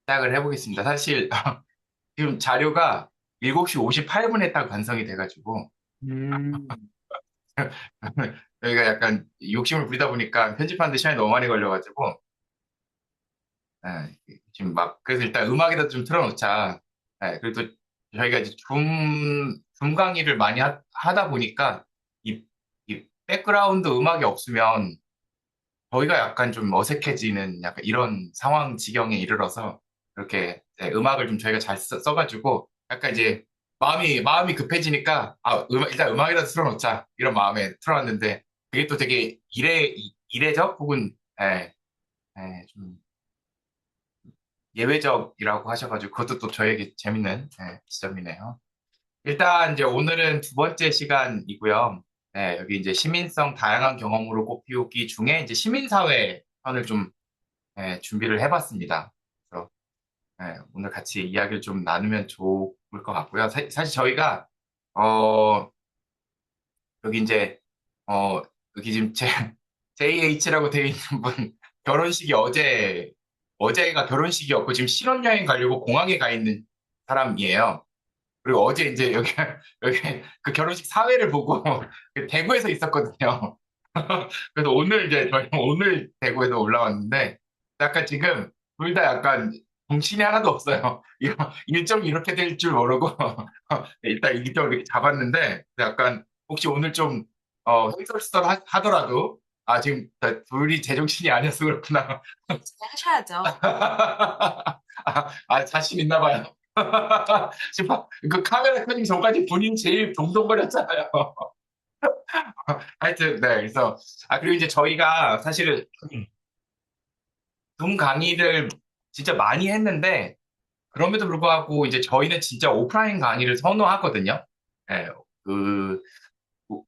시작을 해보겠습니다. 사실 지금 자료가 7시 58분에 딱 완성이 돼가지고 음, 여기가 약간 욕심을 부리다 보니까 편집하는데 시간이 너무 많이 걸려가지고 지금 막 그래서 일단 음악에다 좀 틀어놓자. 그래도 저희가 이제 줌 강의를 많이 하다 보니까 이, 이 백그라운드 음악이 없으면 저희가 약간 좀 어색해지는 약간 이런 상황 지경에 이르러서 그렇게 음악을 좀 저희가 잘 써가지고 약간 이제 마음이 급해지니까 일단 음악이라도 틀어놓자 이런 마음에 틀어놨는데 그게 또 되게 이례적 혹은 좀 예외적이라고 하셔가지고 그것도 또 저에게 재밌는 지점이네요. 일단 이제 오늘은 두 번째 시간이고요. 여기 이제 시민성 다양한 경험으로 꽃피우기 중에 이제 시민사회 편을 좀 준비를 해봤습니다. 그래서 오늘 같이 이야기를 좀 나누면 좋을 것 같고요. 사실 저희가 어, 여기 이제 여기 지금 JH라고 되어 있는 분 결혼식이 어제가 결혼식이었고 지금 신혼여행 가려고 공항에 가 있는 사람이에요. 그리고 어제 이제 여기 여기 그 결혼식 사회를 보고 그 대구에서 있었거든요. 그래서 오늘 이제 저희 오늘 대구에서 올라왔는데 약간 지금 둘 다 약간 정신이 하나도 없어요. 일정이 이렇게 될 줄 모르고 일단 일정을 이렇게 잡았는데 약간 혹시 오늘 좀 횡설수설 하더라도 지금 둘이 제정신이 아니어서 그렇구나. 하셔야죠. 자신 있나 봐요. 지금 그 카메라 켜지기 전까지 본인 제일 동동거렸잖아요. 하여튼, 네. 그래서, 그리고 이제 저희가 사실은 줌 강의를 진짜 많이 했는데, 그럼에도 불구하고 이제 저희는 진짜 오프라인 강의를 선호하거든요. 예, 그,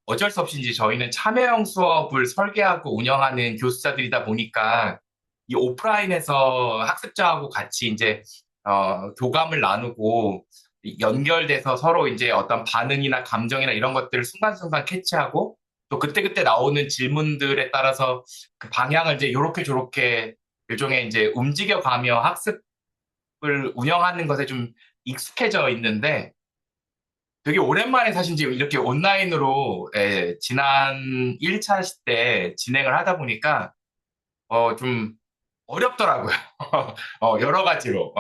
어쩔 수 없이 이제 저희는 참여형 수업을 설계하고 운영하는 교수자들이다 보니까, 이 오프라인에서 학습자하고 같이 이제, 교감을 나누고, 연결돼서 서로 이제 어떤 반응이나 감정이나 이런 것들을 순간순간 캐치하고, 또 그때그때 나오는 질문들에 따라서 그 방향을 이제 요렇게 저렇게 일종의 이제 움직여가며 학습을 운영하는 것에 좀 익숙해져 있는데, 되게 오랜만에 사실 이제 이렇게 온라인으로 지난 1차 때 진행을 하다 보니까 좀 어렵더라고요. 여러 가지로.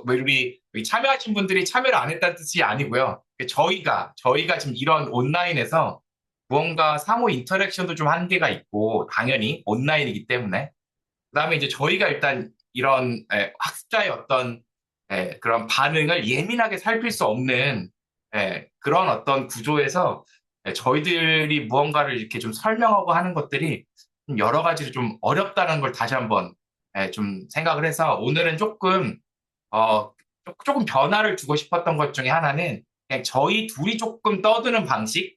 우리 참여하신 분들이 참여를 안 했다는 뜻이 아니고요. 저희가 지금 이런 온라인에서 무언가 상호 인터랙션도 좀 한계가 있고, 당연히 온라인이기 때문에. 그다음에 이제 저희가 일단 이런 학습자의 어떤 그런 반응을 예민하게 살필 수 없는 그런 어떤 구조에서 저희들이 무언가를 이렇게 좀 설명하고 하는 것들이 좀 여러 가지로 좀 어렵다는 걸 다시 한번 좀 생각을 해서 오늘은 어, 조금 변화를 주고 싶었던 것 중에 하나는 그냥 저희 둘이 조금 떠드는 방식,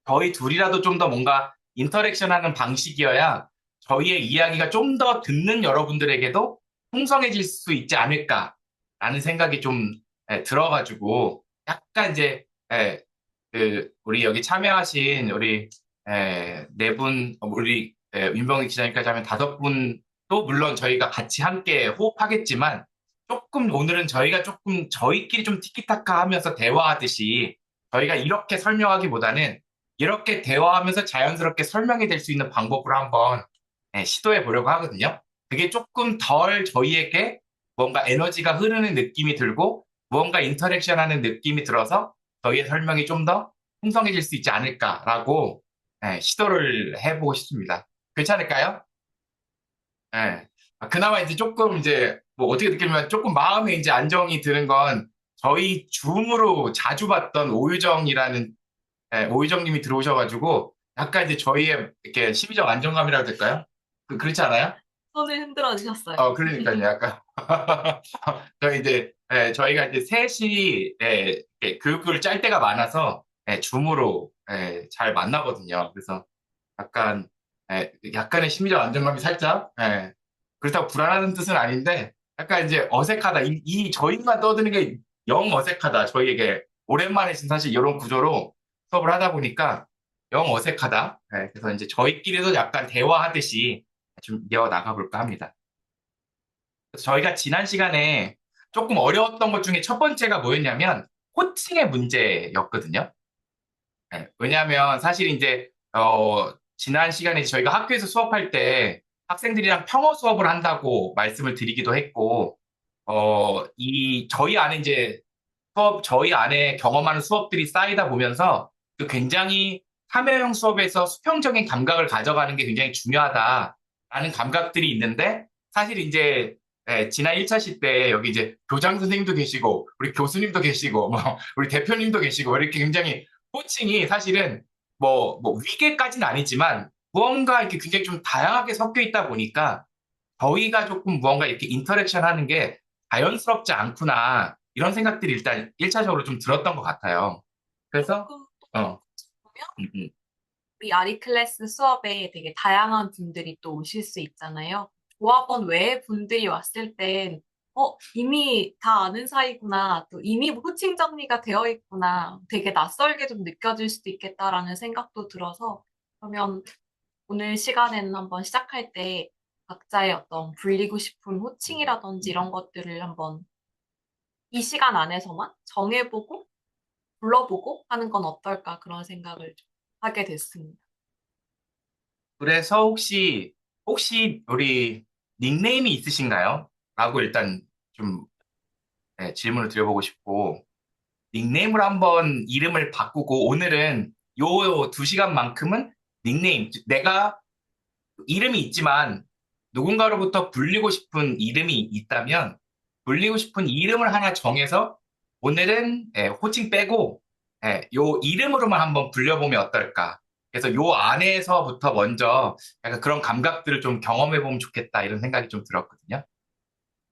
저희 둘이라도 좀 더 뭔가 인터랙션 하는 방식이어야 저희의 이야기가 좀 더 듣는 여러분들에게도 풍성해질 수 있지 않을까라는 생각이 좀 들어가지고 약간 이제 우리 여기 참여하신 우리 네 분, 우리 윤병희 기자님까지 하면 다섯 분도 물론 저희가 같이 함께 호흡하겠지만 오늘은 저희가 조금 저희끼리 좀 티키타카 하면서 대화하듯이 저희가 이렇게 설명하기보다는 이렇게 대화하면서 자연스럽게 설명이 될 수 있는 방법으로 한번 시도해 보려고 하거든요. 그게 조금 덜 저희에게 뭔가 에너지가 흐르는 느낌이 들고 무언가 인터랙션 하는 느낌이 들어서 저희의 설명이 좀 더 풍성해질 수 있지 않을까라고 시도를 해보고 싶습니다. 괜찮을까요? 예. 그나마 이제 조금 이제 뭐 어떻게 느끼면 조금 마음에 이제 안정이 드는 건 저희 줌으로 자주 봤던 오유정님이 들어오셔가지고 약간 이제 저희의 이렇게 심리적 안정감이라고 해야 될까요? 그렇지 않아요? 손을 흔들어 주셨어요. 그러니까요. 약간 저희가 이제 셋이 교육을 짤 때가 많아서 줌으로 잘 만나거든요. 그래서 약간 약간의 심리적 안정감이 살짝 그렇다고 불안하는 뜻은 아닌데 약간 이제 어색하다. 이 저희만 떠드는 게 영 어색하다. 저희에게 오랜만에 지금 사실 이런 구조로 수업을 하다 보니까 영 어색하다. 그래서 이제 저희끼리도 약간 대화하듯이 좀 이어 나가 볼까 합니다. 그래서 저희가 지난 시간에 조금 어려웠던 것 중에 첫 번째가 뭐였냐면 호칭의 문제였거든요. 네, 왜냐하면 사실 이제 지난 시간에 저희가 학교에서 수업할 때 학생들이랑 평어 수업을 한다고 말씀을 드리기도 했고 이 저희 안에 이제 저희 안에 경험하는 수업들이 쌓이다 보면서 그 굉장히 참여형 수업에서 수평적인 감각을 가져가는 게 굉장히 중요하다라는 감각들이 있는데 사실 이제 지난 1차 시 때 여기 이제 교장 선생님도 계시고 우리 교수님도 계시고 뭐 우리 대표님도 계시고 이렇게 굉장히 호칭이 사실은 뭐 위계까지는 아니지만 무언가 이렇게 굉장히 좀 다양하게 섞여 있다 보니까 저희가 조금 무언가 이렇게 인터랙션 하는 게 자연스럽지 않구나, 이런 생각들이 일단 1차적으로 좀 들었던 것 같아요. 그래서, 조금 어, 보면 음, 음. 우리 아리 클래스 수업에 되게 다양한 분들이 또 오실 수 있잖아요. 조합원 외의 분들이 왔을 땐, 이미 다 아는 사이구나, 또 이미 호칭 정리가 되어 있구나, 되게 낯설게 좀 느껴질 수도 있겠다라는 생각도 들어서, 그러면 오늘 시간에는 한번 시작할 때 각자의 어떤 불리고 싶은 호칭이라든지 이런 것들을 한번 이 시간 안에서만 정해보고 불러보고 하는 건 어떨까 그런 생각을 좀 하게 됐습니다. 그래서 혹시 우리 닉네임이 있으신가요? 라고 일단 좀 질문을 드려보고 싶고, 닉네임을 한번 이름을 바꾸고 오늘은 요 2시간만큼은 닉네임, 즉 내가 이름이 있지만 누군가로부터 불리고 싶은 이름이 있다면 불리고 싶은 이름을 하나 정해서 오늘은 호칭 빼고 요 이름으로만 한번 불려보면 어떨까. 그래서 요 안에서부터 먼저 약간 그런 감각들을 좀 경험해보면 좋겠다, 이런 생각이 좀 들었거든요.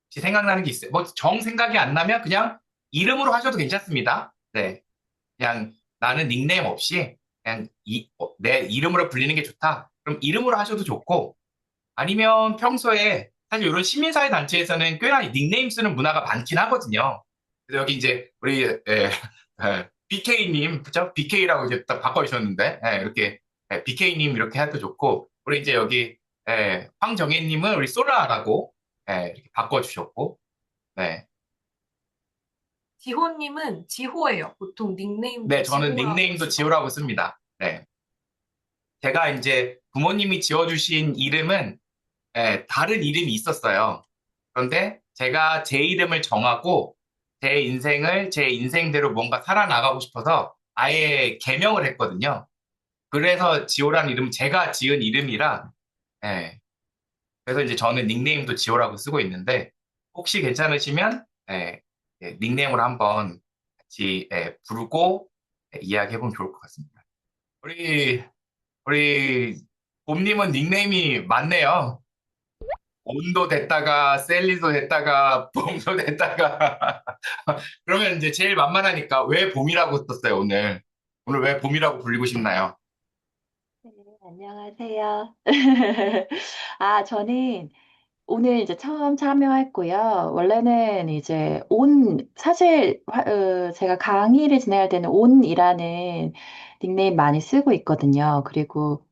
혹시 생각나는 게 있어요? 뭐 정 생각이 안 나면 그냥 이름으로 하셔도 괜찮습니다. 네. 그냥 나는 닉네임 없이 그냥 내 이름으로 불리는 게 좋다, 그럼 이름으로 하셔도 좋고, 아니면 평소에 사실 이런 시민사회 단체에서는 꽤나 닉네임 쓰는 문화가 많긴 하거든요. 그래서 여기 이제 우리 BK님, 그죠? BK라고 이제 딱 바꿔주셨는데, 이렇게 BK님 이렇게 해도 좋고, 우리 이제 여기 황정혜님은 우리 솔라라고 이렇게 바꿔주셨고, 네. 지호님은 지호예요. 보통 닉네임도 네, 저는 지호라고 닉네임도 지호라고 쓰더라고요. 씁니다. 네. 제가 이제 부모님이 지어주신 이름은 다른 이름이 있었어요. 그런데 제가 제 이름을 정하고 제 인생대로 뭔가 살아나가고 싶어서 아예 개명을 했거든요. 그래서 지호라는 이름은 제가 지은 이름이라, 예. 그래서 이제 저는 닉네임도 지호라고 쓰고 있는데, 혹시 괜찮으시면, 닉네임으로 한번 같이, 부르고, 이야기해보면 좋을 것 같습니다. 우리, 봄님은 닉네임이 많네요. 온도 됐다가 셀리도 됐다가 봄도 됐다가 그러면 이제 제일 만만하니까 왜 봄이라고 썼어요, 오늘 왜 봄이라고 불리고 싶나요? 네, 안녕하세요. 저는 오늘 이제 처음 참여했고요. 원래는 이제 사실, 제가 강의를 진행할 때는 온이라는 닉네임 많이 쓰고 있거든요. 그리고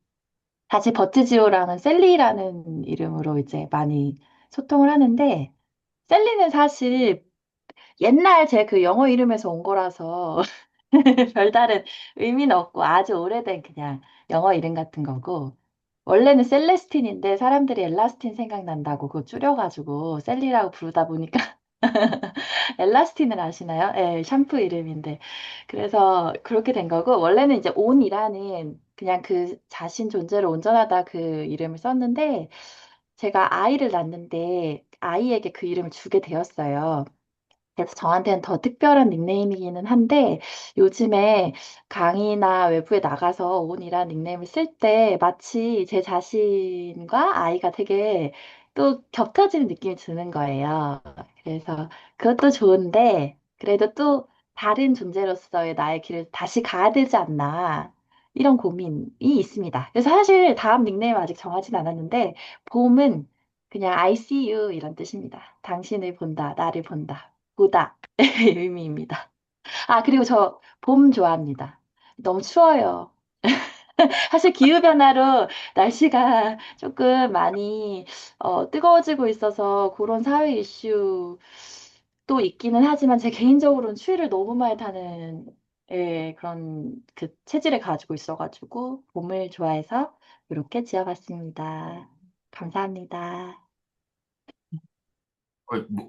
사실 버트지오랑은 셀리라는 이름으로 이제 많이 소통을 하는데, 셀리는 사실 옛날 제 그 영어 이름에서 온 거라서 별다른 의미는 없고 아주 오래된 그냥 영어 이름 같은 거고, 원래는 셀레스틴인데 사람들이 엘라스틴 생각난다고 그거 줄여가지고 셀리라고 부르다 보니까 엘라스틴을 아시나요? 예, 샴푸 이름인데. 그래서 그렇게 된 거고, 원래는 이제 온이라는 그냥 그 자신 존재를 온전하다 그 이름을 썼는데, 제가 아이를 낳는데 아이에게 그 이름을 주게 되었어요. 그래서 저한테는 더 특별한 닉네임이기는 한데, 요즘에 강의나 외부에 나가서 온이라는 닉네임을 쓸 때 마치 제 자신과 아이가 되게 또 겹쳐지는 느낌이 드는 거예요. 그래서 그것도 좋은데, 그래도 또 다른 존재로서의 나의 길을 다시 가야 되지 않나, 이런 고민이 있습니다. 그래서 사실 다음 닉네임 아직 정하진 않았는데, 봄은 그냥 I see you 이런 뜻입니다. 당신을 본다, 나를 본다. 보다 의미입니다. 그리고 저 봄 좋아합니다. 너무 추워요. 사실 기후변화로 날씨가 조금 많이 뜨거워지고 있어서 그런 사회 이슈도 있기는 하지만 제 개인적으로는 추위를 너무 많이 타는 그런 그 체질을 가지고 있어가지고 봄을 좋아해서 이렇게 지어봤습니다. 감사합니다.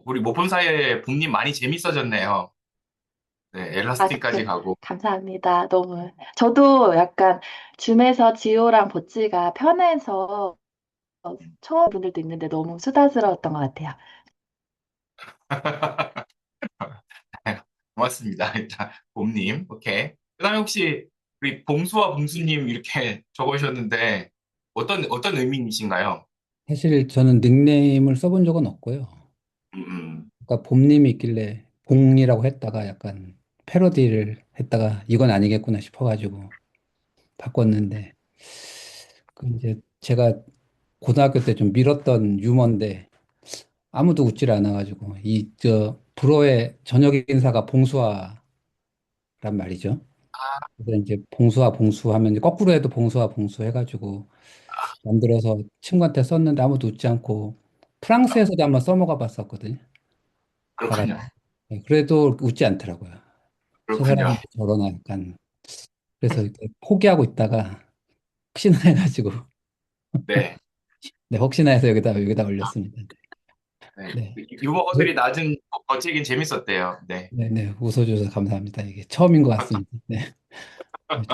우리 못 본 사이에 봄님 많이 재밌어졌네요. 네, 아, 엘라스틴까지 가고. 감사합니다. 너무. 저도 약간 줌에서 지호랑 버찌가 편해서 처음 분들도 있는데 너무 수다스러웠던 것 같아요. 네, 고맙습니다. 일단 봄님, 오케이. 그다음에 혹시 우리 봉수와 봉수님 이렇게 적으셨는데 어떤 의미이신가요? 사실 저는 닉네임을 써본 적은 없고요. 음, 그러니까 봄님이 있길래 봉이라고 했다가 약간 패러디를 했다가 이건 아니겠구나 싶어가지고 바꿨는데 그 이제 제가 고등학교 때 좀 밀었던 유머인데 아무도 웃질 않아가지고 이 저 불어의 저녁 인사가 봉수아란 말이죠. 그래서 이제 봉수아 봉수 하면 이제 거꾸로 해도 봉수아 봉수 해가지고 만들어서 친구한테 썼는데 아무도 웃지 않고 프랑스에서도 한번 써먹어 봤었거든요. 가라. 그렇군요. 네, 그래도 웃지 않더라고요. 저 그렇군요. 사람이 저러나 약간 그래서 이렇게 포기하고 있다가 혹시나 해가지고 네, 네 혹시나 해서 여기다 올렸습니다. 네. 네. 유머들이 낮은 버티긴 재밌었대요. 네. 네, 네, 웃어줘서 감사합니다. 이게 처음인 것 같습니다. 네.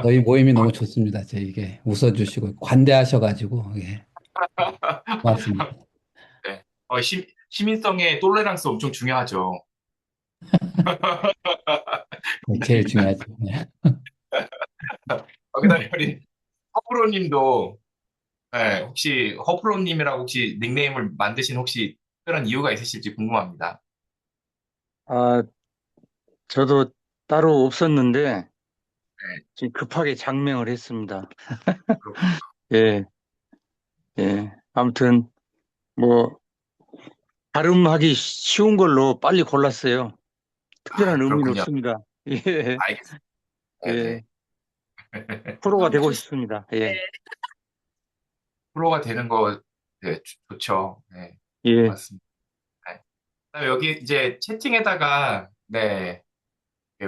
저희 모임이 너무 좋습니다. 이게 웃어주시고 관대하셔가지고 예, 고맙습니다. 네. 시민성의 똘레랑스 엄청 중요하죠. 네, 제일 중요하죠. 네. 그다음에 우리 허프로님도 혹시 허프로님이라고 혹시 닉네임을 만드신 혹시 특별한 이유가 있으실지 궁금합니다. 아, 저도 따로 없었는데, 네, 지금 급하게 장명을 했습니다. 그렇군요. 예, 예. 아무튼, 뭐, 발음하기 쉬운 걸로 빨리 골랐어요. 특별한 의미는 그렇군요. 없습니다. 예, 알겠습니다. 예. 네. 프로가 되고 좋습니다. 싶습니다. 예, 프로가 되는 거 네, 좋죠. 네, 예. 맞습니다. 네. 그다음에 여기 이제 채팅에다가 네,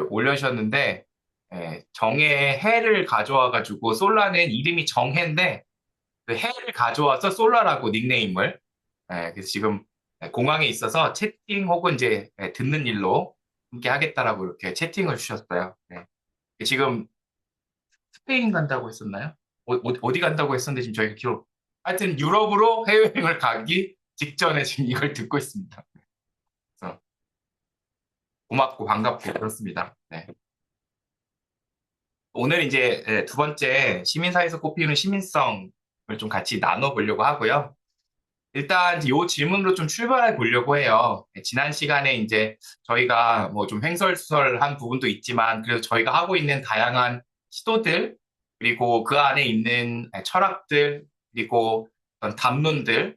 올려주셨는데 정의 해를 가져와가지고 솔라는 이름이 정해인데 그 해를 가져와서 솔라라고 닉네임을 그래서 지금 공항에 있어서 채팅 혹은 이제 듣는 일로 함께 하겠다라고 이렇게 채팅을 주셨어요. 네. 지금 스페인 간다고 했었나요? 어디 간다고 했었는데 지금 저희가 기록. 하여튼 유럽으로 해외여행을 가기 직전에 지금 이걸 듣고 있습니다. 그래서 고맙고 반갑고 그렇습니다. 네. 오늘 이제 두 번째 시민사회에서 꼽히는 시민성을 좀 같이 나눠보려고 하고요. 일단 이 질문으로 좀 출발해 보려고 해요. 지난 시간에 이제 저희가 뭐 좀 횡설수설한 부분도 있지만 그래도 저희가 하고 있는 다양한 시도들 그리고 그 안에 있는 철학들 그리고 어떤 담론들을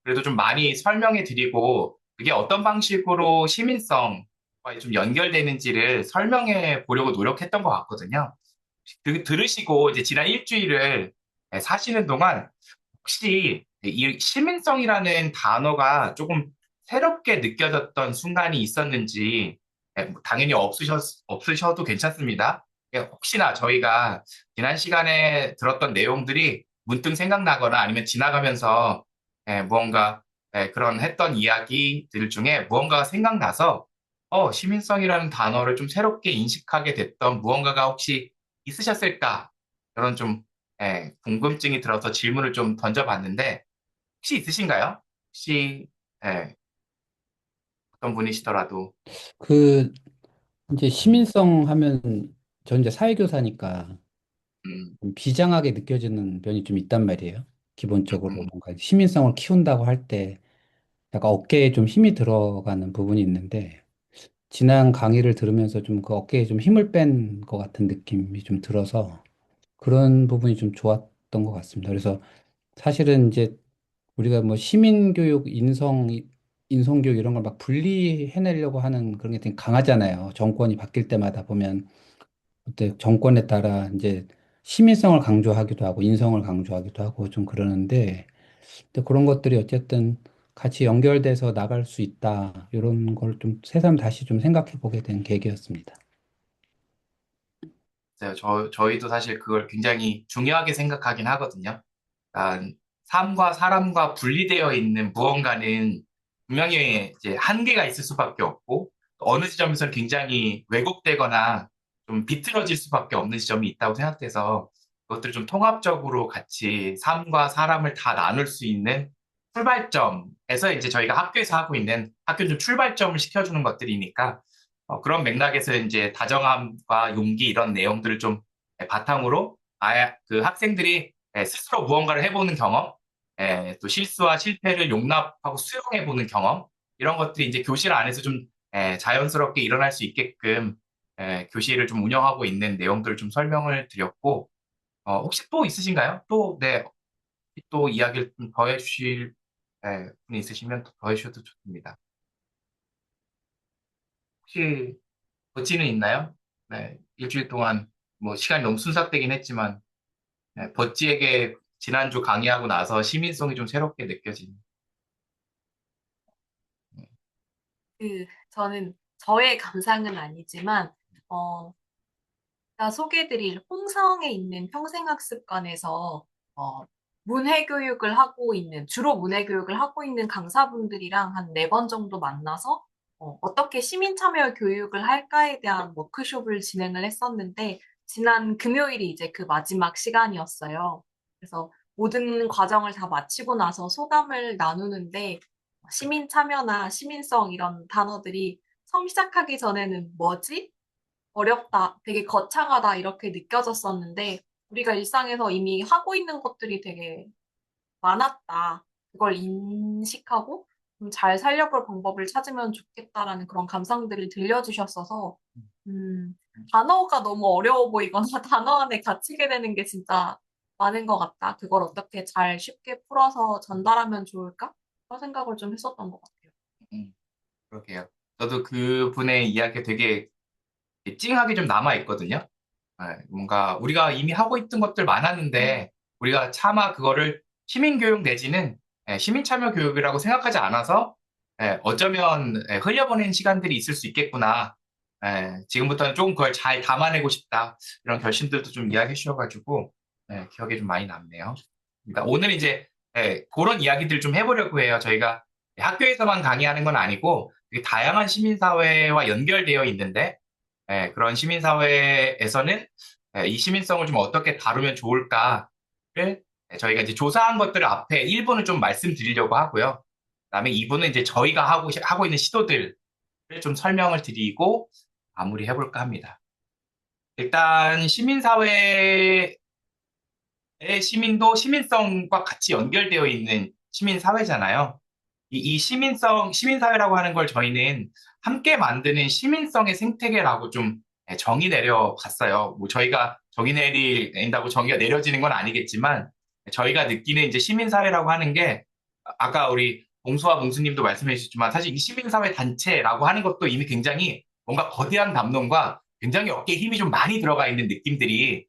그래도 좀 많이 설명해 드리고 그게 어떤 방식으로 시민성과 좀 연결되는지를 설명해 보려고 노력했던 것 같거든요. 들으시고 이제 지난 일주일을 사시는 동안 혹시 이 시민성이라는 단어가 조금 새롭게 느껴졌던 순간이 있었는지, 뭐 당연히 없으셔도 괜찮습니다. 혹시나 저희가 지난 시간에 들었던 내용들이 문득 생각나거나 아니면 지나가면서 무언가 그런 했던 이야기들 중에 무언가가 생각나서 시민성이라는 단어를 좀 새롭게 인식하게 됐던 무언가가 혹시 있으셨을까? 그런 좀 궁금증이 들어서 질문을 좀 던져봤는데, 혹시 있으신가요? 혹시, 예, 어떤 분이시더라도. 그 이제 시민성 하면 저 이제 사회교사니까 음, 좀 비장하게 느껴지는 면이 좀 있단 말이에요. 기본적으로 음, 뭔가 시민성을 키운다고 할 때 약간 어깨에 좀 힘이 들어가는 부분이 있는데 지난 강의를 들으면서 좀 그 어깨에 좀 힘을 뺀 것 같은 느낌이 좀 들어서 그런 부분이 좀 좋았던 것 같습니다. 그래서 사실은 이제 우리가 뭐 시민교육, 인성교육 이런 걸 막 분리해내려고 하는 그런 게 되게 강하잖아요. 정권이 바뀔 때마다 보면 그때 정권에 따라 이제 시민성을 강조하기도 하고 인성을 강조하기도 하고 좀 그러는데 근데 그런 것들이 어쨌든 같이 연결돼서 나갈 수 있다. 이런 걸 좀 새삼 다시 좀 생각해 보게 된 계기였습니다. 저희도 사실 그걸 굉장히 중요하게 생각하긴 하거든요. 그러니까 삶과 사람과 분리되어 있는 무언가는 분명히 이제 한계가 있을 수밖에 없고 어느 지점에서는 굉장히 왜곡되거나 좀 비틀어질 수밖에 없는 지점이 있다고 생각돼서 그것들을 좀 통합적으로 같이 삶과 사람을 다 나눌 수 있는 출발점에서 이제 저희가 학교에서 하고 있는 학교 좀 출발점을 시켜주는 것들이니까 그런 맥락에서 이제 다정함과 용기 이런 내용들을 좀 바탕으로 아예 그 학생들이 스스로 무언가를 해보는 경험, 또 실수와 실패를 용납하고 수용해보는 경험, 이런 것들이 이제 교실 안에서 좀 자연스럽게 일어날 수 있게끔 교실을 좀 운영하고 있는 내용들을 좀 설명을 드렸고, 혹시 또 있으신가요? 또, 네, 또 이야기를 좀 더해주실 분이 있으시면 또 더해주셔도 좋습니다. 혹시 버찌는 있나요? 네, 일주일 동안 뭐 시간이 너무 순삭되긴 했지만, 버찌에게 지난주 강의하고 나서 시민성이 좀 새롭게 느껴지는. 저는 저의 감상은 아니지만, 어, 제가 소개해드릴 홍성에 있는 평생학습관에서 어, 주로 문해교육을 하고 있는 강사분들이랑 한 4번 정도 만나서 어떻게 시민 참여 교육을 할까에 대한 워크숍을 진행을 했었는데, 지난 금요일이 이제 그 마지막 시간이었어요. 그래서 모든 과정을 다 마치고 나서 소감을 나누는데, 시민 참여나 시민성 이런 단어들이 처음 시작하기 전에는 뭐지? 어렵다, 되게 거창하다 이렇게 느껴졌었는데 우리가 일상에서 이미 하고 있는 것들이 되게 많았다. 그걸 인식하고 좀 잘 살려볼 방법을 찾으면 좋겠다라는 그런 감상들을 들려주셨어서 단어가 너무 어려워 보이거나 단어 안에 갇히게 되는 게 진짜 많은 것 같다. 그걸 어떻게 잘 쉽게 풀어서 전달하면 좋을까? 그런 생각을 좀 했었던 것 같아요. 음, 그러게요. 저도 그분의 이야기가 되게 찡하게 좀 남아 있거든요. 뭔가 우리가 이미 하고 있던 것들 많았는데 우리가 차마 그거를 시민교육 내지는 시민참여교육이라고 생각하지 않아서 어쩌면 흘려보낸 시간들이 있을 수 있겠구나. 지금부터는 조금 그걸 잘 담아내고 싶다. 이런 결심들도 좀 이야기해 주셔가지고 기억에 좀 많이 남네요. 그러니까 오늘 이제 그런 이야기들 좀 해보려고 해요. 저희가 학교에서만 강의하는 건 아니고 되게 다양한 시민사회와 연결되어 있는데 그런 시민사회에서는 이 시민성을 좀 어떻게 다루면 좋을까를 저희가 이제 조사한 것들을 앞에 1부는 좀 말씀드리려고 하고요. 그다음에 2부는 이제 저희가 하고 있는 시도들을 좀 설명을 드리고 마무리해 볼까 합니다. 일단 시민사회의 시민도 시민성과 같이 연결되어 있는 시민사회잖아요. 이 시민사회라고 하는 걸 저희는 함께 만드는 시민성의 생태계라고 좀 정의 내려봤어요. 뭐 저희가 정의 내린다고 정의가 내려지는 건 아니겠지만 저희가 느끼는 이제 시민사회라고 하는 게 아까 우리 봉수와 봉수님도 말씀해 주셨지만 사실 이 시민사회 단체라고 하는 것도 이미 굉장히 뭔가 거대한 담론과 굉장히 어깨에 힘이 좀 많이 들어가 있는 느낌들이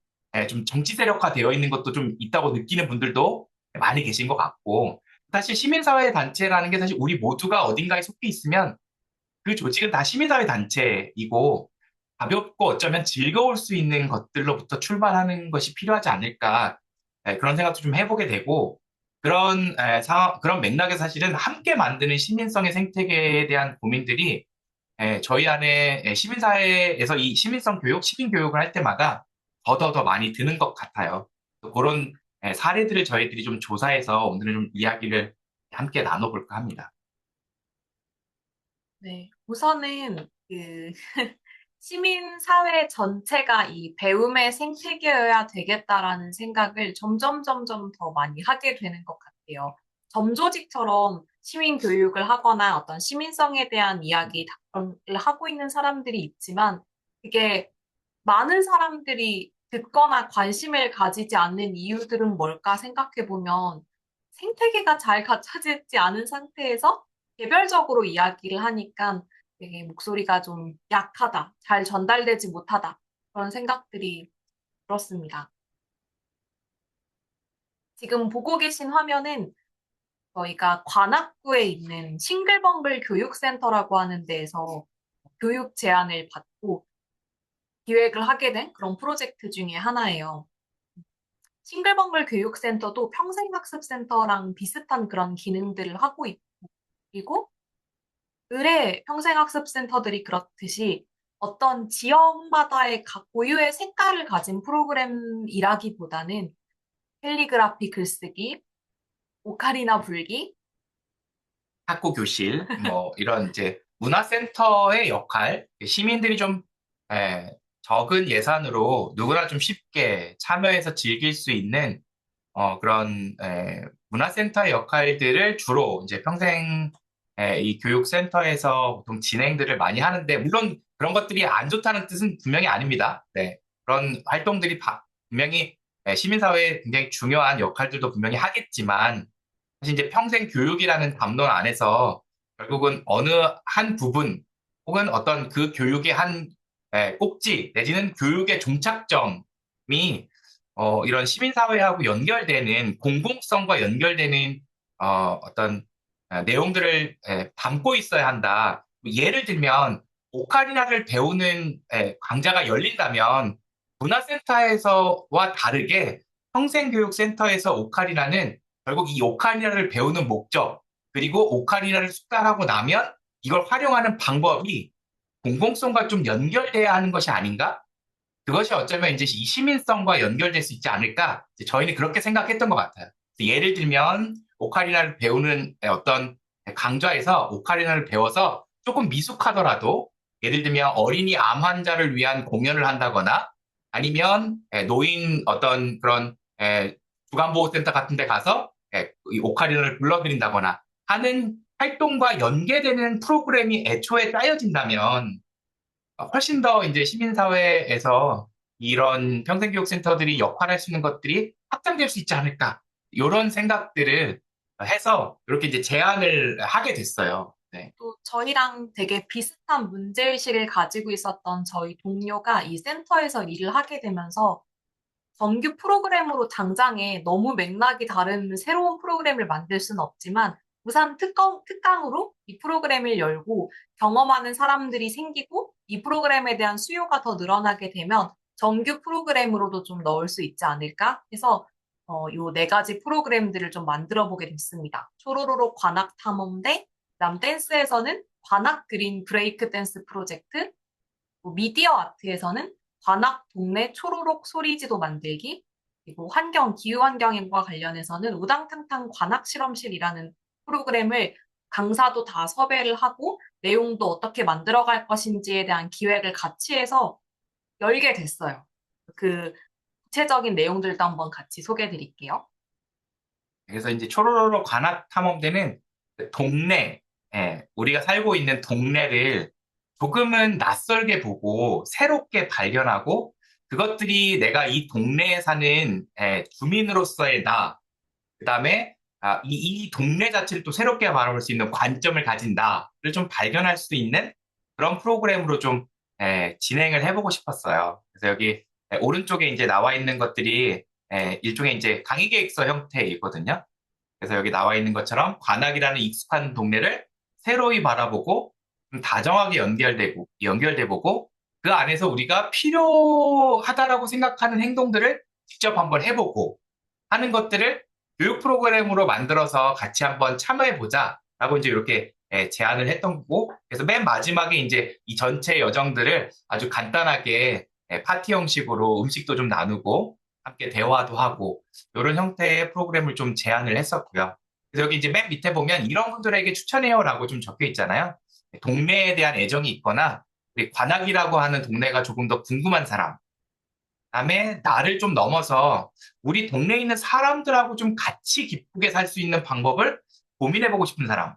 좀 정치 세력화 되어 있는 것도 좀 있다고 느끼는 분들도 많이 계신 것 같고 사실 시민사회 단체라는 게 사실 우리 모두가 어딘가에 속해 있으면 그 조직은 다 시민사회 단체이고 가볍고 어쩌면 즐거울 수 있는 것들로부터 출발하는 것이 필요하지 않을까 그런 생각도 좀 해보게 되고 그런 맥락에서 사실은 함께 만드는 시민성의 생태계에 대한 고민들이 저희 안에 시민사회에서 이 시민성 교육, 시민교육을 할 때마다 더 많이 드는 것 같아요. 또 그런 사례들을 저희들이 좀 조사해서 오늘은 좀 이야기를 함께 나눠볼까 합니다. 네, 우선은 그 시민 사회 전체가 이 배움의 생태계여야 되겠다라는 생각을 점점 더 많이 하게 되는 것 같아요. 점조직처럼 시민 교육을 하거나 어떤 시민성에 대한 이야기 답변을 하고 있는 사람들이 있지만 그게 많은 사람들이 듣거나 관심을 가지지 않는 이유들은 뭘까 생각해 보면 생태계가 잘 갖춰지지 않은 상태에서 개별적으로 이야기를 하니까 되게 목소리가 좀 약하다, 잘 전달되지 못하다, 그런 생각들이 들었습니다. 지금 보고 계신 화면은 저희가 관악구에 있는 싱글벙글 교육센터라고 하는 데에서 교육 제안을 받고 기획을 하게 된 그런 프로젝트 중에 하나예요. 싱글벙글 교육센터도 평생학습센터랑 비슷한 그런 기능들을 하고 있고, 그리고 의뢰 평생학습센터들이 그렇듯이 어떤 지역마다의 각 고유의 색깔을 가진 프로그램이라기보다는 캘리그라피 글쓰기, 오카리나 불기, 학구 교실, 뭐, 이런 이제 문화센터의 역할, 시민들이 좀, 예, 적은 예산으로 누구나 좀 쉽게 참여해서 즐길 수 있는, 그런, 문화센터의 역할들을 주로 이제 평생, 이 교육센터에서 보통 진행들을 많이 하는데, 물론 그런 것들이 안 좋다는 뜻은 분명히 아닙니다. 네. 그런 활동들이 분명히 시민사회에 굉장히 중요한 역할들도 분명히 하겠지만, 사실 이제 평생 교육이라는 담론 안에서 결국은 어느 한 부분 혹은 어떤 그 교육의 한 꼭지 내지는 교육의 종착점이 이런 시민사회하고 연결되는 공공성과 연결되는 어떤 내용들을 담고 있어야 한다. 예를 들면 오카리나를 배우는 강좌가 열린다면 문화센터에서와 다르게 평생교육센터에서 오카리나는 결국 이 오카리나를 배우는 목적, 그리고 오카리나를 숙달하고 나면 이걸 활용하는 방법이 공공성과 좀 연결돼야 하는 것이 아닌가? 그것이 어쩌면 이제 이 시민성과 연결될 수 있지 않을까? 이제 저희는 그렇게 생각했던 것 같아요. 예를 들면 오카리나를 배우는 어떤 강좌에서 오카리나를 배워서 조금 미숙하더라도 예를 들면 어린이 암 환자를 위한 공연을 한다거나 아니면 노인 어떤 그런 주간보호센터 같은 데 가서 이 오카리나를 불러드린다거나 하는 활동과 연계되는 프로그램이 애초에 짜여진다면 훨씬 더 이제 시민사회에서 이런 평생교육센터들이 역할할 수 있는 것들이 확장될 수 있지 않을까. 이런 생각들을 해서 이렇게 이제 제안을 하게 됐어요. 네. 또 저희랑 되게 비슷한 문제의식을 가지고 있었던 저희 동료가 이 센터에서 일을 하게 되면서 정규 프로그램으로 당장에 너무 맥락이 다른 새로운 프로그램을 만들 수는 없지만 우선 특강으로 이 프로그램을 열고 경험하는 사람들이 생기고 이 프로그램에 대한 수요가 더 늘어나게 되면 정규 프로그램으로도 좀 넣을 수 있지 않을까 해서 요 네 가지 프로그램들을 좀 만들어 보게 됐습니다. 초로로로 관악 탐험대, 그다음 댄스에서는 관악 그린 브레이크 댄스 프로젝트, 뭐 미디어 아트에서는 관악 동네 초로록 소리지도 만들기, 그리고 기후 환경과 관련해서는 우당탕탕 관악 실험실이라는 프로그램을 강사도 다 섭외를 하고 내용도 어떻게 만들어갈 것인지에 대한 기획을 같이 해서 열게 됐어요. 그 구체적인 내용들도 한번 같이 소개해 드릴게요. 그래서 이제 초로로로 관악 탐험대는 그 동네, 우리가 살고 있는 동네를 조금은 낯설게 보고 새롭게 발견하고 그것들이 내가 이 동네에 사는 주민으로서의 나, 그다음에 이 동네 자체를 또 새롭게 바라볼 수 있는 관점을 가진 나를 좀 발견할 수 있는 그런 프로그램으로 좀 진행을 해보고 싶었어요. 그래서 여기 오른쪽에 이제 나와 있는 것들이 일종의 이제 강의계획서 형태이거든요. 그래서 여기 나와 있는 것처럼 관악이라는 익숙한 동네를 새로이 바라보고 좀 다정하게 연결돼 보고 그 안에서 우리가 필요하다라고 생각하는 행동들을 직접 한번 해보고 하는 것들을 교육 프로그램으로 만들어서 같이 한번 참여해 보자라고 이제 이렇게 제안을 했던 거고 그래서 맨 마지막에 이제 이 전체 여정들을 아주 간단하게 파티 형식으로 음식도 좀 나누고 함께 대화도 하고 이런 형태의 프로그램을 좀 제안을 했었고요. 그래서 여기 이제 맨 밑에 보면 이런 분들에게 추천해요라고 좀 적혀 있잖아요. 동네에 대한 애정이 있거나 우리 관악이라고 하는 동네가 조금 더 궁금한 사람, 그다음에 나를 좀 넘어서 우리 동네에 있는 사람들하고 좀 같이 기쁘게 살 수 있는 방법을 고민해보고 싶은 사람,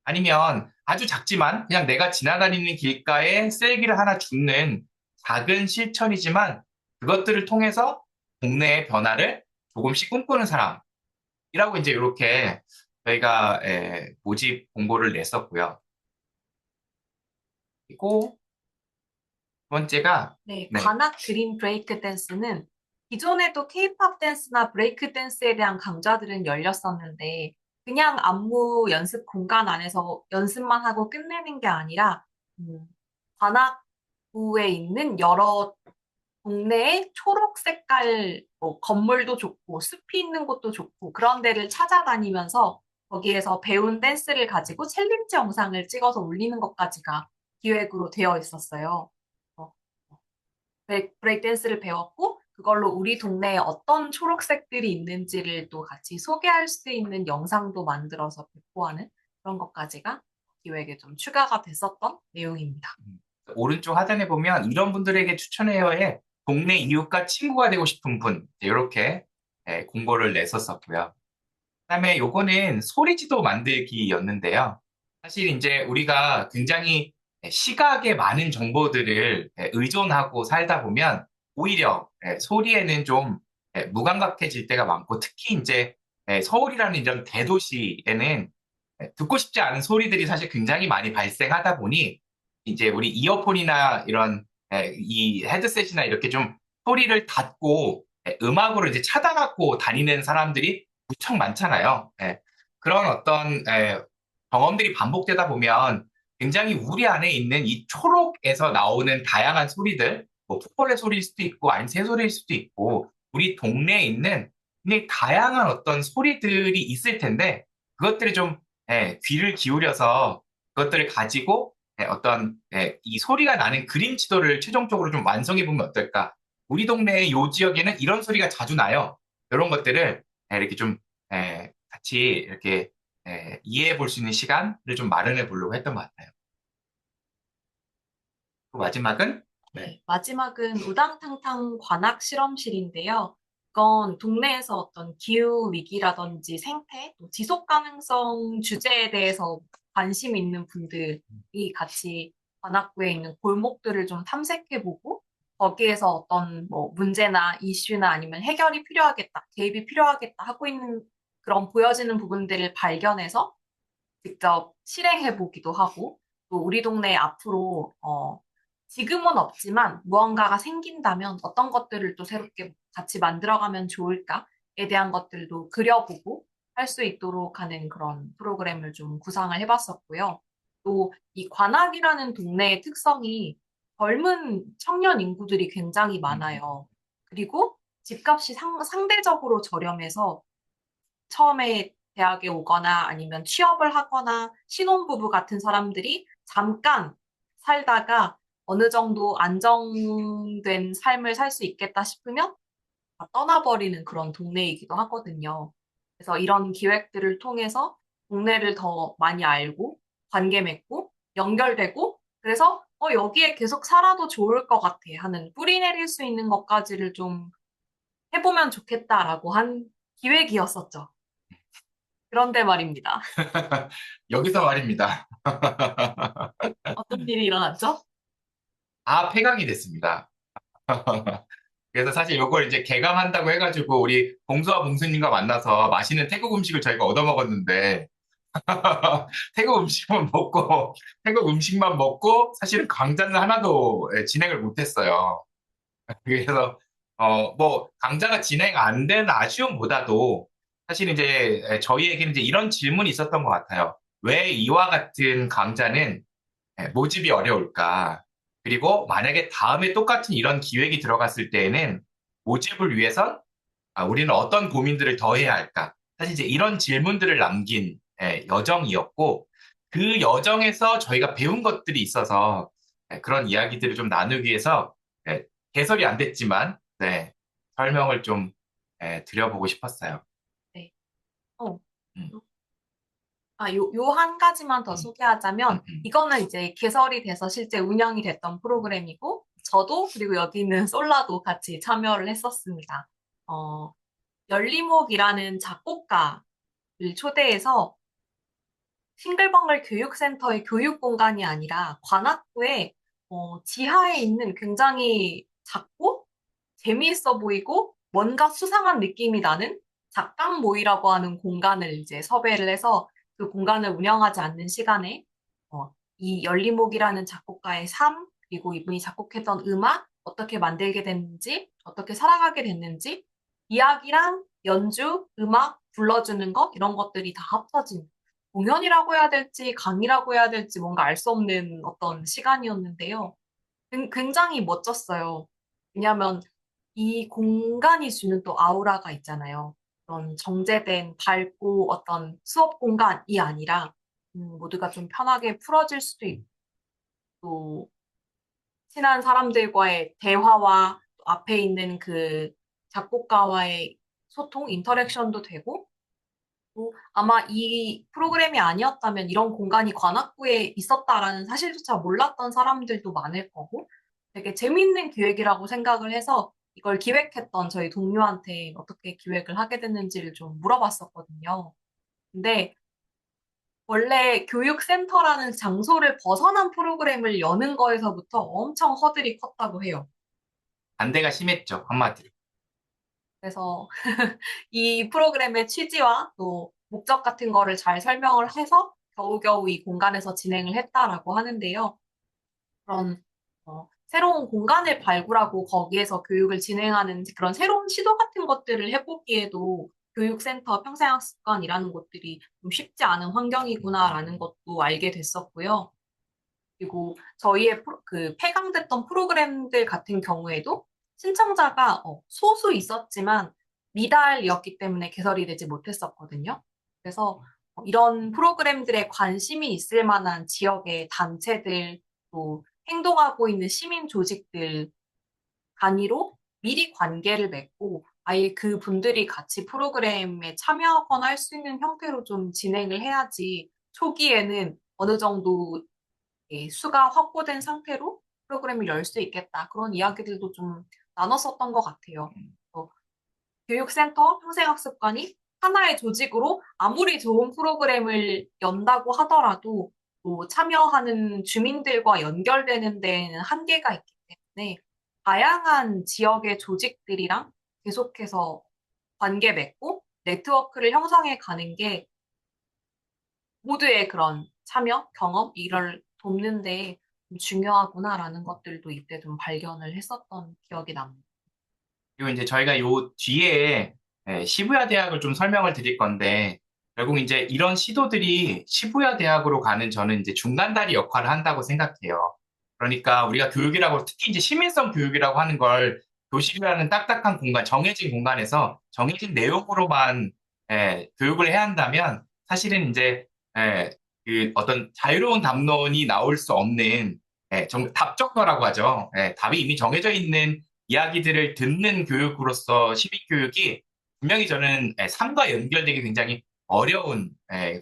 아니면 아주 작지만 그냥 내가 지나다니는 길가에 쓰레기를 하나 줍는 작은 실천이지만 그것들을 통해서 동네의 변화를 조금씩 꿈꾸는 사람이라고 이제 이렇게 저희가 모집 공고를 냈었고요. 그리고 두 번째가 네, 네, 관악 그린 브레이크 댄스는 기존에도 케이팝 댄스나 브레이크 댄스에 대한 강좌들은 열렸었는데, 그냥 안무 연습 공간 안에서 연습만 하고 끝내는 게 아니라, 관악구에 있는 여러 동네에 초록 색깔 뭐 건물도 좋고 숲이 있는 곳도 좋고 그런 데를 찾아다니면서 거기에서 배운 댄스를 가지고 챌린지 영상을 찍어서 올리는 것까지가 기획으로 되어 있었어요. 어, 브레이크 댄스를 배웠고 그걸로 우리 동네에 어떤 초록색들이 있는지를 또 같이 소개할 수 있는 영상도 만들어서 배포하는 그런 것까지가 기획에 좀 추가가 됐었던 내용입니다. 오른쪽 하단에 보면 이런 분들에게 추천해야 해. 동네 이웃과 친구가 되고 싶은 분. 이렇게 공고를 냈었었고요. 그다음에 요거는 소리지도 만들기였는데요. 사실 이제 우리가 굉장히 시각에 많은 정보들을 의존하고 살다 보면 오히려 소리에는 좀 무감각해질 때가 많고 특히 이제 서울이라는 이런 대도시에는 듣고 싶지 않은 소리들이 사실 굉장히 많이 발생하다 보니 이제 우리 이어폰이나 이런 이 헤드셋이나 이렇게 좀 소리를 닫고 음악으로 이제 차단하고 다니는 사람들이 무척 많잖아요. 그런 어떤 경험들이 반복되다 보면 굉장히 우리 안에 있는 이 초록에서 나오는 다양한 소리들, 뭐 풋볼의 소리일 수도 있고 아니면 새소리일 수도 있고 우리 동네에 있는 굉장히 다양한 어떤 소리들이 있을 텐데 그것들을 좀 귀를 기울여서 그것들을 가지고 어떤 이 소리가 나는 그림 지도를 최종적으로 좀 완성해 보면 어떨까? 우리 동네 요 지역에는 이런 소리가 자주 나요. 이런 것들을 이렇게 좀 같이 이렇게 이해해 볼 수 있는 시간을 좀 마련해 보려고 했던 것 같아요. 그 마지막은 네, 마지막은 우당탕탕 관악 실험실인데요. 이건 동네에서 어떤 기후 위기라든지 생태, 또 지속 가능성 주제에 대해서 관심 있는 분들이 같이 관악구에 있는 골목들을 좀 탐색해보고 거기에서 어떤 뭐 문제나 이슈나 아니면 해결이 필요하겠다, 개입이 필요하겠다 하고 있는 그런 보여지는 부분들을 발견해서 직접 실행해보기도 하고 또 우리 동네 앞으로 지금은 없지만 무언가가 생긴다면 어떤 것들을 또 새롭게 같이 만들어가면 좋을까에 대한 것들도 그려보고 할 수 있도록 하는 그런 프로그램을 좀 구상을 해봤었고요. 또 이 관악이라는 동네의 특성이 젊은 청년 인구들이 굉장히 많아요. 그리고 집값이 상대적으로 저렴해서 처음에 대학에 오거나 아니면 취업을 하거나 신혼부부 같은 사람들이 잠깐 살다가 어느 정도 안정된 삶을 살 수 있겠다 싶으면 다 떠나버리는 그런 동네이기도 하거든요. 그래서 이런 기획들을 통해서 동네를 더 많이 알고 관계 맺고 연결되고 그래서 여기에 계속 살아도 좋을 것 같아 하는 뿌리 내릴 수 있는 것까지를 좀 해보면 좋겠다라고 한 기획이었었죠. 그런데 말입니다. 여기서 말입니다. 어떤 일이 일어났죠? 폐강이 됐습니다. 그래서 사실 이걸 이제 개강한다고 해가지고 우리 봉수와 봉수님과 만나서 맛있는 태국 음식을 저희가 얻어먹었는데 태국 음식만 먹고 태국 음식만 먹고 사실은 강좌는 하나도 진행을 못했어요. 그래서 뭐 강좌가 진행 안 된 아쉬움보다도 사실 이제 저희에게는 이제 이런 질문이 있었던 것 같아요. 왜 이와 같은 강좌는 모집이 어려울까? 그리고 만약에 다음에 똑같은 이런 기획이 들어갔을 때에는 모집을 위해선 우리는 어떤 고민들을 더 해야 할까? 사실 이제 이런 질문들을 남긴 여정이었고 그 여정에서 저희가 배운 것들이 있어서 그런 이야기들을 좀 나누기 위해서 개설이 안 됐지만 설명을 좀 드려보고 싶었어요. 네. 어, 음, 요 한 가지만 더 음, 소개하자면, 음. 이거는 이제 개설이 돼서 실제 운영이 됐던 프로그램이고, 저도 그리고 여기 있는 솔라도 같이 참여를 했었습니다. 어, 열리목이라는 작곡가를 초대해서 싱글벙글 교육센터의 교육 공간이 아니라 관악구에 지하에 있는 굉장히 작고 재미있어 보이고 뭔가 수상한 느낌이 나는 작감 모이라고 하는 공간을 이제 섭외를 해서 그 공간을 운영하지 않는 시간에 이 열리목이라는 작곡가의 삶 그리고 이분이 작곡했던 음악 어떻게 만들게 됐는지, 어떻게 살아가게 됐는지, 이야기랑 연주, 음악, 불러주는 것, 이런 것들이 다 합쳐진 공연이라고 해야 될지, 강의라고 해야 될지 뭔가 알 수 없는 어떤 시간이었는데요. 굉장히 멋졌어요. 왜냐하면 이 공간이 주는 또 아우라가 있잖아요. 그런 정제된 밝고 어떤 수업 공간이 아니라 모두가 좀 편하게 풀어질 수도 있고 또 친한 사람들과의 대화와 또 앞에 있는 그 작곡가와의 소통, 인터랙션도 되고 또 아마 이 프로그램이 아니었다면 이런 공간이 관악구에 있었다라는 사실조차 몰랐던 사람들도 많을 거고 되게 재미있는 기획이라고 생각을 해서 이걸 기획했던 저희 동료한테 어떻게 기획을 하게 됐는지를 좀 물어봤었거든요. 근데 원래 교육센터라는 장소를 벗어난 프로그램을 여는 거에서부터 엄청 허들이 컸다고 해요. 반대가 심했죠, 한마디로. 그래서 이 프로그램의 취지와 또 목적 같은 거를 잘 설명을 해서 겨우겨우 이 공간에서 진행을 했다라고 하는데요. 그런 새로운 공간을 발굴하고 거기에서 교육을 진행하는 그런 새로운 시도 같은 것들을 해보기에도 교육센터 평생학습관이라는 곳들이 좀 쉽지 않은 환경이구나라는 것도 알게 됐었고요. 그리고 저희의 그 폐강됐던 프로그램들 같은 경우에도 신청자가 소수 있었지만 미달이었기 때문에 개설이 되지 못했었거든요. 그래서 이런 프로그램들에 관심이 있을 만한 지역의 단체들, 또 행동하고 있는 시민 조직들 단위로 미리 관계를 맺고 아예 그 분들이 같이 프로그램에 참여하거나 할 수 있는 형태로 좀 진행을 해야지 초기에는 어느 정도 수가 확보된 상태로 프로그램을 열 수 있겠다. 그런 이야기들도 좀 나눴었던 것 같아요. 교육센터 평생학습관이 하나의 조직으로 아무리 좋은 프로그램을 연다고 하더라도 또 참여하는 주민들과 연결되는 데에는 한계가 있기 때문에 다양한 지역의 조직들이랑 계속해서 관계 맺고 네트워크를 형성해 가는 게 모두의 그런 참여, 경험, 이를 돕는데 좀 중요하구나라는 것들도 이때 좀 발견을 했었던 기억이 납니다. 그리고 이제 저희가 요 뒤에 시부야 대학을 좀 설명을 드릴 건데, 결국 이제 이런 시도들이 시부야 대학으로 가는 저는 이제 중간다리 역할을 한다고 생각해요. 그러니까 우리가 교육이라고, 특히 이제 시민성 교육이라고 하는 걸 교실이라는 딱딱한 공간, 정해진 공간에서 정해진 내용으로만 교육을 해야 한다면 사실은 이제 그 어떤 자유로운 담론이 나올 수 없는 답정너라고 하죠. 답이 이미 정해져 있는 이야기들을 듣는 교육으로서 시민교육이 분명히 저는 삶과 연결되기 굉장히 어려운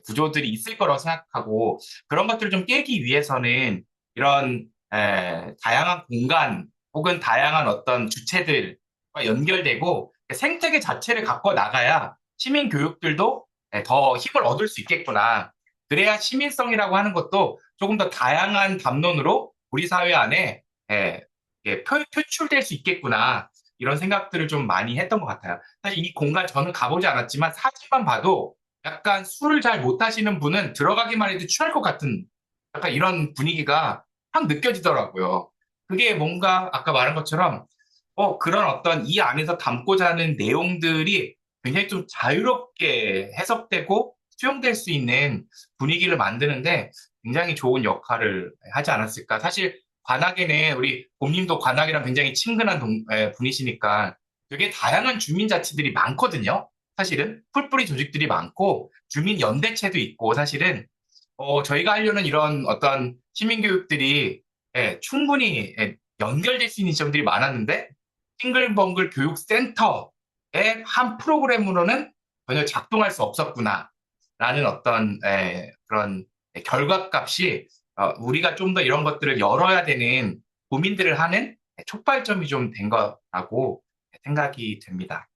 구조들이 있을 거라고 생각하고, 그런 것들을 좀 깨기 위해서는 이런 다양한 공간 혹은 다양한 어떤 주체들과 연결되고 생태계 자체를 갖고 나가야 시민교육들도 더 힘을 얻을 수 있겠구나. 그래야 시민성이라고 하는 것도 조금 더 다양한 담론으로 우리 사회 안에 표출될 수 있겠구나. 이런 생각들을 좀 많이 했던 것 같아요. 사실 이 공간 저는 가보지 않았지만 사진만 봐도 약간 술을 잘 못하시는 분은 들어가기만 해도 취할 것 같은 약간 이런 분위기가 확 느껴지더라고요. 그게 뭔가 아까 말한 것처럼 그런 어떤 이 안에서 담고자 하는 내용들이 굉장히 좀 자유롭게 해석되고 수용될 수 있는 분위기를 만드는데 굉장히 좋은 역할을 하지 않았을까. 사실 관악에는 우리 봄님도 관악이랑 굉장히 친근한 분이시니까 되게 다양한 주민자치들이 많거든요. 사실은 풀뿌리 조직들이 많고 주민연대체도 있고 사실은 저희가 하려는 이런 어떤 시민교육들이 충분히 연결될 수 있는 지점들이 많았는데 싱글벙글 교육센터의 한 프로그램으로는 전혀 작동할 수 없었구나라는 어떤 그런 결과값이 우리가 좀 더 이런 것들을 열어야 되는 고민들을 하는 촉발점이 좀 된 거라고 생각이 됩니다.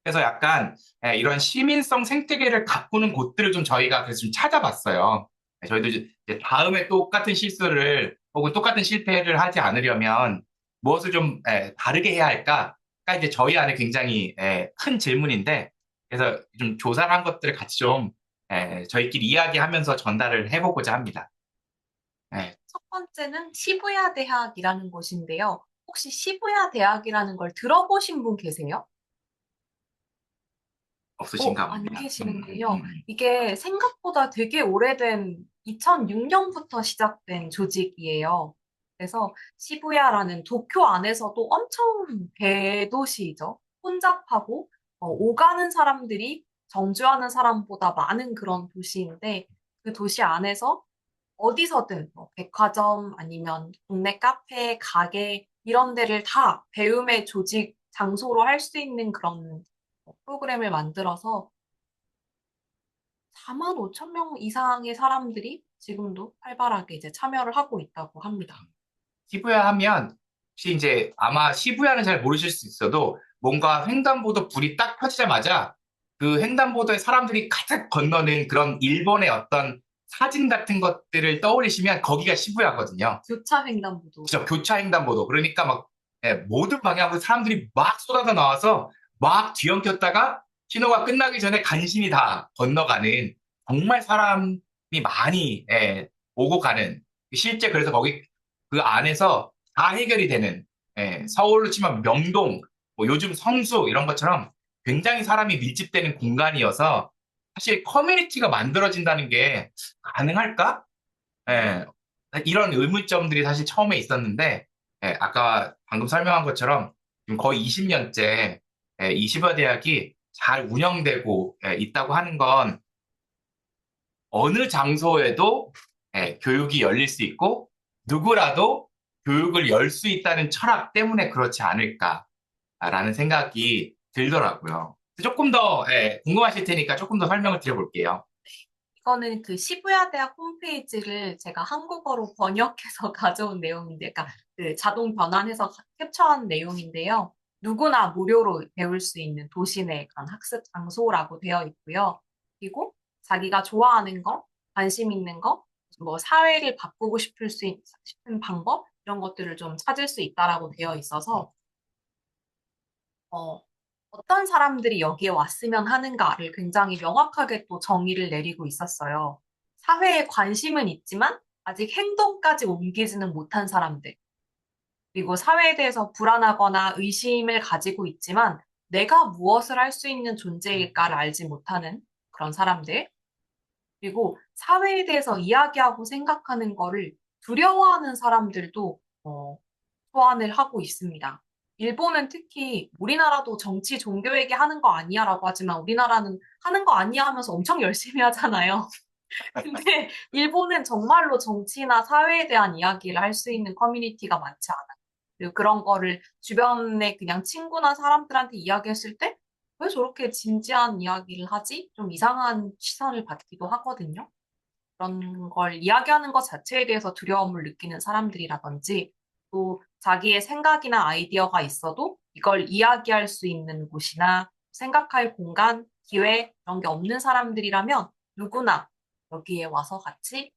그래서 약간 이런 시민성 생태계를 가꾸는 곳들을 좀 저희가 그래서 좀 찾아봤어요. 저희도 이제 다음에 똑같은 실수를 혹은 똑같은 실패를 하지 않으려면 무엇을 좀 다르게 해야 할까가 이제 저희 안에 굉장히 큰 질문인데, 그래서 좀 조사를 한 것들을 같이 좀 저희끼리 이야기하면서 전달을 해보고자 합니다. 네. 첫 번째는 시부야 대학이라는 곳인데요. 혹시 시부야 대학이라는 걸 들어보신 분 계세요? 없으신가 안 봅니다. 계시는군요. 이게 생각보다 되게 오래된 2006년부터 시작된 조직이에요. 그래서 시부야라는 도쿄 안에서도 엄청 대도시이죠. 혼잡하고 오가는 사람들이 정주하는 사람보다 많은 그런 도시인데 그 도시 안에서 어디서든 뭐 백화점 아니면 동네 카페, 가게 이런 데를 다 배움의 조직 장소로 할 수 있는 그런 프로그램을 만들어서 4만 5천 명 이상의 사람들이 지금도 활발하게 이제 참여를 하고 있다고 합니다. 시부야 하면 혹시 이제 아마 시부야는 잘 모르실 수 있어도 뭔가 횡단보도 불이 딱 켜지자마자 그 횡단보도에 사람들이 가득 건너는 그런 일본의 어떤 사진 같은 것들을 떠올리시면 거기가 시부야거든요. 교차 횡단보도. 그죠? 교차 횡단보도. 그러니까 막 모든 방향으로 사람들이 막 쏟아져 나와서 막 뒤엉켰다가 신호가 끝나기 전에 간신히 다 건너가는 정말 사람이 많이 오고 가는 실제 그래서 거기 그 안에서 다 해결이 되는 서울로 치면 명동, 뭐 요즘 성수 이런 것처럼 굉장히 사람이 밀집되는 공간이어서 사실 커뮤니티가 만들어진다는 게 가능할까? 예, 이런 의문점들이 사실 처음에 있었는데, 아까 방금 설명한 것처럼 지금 거의 20년째 이 시바 대학이 잘 운영되고 있다고 하는 건 어느 장소에도 교육이 열릴 수 있고 누구라도 교육을 열 수 있다는 철학 때문에 그렇지 않을까라는 생각이 들더라고요. 조금 더 궁금하실 테니까 조금 더 설명을 드려볼게요. 이거는 그 시부야 대학 홈페이지를 제가 한국어로 번역해서 가져온 내용인데, 그러니까 그 자동 변환해서 캡처한 내용인데요. 누구나 무료로 배울 수 있는 도시 내 그런 학습 장소라고 되어 있고요. 그리고 자기가 좋아하는 거, 관심 있는 거, 뭐 사회를 바꾸고 싶은 방법 이런 것들을 좀 찾을 수 있다라고 되어 있어서 어, 어떤 사람들이 여기에 왔으면 하는가를 굉장히 명확하게 또 정의를 내리고 있었어요. 사회에 관심은 있지만 아직 행동까지 옮기지는 못한 사람들. 그리고 사회에 대해서 불안하거나 의심을 가지고 있지만 내가 무엇을 할 수 있는 존재일까를 알지 못하는 그런 사람들. 그리고 사회에 대해서 이야기하고 생각하는 거를 두려워하는 사람들도 소환을 하고 있습니다. 일본은 특히 우리나라도 정치, 종교 얘기하는 거 아니야라고 하지만 우리나라는 하는 거 아니야 하면서 엄청 열심히 하잖아요. 근데 일본은 정말로 정치나 사회에 대한 이야기를 할 수 있는 커뮤니티가 많지 않아요. 그리고 그런 거를 주변에 그냥 친구나 사람들한테 이야기했을 때 왜 저렇게 진지한 이야기를 하지? 좀 이상한 시선을 받기도 하거든요. 그런 걸 이야기하는 것 자체에 대해서 두려움을 느끼는 사람들이라든지 또 자기의 생각이나 아이디어가 있어도 이걸 이야기할 수 있는 곳이나 생각할 공간, 기회 이런 게 없는 사람들이라면 누구나 여기에 와서 같이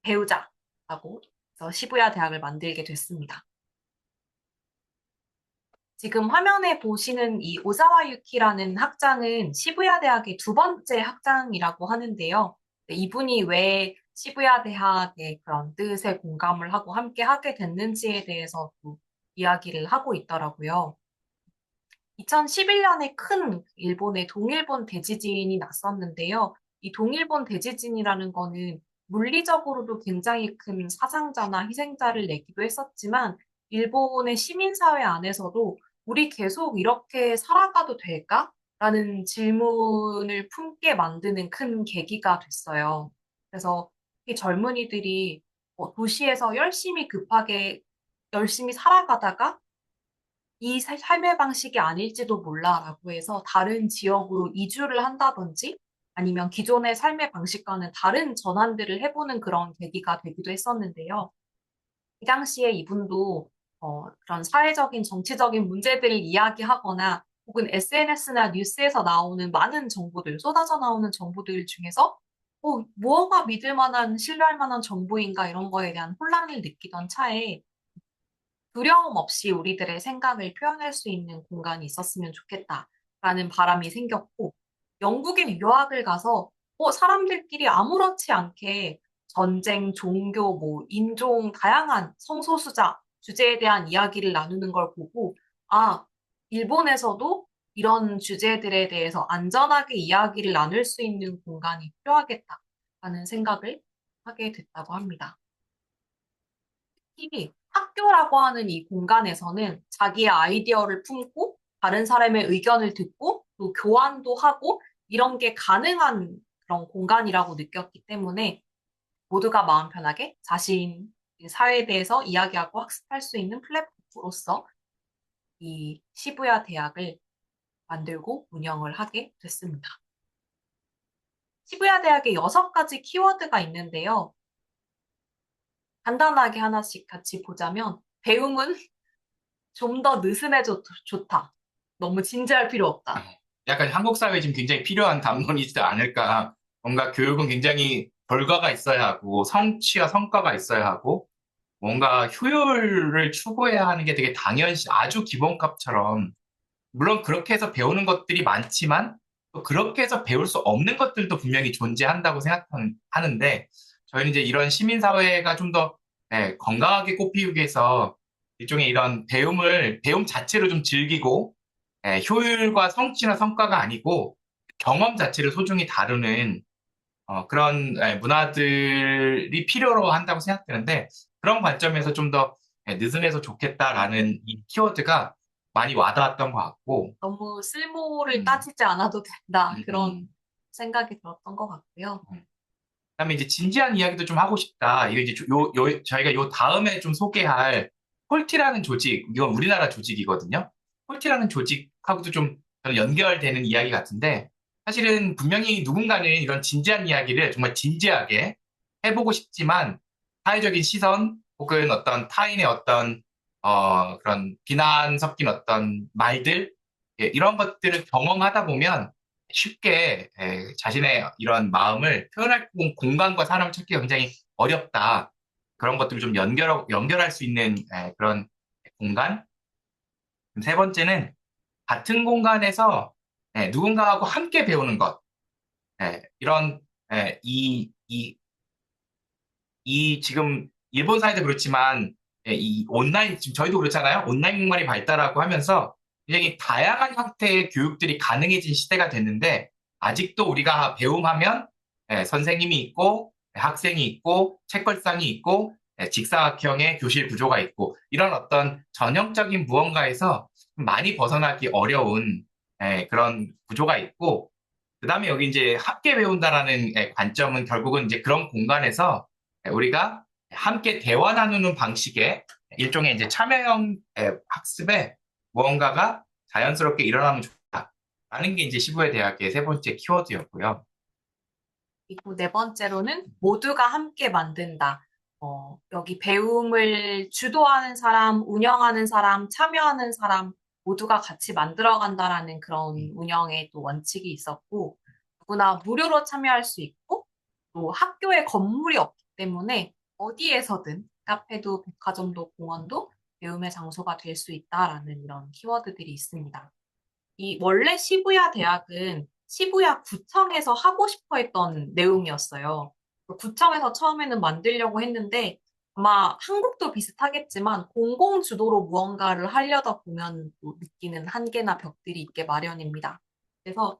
배우자라고 해서 시부야 대학을 만들게 됐습니다. 지금 화면에 보시는 이 오사와 유키라는 학장은 시부야 대학의 두 번째 학장이라고 하는데요. 이분이 왜 시부야 대학의 그런 뜻에 공감을 하고 함께 하게 됐는지에 대해서도 이야기를 하고 있더라고요. 2011년에 큰 일본의 동일본 대지진이 났었는데요. 이 동일본 대지진이라는 거는 물리적으로도 굉장히 큰 사상자나 희생자를 내기도 했었지만 일본의 시민사회 안에서도 우리 계속 이렇게 살아가도 될까? 라는 질문을 품게 만드는 큰 계기가 됐어요. 그래서 이 젊은이들이 도시에서 열심히 급하게 열심히 살아가다가 이 삶의 방식이 아닐지도 몰라라고 해서 다른 지역으로 이주를 한다든지 아니면 기존의 삶의 방식과는 다른 전환들을 해보는 그런 계기가 되기도 했었는데요. 이 당시에 이분도 그런 사회적인 정치적인 문제들을 이야기하거나 혹은 SNS나 뉴스에서 나오는 많은 정보들, 쏟아져 나오는 정보들 중에서 무엇가 믿을 만한, 신뢰할 만한 정보인가 이런 거에 대한 혼란을 느끼던 차에 두려움 없이 우리들의 생각을 표현할 수 있는 공간이 있었으면 좋겠다라는 바람이 생겼고, 영국에 유학을 가서 사람들끼리 아무렇지 않게 전쟁, 종교, 인종, 다양한 성소수자 주제에 대한 이야기를 나누는 걸 보고, 아, 일본에서도 이런 주제들에 대해서 안전하게 이야기를 나눌 수 있는 공간이 필요하겠다라는 생각을 하게 됐다고 합니다. 특히 학교라고 하는 이 공간에서는 자기의 아이디어를 품고 다른 사람의 의견을 듣고 또 교환도 하고 이런 게 가능한 그런 공간이라고 느꼈기 때문에 모두가 마음 편하게 자신 사회에 대해서 이야기하고 학습할 수 있는 플랫폼으로서 이 시부야 대학을 만들고 운영을 하게 됐습니다. 시부야 대학에 6가지 키워드가 있는데요. 간단하게 하나씩 같이 보자면 배움은 좀 더 느슨해져 좋다. 너무 진지할 필요 없다. 약간 한국 사회에 지금 굉장히 필요한 담론이지 않을까. 뭔가 교육은 굉장히 결과가 있어야 하고, 성취와 성과가 있어야 하고, 뭔가 효율을 추구해야 하는 게 되게 당연시, 아주 기본값처럼, 물론 그렇게 해서 배우는 것들이 많지만, 또 그렇게 해서 배울 수 없는 것들도 분명히 존재한다고 생각하는데, 저희는 이제 이런 시민사회가 좀 더 건강하게 꽃피우기 위해서 일종의 이런 배움 자체로 좀 즐기고, 효율과 성취나 성과가 아니고 경험 자체를 소중히 다루는 그런 문화들이 필요로 한다고 생각되는데 그런 관점에서 좀 더 느슨해서 좋겠다라는 이 키워드가 많이 와닿았던 것 같고 너무 쓸모를 음. 따지지 않아도 된다. 음. 그런 생각이 들었던 것 같고요. 그다음에 이제 진지한 이야기도 좀 하고 싶다. 이거 이제 저희가 요 다음에 좀 소개할 폴티라는 조직, 이건 우리나라 조직이거든요. 폴티라는 조직하고도 좀 저는 연결되는 이야기 같은데 사실은 분명히 누군가는 이런 진지한 이야기를 정말 진지하게 해보고 싶지만 사회적인 시선 혹은 어떤 타인의 어떤 그런 비난 섞인 어떤 말들 이런 것들을 경험하다 보면 쉽게 자신의 이런 마음을 표현할 공간과 사람을 찾기가 굉장히 어렵다. 그런 것들을 좀 연결할 수 있는 그런 공간. 세 번째는 같은 공간에서 누군가하고 함께 배우는 것. 이런 이 지금 일본 사회도 그렇지만 이 온라인 지금 저희도 그렇잖아요. 온라인 공간이 발달하고 하면서 굉장히 다양한 형태의 교육들이 가능해진 시대가 됐는데 아직도 우리가 배움하면 선생님이 있고 학생이 있고 책걸상이 있고 직사각형의 교실 구조가 있고 이런 어떤 전형적인 무언가에서 많이 벗어나기 어려운 그런 구조가 있고 그다음에 여기 이제 함께 배운다라는 관점은 결국은 이제 그런 공간에서 우리가 함께 대화 나누는 방식의 일종의 이제 참여형 학습에 무언가가 자연스럽게 일어나면 좋다라는 게 이제 시부야 대학의 세 번째 키워드였고요. 그리고 네 번째로는 모두가 함께 만든다. 여기 배움을 주도하는 사람, 운영하는 사람, 참여하는 사람 모두가 같이 만들어간다라는 그런 운영의 또 원칙이 있었고 누구나 무료로 참여할 수 있고 또 학교에 건물이 없기 때문에 어디에서든 카페도 백화점도 공원도 배움의 장소가 될 수 있다라는 이런 키워드들이 있습니다. 이 원래 시부야 대학은 시부야 구청에서 하고 싶어 했던 내용이었어요. 구청에서 처음에는 만들려고 했는데 아마 한국도 비슷하겠지만 공공 주도로 무언가를 하려다 보면 또 느끼는 한계나 벽들이 있게 마련입니다. 그래서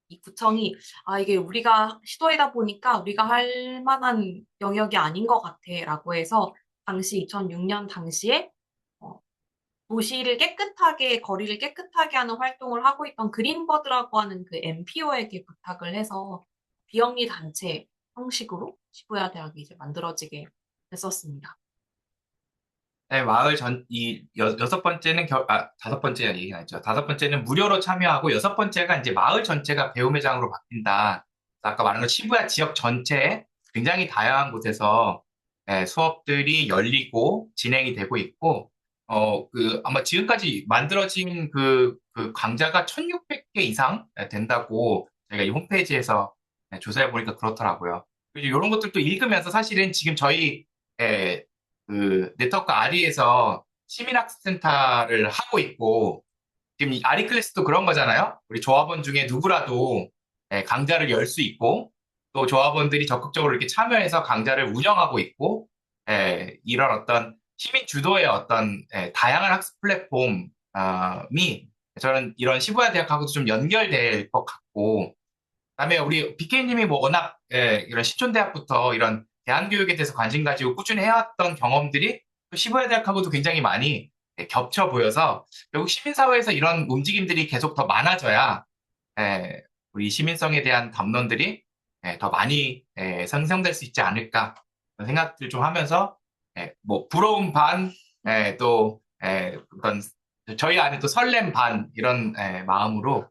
이 구청이 이게 우리가 시도하다 보니까 우리가 할 만한 영역이 아닌 것 같아라고 해서 당시 2006년 당시에 도시를 깨끗하게, 거리를 깨끗하게 하는 활동을 하고 있던 그린버드라고 하는 그 NPO에게 부탁을 해서 비영리 단체 형식으로 시부야 대학이 이제 만들어지게 됐었습니다. 네, 여섯 번째는 다섯 번째 얘기가 있죠. 다섯 번째는 무료로 참여하고 여섯 번째가 이제 마을 전체가 배움의 장으로 바뀐다. 아까 말한 것 시부야 지역 전체에 굉장히 다양한 곳에서 수업들이 열리고 진행이 되고 있고, 아마 지금까지 만들어진 그 강좌가 1600개 이상 된다고 저희가 이 홈페이지에서 조사해 보니까 그렇더라고요. 그리고 이런 것들도 읽으면서 사실은 지금 저희 그 네트워크 아리에서 시민학습센터를 하고 있고 지금 이 아리 클래스도 그런 거잖아요. 우리 조합원 중에 누구라도 강좌를 열 수 있고 또 조합원들이 적극적으로 이렇게 참여해서 강좌를 운영하고 있고, 이런 어떤 시민 주도의 어떤 다양한 학습 플랫폼이 저는 이런 시부야 대학하고도 좀 연결될 것 같고, 그다음에 우리 BK님이 뭐 워낙 이런 신촌대학부터 이런 대안교육에 대해서 관심 가지고 꾸준히 해왔던 경험들이 또 시부야 대학하고도 굉장히 많이 겹쳐 보여서 결국 시민사회에서 이런 움직임들이 계속 더 많아져야 우리 시민성에 대한 담론들이 더 많이 생성될 수 있지 않을까 그런 생각들 좀 하면서 뭐 부러움 반, 또 그런 저희 안에 또 설렘 반 이런 마음으로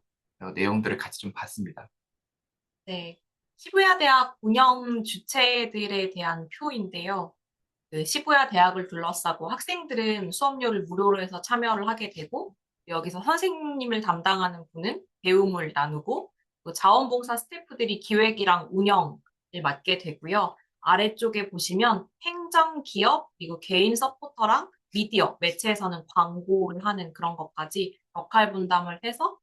내용들을 같이 좀 봤습니다. 네. 시부야 대학 운영 주체들에 대한 표인데요. 그 시부야 대학을 둘러싸고 학생들은 수업료를 무료로 해서 참여를 하게 되고, 여기서 선생님을 담당하는 분은 배움을 나누고, 또 자원봉사 스태프들이 기획이랑 운영을 맡게 되고요. 아래쪽에 보시면 행정, 기업, 그리고 개인 서포터랑 미디어, 매체에서는 광고를 하는 그런 것까지 역할 분담을 해서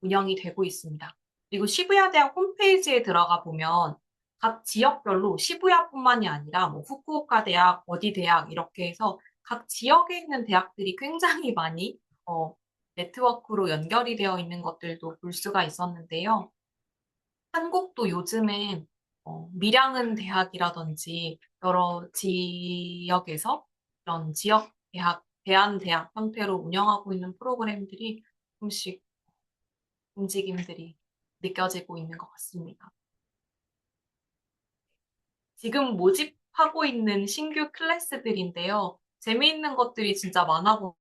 운영이 되고 있습니다. 그리고 시부야 대학 홈페이지에 들어가 보면 각 지역별로 시부야뿐만이 아니라 뭐 후쿠오카 대학, 어디 대학 이렇게 해서 각 지역에 있는 대학들이 굉장히 많이 네트워크로 연결이 되어 있는 것들도 볼 수가 있었는데요. 한국도 요즘엔 밀양은 대학이라든지 여러 지역에서 이런 지역 대학, 대안대학 형태로 운영하고 있는 프로그램들이 조금씩 움직임들이 느껴지고 있는 것 같습니다. 지금 모집하고 있는 신규 클래스들인데요. 재미있는 것들이 진짜 많아 보여요.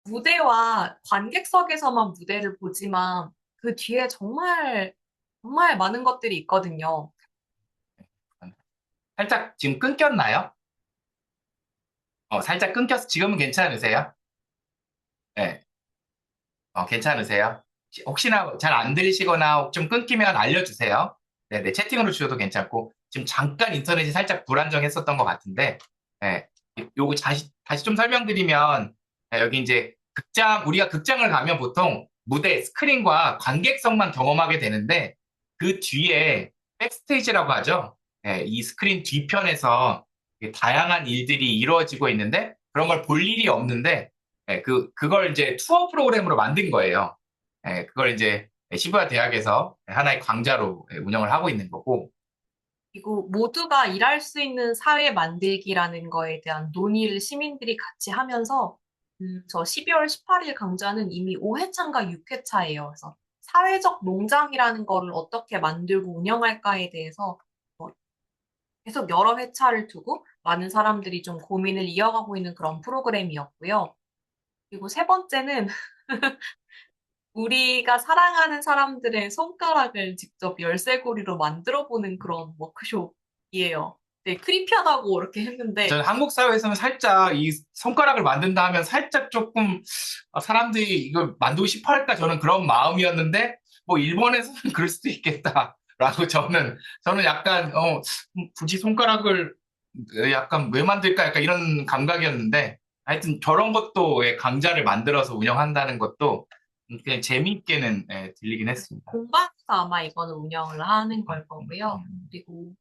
무대와 관객석에서만 무대를 보지만 그 뒤에 정말 정말 많은 것들이 있거든요. 살짝 지금 끊겼나요? 살짝 끊겨서 지금은 괜찮으세요? 네, 괜찮으세요? 혹시나 잘 안 들리시거나 좀 끊기면 알려주세요. 네, 채팅으로 주셔도 괜찮고 지금 잠깐 인터넷이 살짝 불안정했었던 것 같은데, 네, 요거 다시 좀 설명드리면 여기 이제 우리가 극장을 가면 보통 무대 스크린과 관객석만 경험하게 되는데 그 뒤에 백스테이지라고 하죠. 이 스크린 뒤편에서 다양한 일들이 이루어지고 있는데 그런 걸 볼 일이 없는데 그걸 이제 투어 프로그램으로 만든 거예요. 그걸 이제 시부야 대학에서 하나의 강좌로 운영을 하고 있는 거고. 그리고 모두가 일할 수 있는 사회 만들기라는 거에 대한 논의를 시민들이 같이 하면서 저 12월 18일 강좌는 이미 5회차인가 6회차예요. 그래서 사회적 농장이라는 거를 어떻게 만들고 운영할까에 대해서 계속 여러 회차를 두고 많은 사람들이 좀 고민을 이어가고 있는 그런 프로그램이었고요. 그리고 세 번째는 우리가 사랑하는 사람들의 손가락을 직접 열쇠고리로 만들어 보는 그런 워크숍이에요. 되게 크리피하다고 이렇게 했는데, 저는 한국 사회에서는 살짝 이 손가락을 만든다 하면 살짝 조금 사람들이 이걸 만들고 싶어 할까 저는 그런 마음이었는데 뭐 일본에서는 그럴 수도 있겠다라고 저는 약간 굳이 손가락을 약간 왜 만들까 약간 이런 감각이었는데 하여튼 저런 것도 강좌를 만들어서 운영한다는 것도 그냥 재미있게는 들리긴 했습니다. 공방에서 아마 이거는 운영을 하는 걸 거고요. 그리고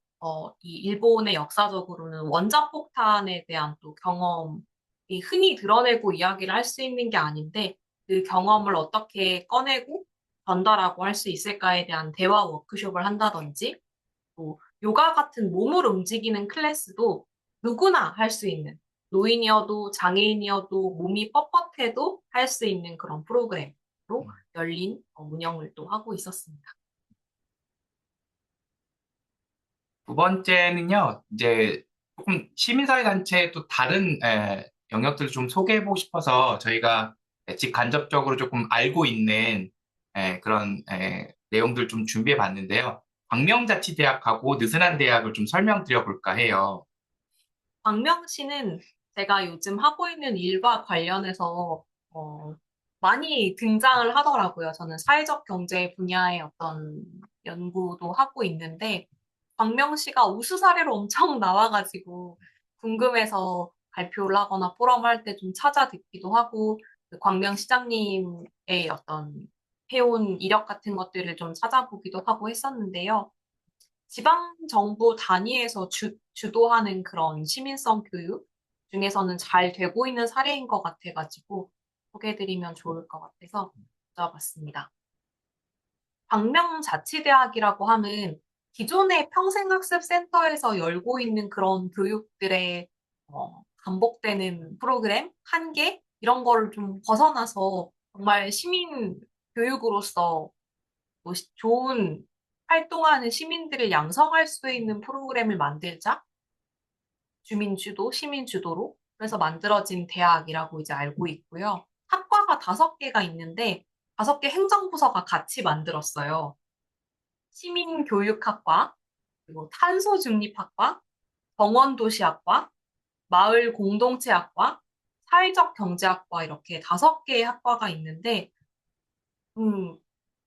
이 일본의 역사적으로는 원자폭탄에 대한 또 경험이 흔히 드러내고 이야기를 할 수 있는 게 아닌데 그 경험을 어떻게 꺼내고 전달하고 할 수 있을까에 대한 대화 워크숍을 한다든지 또 요가 같은 몸을 움직이는 클래스도 누구나 할 수 있는 노인이어도 장애인이어도 몸이 뻣뻣해도 할 수 있는 그런 프로그램으로 열린 운영을 또 하고 있었습니다. 두 번째는요, 이제 조금 시민사회 단체의 또 다른 영역들을 좀 소개해보고 싶어서 저희가 직간접적으로 조금 알고 있는 그런 내용들 좀 준비해봤는데요. 광명자치대학하고 느슨한 대학을 좀 설명드려볼까 해요. 광명시는 제가 요즘 하고 있는 일과 관련해서 많이 등장을 하더라고요. 저는 사회적 경제 분야의 어떤 연구도 하고 있는데 광명시가 우수 사례로 엄청 나와가지고 궁금해서 발표를 하거나 포럼 할 때 좀 찾아 듣기도 하고, 그 광명시장님의 어떤 해온 이력 같은 것들을 좀 찾아보기도 하고 했었는데요. 지방정부 단위에서 주도하는 그런 시민성 교육 중에서는 잘 되고 있는 사례인 것 같아가지고 소개해드리면 좋을 것 같아서 여쭤봤습니다. 광명자치대학이라고 하면 기존의 평생학습센터에서 열고 있는 그런 교육들의 반복되는 프로그램, 한계 이런 거를 좀 벗어나서 정말 시민 교육으로서 좋은 활동하는 시민들을 양성할 수 있는 프로그램을 만들자. 주민 주도, 시민 주도로. 그래서 만들어진 대학이라고 이제 알고 있고요. 학과가 5개가 있는데 5개 행정부서가 같이 만들었어요. 시민교육학과, 그리고 탄소중립학과, 정원도시학과, 마을공동체학과, 사회적경제학과 이렇게 5개의 학과가 있는데 음,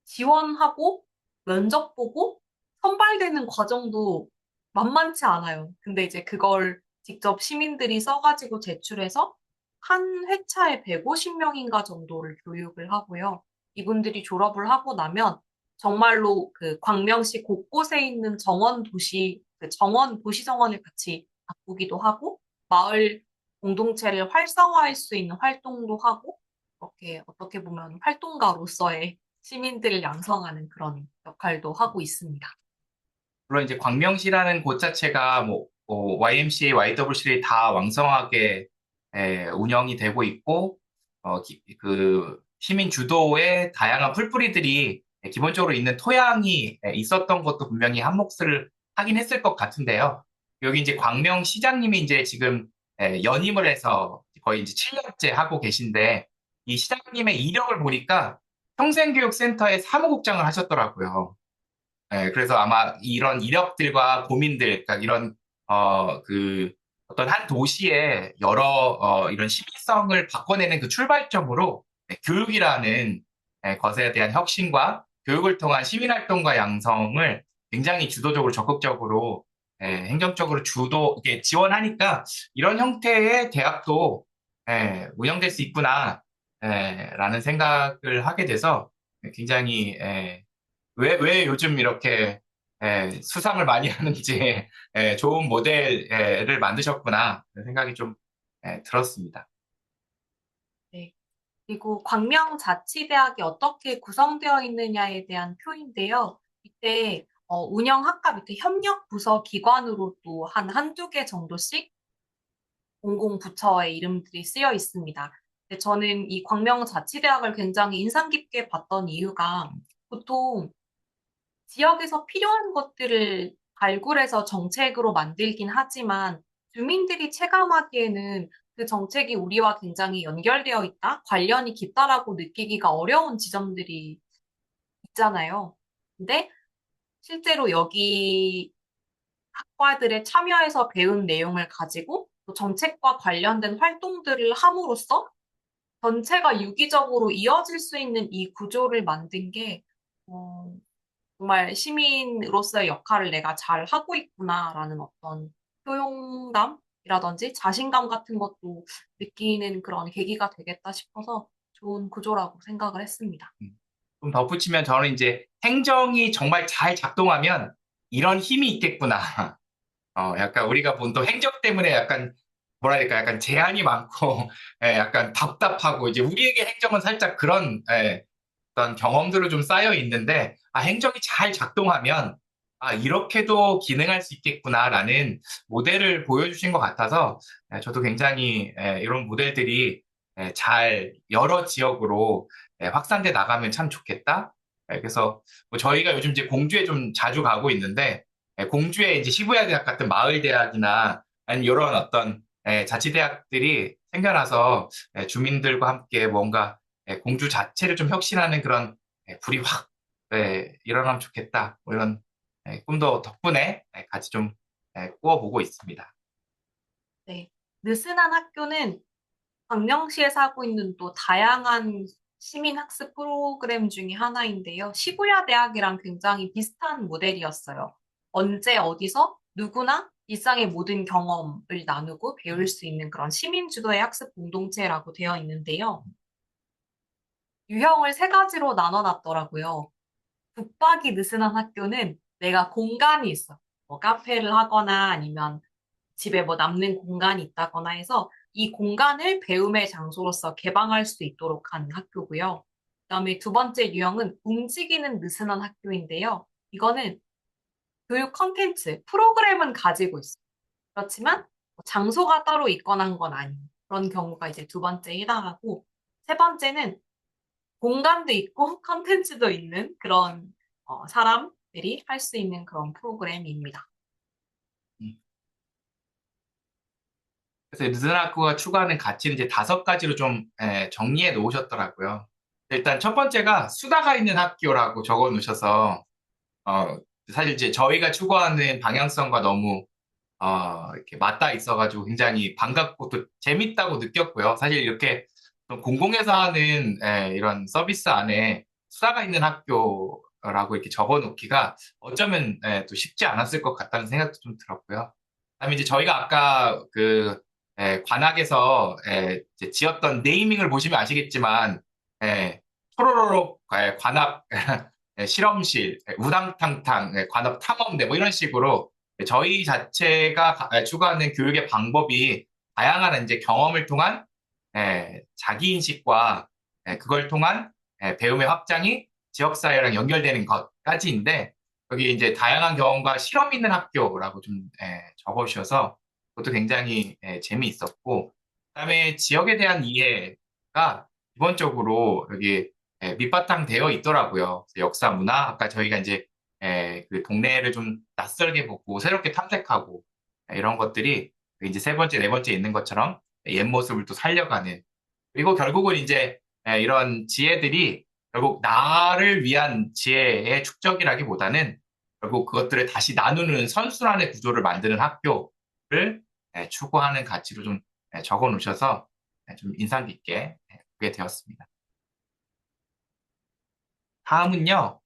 지원하고 면접 보고 선발되는 과정도 만만치 않아요. 근데 이제 그걸 직접 시민들이 써가지고 제출해서 한 회차에 150명인가 정도를 교육을 하고요. 이분들이 졸업을 하고 나면 정말로 그 광명시 곳곳에 있는 정원 도시, 그 정원, 도시 정원을 같이 바꾸기도 하고 마을 공동체를 활성화할 수 있는 활동도 하고 그렇게 어떻게 보면 활동가로서의 시민들을 양성하는 그런 역할도 하고 있습니다. 물론 이제 광명시라는 곳 자체가 YMCA, YWCA 다 왕성하게 운영이 되고 있고 그 시민 주도의 다양한 풀뿌리들이 기본적으로 있는 토양이 있었던 것도 분명히 한 몫을 하긴 했을 것 같은데요. 여기 이제 광명시장님이 이제 지금 연임을 해서 거의 이제 7년째 하고 계신데 이 시장님의 이력을 보니까 평생교육센터의 사무국장을 하셨더라고요. 그래서 아마 이런 이력들과 고민들, 그러니까 이런, 어떤 한 도시의 여러, 이런 시민성을 바꿔내는 그 출발점으로 교육이라는 것에 대한 혁신과 교육을 통한 시민활동과 양성을 굉장히 주도적으로 적극적으로 행정적으로 이게 지원하니까 이런 형태의 대학도 운영될 수 있구나, 라는 생각을 하게 돼서 굉장히 왜 요즘 이렇게 수상을 많이 하는지 좋은 모델을 만드셨구나 그런 생각이 좀 들었습니다. 네. 그리고 광명자치대학이 어떻게 구성되어 있느냐에 대한 표인데요. 이때 운영학과 밑에 협력부서 기관으로 또 한두 개 정도씩 공공부처의 이름들이 쓰여 있습니다. 근데 저는 이 광명자치대학을 굉장히 인상 깊게 봤던 이유가 보통 지역에서 필요한 것들을 발굴해서 정책으로 만들긴 하지만 주민들이 체감하기에는 그 정책이 우리와 굉장히 연결되어 있다, 관련이 깊다라고 느끼기가 어려운 지점들이 있잖아요. 근데 실제로 여기 학과들에 참여해서 배운 내용을 가지고 또 정책과 관련된 활동들을 함으로써 전체가 유기적으로 이어질 수 있는 이 구조를 만든 게 어, 정말 시민으로서의 역할을 내가 잘 하고 있구나라는 어떤 효용감이라든지 자신감 같은 것도 느끼는 그런 계기가 되겠다 싶어서 좋은 구조라고 생각을 했습니다. 좀 덧붙이면 저는 이제 행정이 정말 잘 작동하면 이런 힘이 있겠구나. 약간 우리가 본 또 행정 때문에 약간 뭐라 해야 될까, 약간 제한이 많고, 약간 답답하고, 이제 우리에게 행정은 살짝 그런, 어떤 경험들로 좀 쌓여 있는데, 행정이 잘 작동하면, 이렇게도 기능할 수 있겠구나라는 모델을 보여주신 것 같아서, 저도 굉장히, 이런 모델들이 잘 여러 지역으로 확산돼 나가면 참 좋겠다. 그래서 뭐 저희가 요즘 이제 공주에 좀 자주 가고 있는데, 공주에 이제 시부야 대학 같은 마을 대학이나 아니면 이런 어떤 자치대학들이 생겨나서 주민들과 함께 뭔가 공주 자체를 좀 혁신하는 그런 불이 확 일어나면 좋겠다. 뭐 이런 꿈도 덕분에 같이 좀 꾸어보고 있습니다. 네. 느슨한 학교는 광명시에서 하고 있는 또 다양한 시민학습 프로그램 중에 하나인데요. 시부야 대학이랑 굉장히 비슷한 모델이었어요. 언제 어디서 누구나 일상의 모든 경험을 나누고 배울 수 있는 그런 시민 주도의 학습 공동체라고 되어 있는데요. 유형을 세 가지로 나눠놨더라고요. 붙박이 느슨한 학교는 내가 공간이 있어. 뭐 카페를 하거나 아니면 집에 뭐 남는 공간이 있다거나 해서 이 공간을 배움의 장소로서 개방할 수 있도록 하는 학교고요. 그다음에 두 번째 유형은 움직이는 느슨한 학교인데요. 이거는 교육 컨텐츠, 프로그램은 가지고 있어요. 그렇지만 뭐 장소가 따로 있거나 한 건 아니에요. 그런 경우가 이제 두 번째에 해당하고, 세 번째는 공간도 있고 컨텐츠도 있는 그런 사람들이 할 수 있는 그런 프로그램입니다. 음. 그래서 느슨학교가 추구하는 가치는 이제 5가지로 좀 정리해 놓으셨더라고요. 일단 첫 번째가 수다가 있는 학교라고 적어 놓으셔서 어, 사실 이제 저희가 추구하는 방향성과 너무 이렇게 맞닿아 있어가지고 굉장히 반갑고 또 재밌다고 느꼈고요. 사실 이렇게 좀 공공에서 하는 이런 서비스 안에 수다가 있는 학교라고 이렇게 적어 놓기가 어쩌면 또 쉽지 않았을 것 같다는 생각도 좀 들었고요. 그다음에 이제 저희가 아까 그 관악에서 이제 지었던 네이밍을 보시면 아시겠지만 초로로로 관악 실험실, 우당탕탕, 관업 탐험대 뭐 이런 식으로 저희 자체가 추구하는 교육의 방법이 다양한 이제 경험을 통한 자기인식과 그걸 통한 배움의 확장이 지역사회랑 연결되는 것까지인데 여기 이제 다양한 경험과 실험 있는 학교라고 좀 적어주셔서 그것도 굉장히 재미있었고 그다음에 지역에 대한 이해가 기본적으로 여기 밑바탕 되어 있더라고요. 그래서 역사, 문화, 아까 저희가 이제 그 동네를 좀 낯설게 보고 새롭게 탐색하고 이런 것들이 이제 세 번째, 네 번째 있는 것처럼 옛 모습을 또 살려가는 그리고 결국은 이제 이런 지혜들이 결국 나를 위한 지혜의 축적이라기보다는 결국 그것들을 다시 나누는 선순환의 구조를 만드는 학교를 추구하는 가치로 좀 적어 놓으셔서 좀 인상 깊게 보게 되었습니다. 다음은요,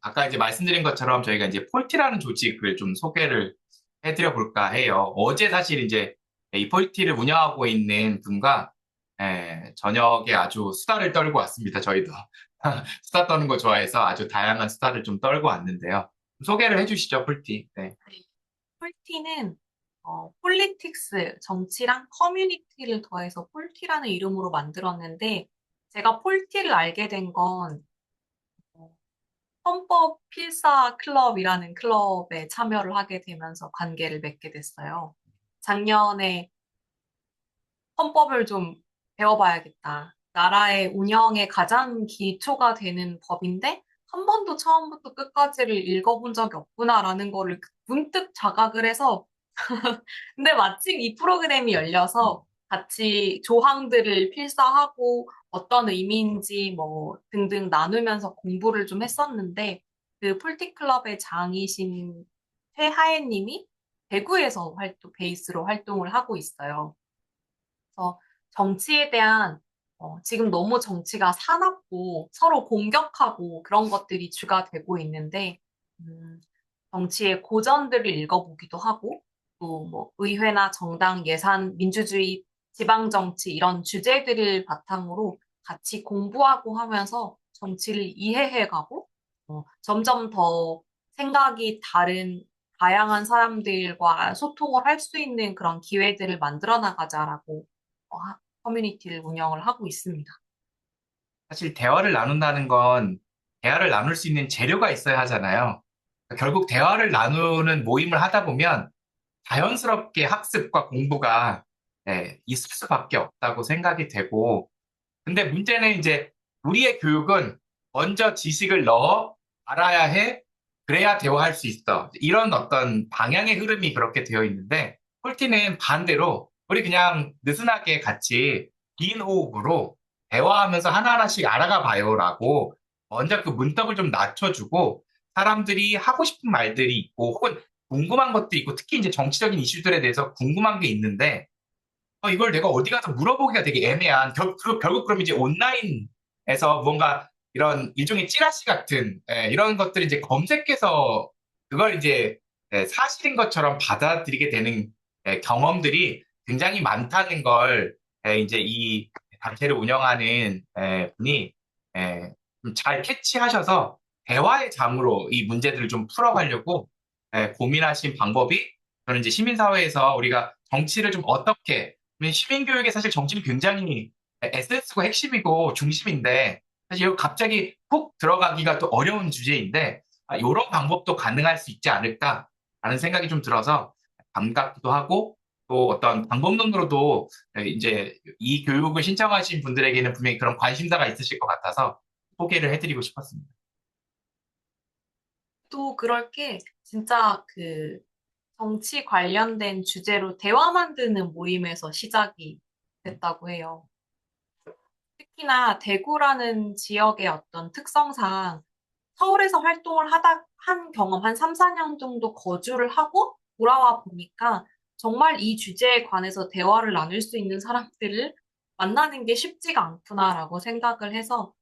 아까 이제 말씀드린 것처럼 저희가 이제 폴티라는 조직을 좀 소개를 해드려 볼까 해요. 어제 사실 이제 이 폴티를 운영하고 있는 분과 저녁에 아주 수다를 떨고 왔습니다. 저희도 수다 떠는 거 좋아해서 아주 다양한 수다를 좀 떨고 왔는데요. 소개를 해주시죠, 폴티. 네. 폴티는 폴리틱스, 정치랑 커뮤니티를 더해서 폴티라는 이름으로 만들었는데, 제가 폴티를 알게 된 건 헌법 필사 클럽이라는 클럽에 참여를 하게 되면서 관계를 맺게 됐어요. 작년에 헌법을 좀 배워봐야겠다. 나라의 운영의 가장 기초가 되는 법인데 한 번도 처음부터 끝까지를 읽어본 적이 없구나라는 거를 문득 자각을 해서 근데 마침 이 프로그램이 열려서 같이 조항들을 필사하고 어떤 의미인지 뭐 등등 나누면서 공부를 좀 했었는데 그 폴티클럽의 장이신 최하애님이 대구에서 베이스로 활동을 하고 있어요. 그래서 정치에 대한 지금 너무 정치가 사납고 서로 공격하고 그런 것들이 주가 되고 있는데 정치의 고전들을 읽어보기도 하고 또 뭐 의회나 정당 예산, 민주주의, 지방정치 이런 주제들을 바탕으로 같이 공부하고 하면서 정치를 이해해가고 점점 더 생각이 다른 다양한 사람들과 소통을 할 수 있는 그런 기회들을 만들어 나가자라고 커뮤니티를 운영을 하고 있습니다. 사실 대화를 나눈다는 건 대화를 나눌 수 있는 재료가 있어야 하잖아요. 결국 대화를 나누는 모임을 하다 보면 자연스럽게 학습과 공부가 있을 수밖에 없다고 생각이 되고, 근데 문제는 이제 우리의 교육은 먼저 지식을 넣어 알아야 해, 그래야 대화할 수 있어. 이런 어떤 방향의 흐름이 그렇게 되어 있는데, 폴티는 반대로 우리 그냥 느슨하게 같이 긴 호흡으로 대화하면서 하나하나씩 알아가 봐요라고 먼저 그 문턱을 좀 낮춰주고 사람들이 하고 싶은 말들이 있고 혹은 궁금한 것도 있고 특히 이제 정치적인 이슈들에 대해서 궁금한 게 있는데 이걸 내가 어디 가서 물어보기가 되게 애매한 결국 그럼 이제 온라인에서 뭔가 이런 일종의 찌라시 같은 이런 것들을 이제 검색해서 그걸 이제 사실인 것처럼 받아들이게 되는 경험들이 굉장히 많다는 걸 이제 이 단체를 운영하는 분이 좀잘 캐치하셔서 대화의 장으로 이 문제들을 좀 풀어가려고 고민하신 방법이 저는 이제 시민사회에서 우리가 정치를 좀 어떻게 시민교육에 사실 정치는 굉장히 에센스고 핵심이고 중심인데 사실 이거 갑자기 훅 들어가기가 또 어려운 주제인데 이런 방법도 가능할 수 있지 않을까라는 생각이 좀 들어서 반갑기도 하고 또 어떤 방법론으로도 이제 이 교육을 신청하신 분들에게는 분명히 그런 관심사가 있으실 것 같아서 소개를 해드리고 싶었습니다. 또 그럴 게 진짜 그 정치 관련된 주제로 대화 만드는 모임에서 시작이 됐다고 해요. 특히나 대구라는 지역의 어떤 특성상 서울에서 활동을 한 경험, 한 3, 4년 정도 거주를 하고 돌아와 보니까 정말 이 주제에 관해서 대화를 나눌 수 있는 사람들을 만나는 게 쉽지가 않구나라고 생각을 해서